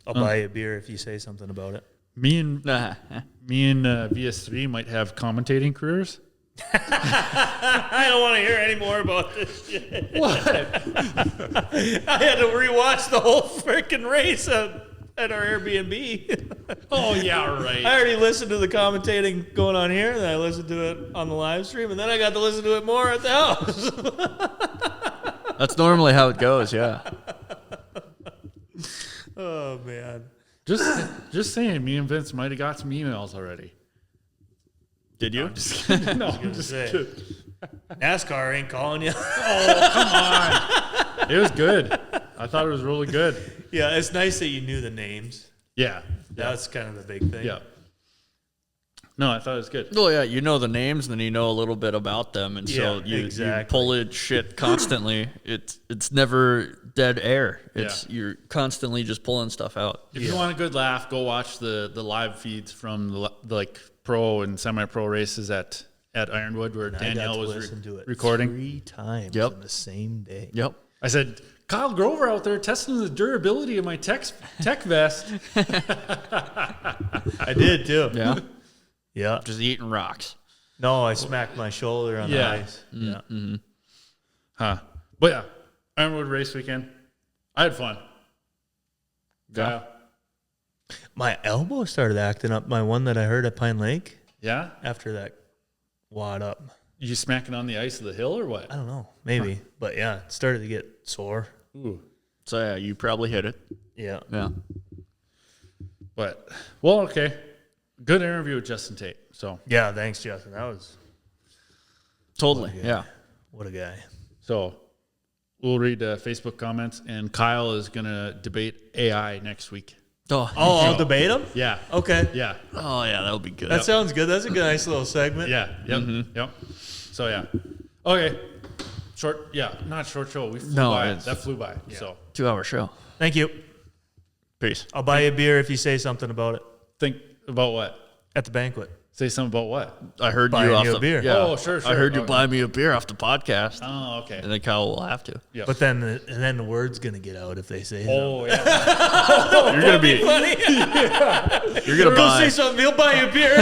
I'll buy you a beer if you say something about it. Me and VS3 might have commentating careers. I don't want to hear any more about this shit. What? I had to rewatch the whole freaking race at our Airbnb. Oh yeah, right. I already listened to the commentating going on here, and then I listened to it on the live stream, and then I got to listen to it more at the house. That's normally how it goes. Yeah. Oh man. Just saying, me and Vince might have got some emails already. Did you? No, I'm just say. kidding. NASCAR ain't calling you. Oh, come on. It was good. I thought it was really good. Yeah, it's nice that you knew the names. Yeah. That's kind of the big thing. Yeah. No, I thought it was good. Well, yeah, you know the names, and then you know a little bit about them, and so Yeah, you exactly. pull it shit constantly. It's never dead air. You're constantly just pulling stuff out. If you want a good laugh, go watch the live feeds from the like pro and semi-pro races at Ironwood where Danielle was recording. 3 times Yep. in the same day. Yep. I said, Kyle Grover out there testing the durability of my tech vest. I did too. Yeah. Yeah. Just eating rocks. No, I smacked my shoulder on the Yeah. ice. Yeah. Huh. But yeah, Ironwood race weekend. I had fun. Yeah. My elbow started acting up. My one that I heard at Pine Lake Yeah? after that wad up. You smacking on the ice of the hill or what? I don't know. Maybe. But yeah, it started to get sore. Ooh. So yeah, you probably hit it. Yeah. Yeah. But, well, okay. Good interview with Justin Tate. So, Yeah, thanks, Justin. That was Totally. Yeah. what a guy. so we'll read Facebook comments, and Kyle is going to debate AI next week. Oh. Oh, I'll debate him? Yeah. Okay. Yeah. Oh yeah, that'll be good. That sounds good. That's a good, nice little segment. Yeah. Yep. Yep. So, yeah. Okay. Short. Yeah. Not short show. We flew by. it's- That flew by. So, 2-hour show. Thank you. Peace. I'll buy you a beer if you say something about it think about what? at the banquet. Say something about what? I heard Buying you off you a the beer. Yeah. Oh, sure. I heard you Okay. buy me a beer off the podcast, Oh, okay. and then Kyle will have to. Yeah. But then the word's going to get out if they say something. Oh, yeah. You're gonna be. Funny. You're gonna Go say buy. something. He'll buy you a beer.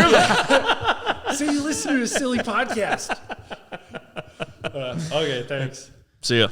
So you listen to a silly podcast. Okay, thanks. See ya.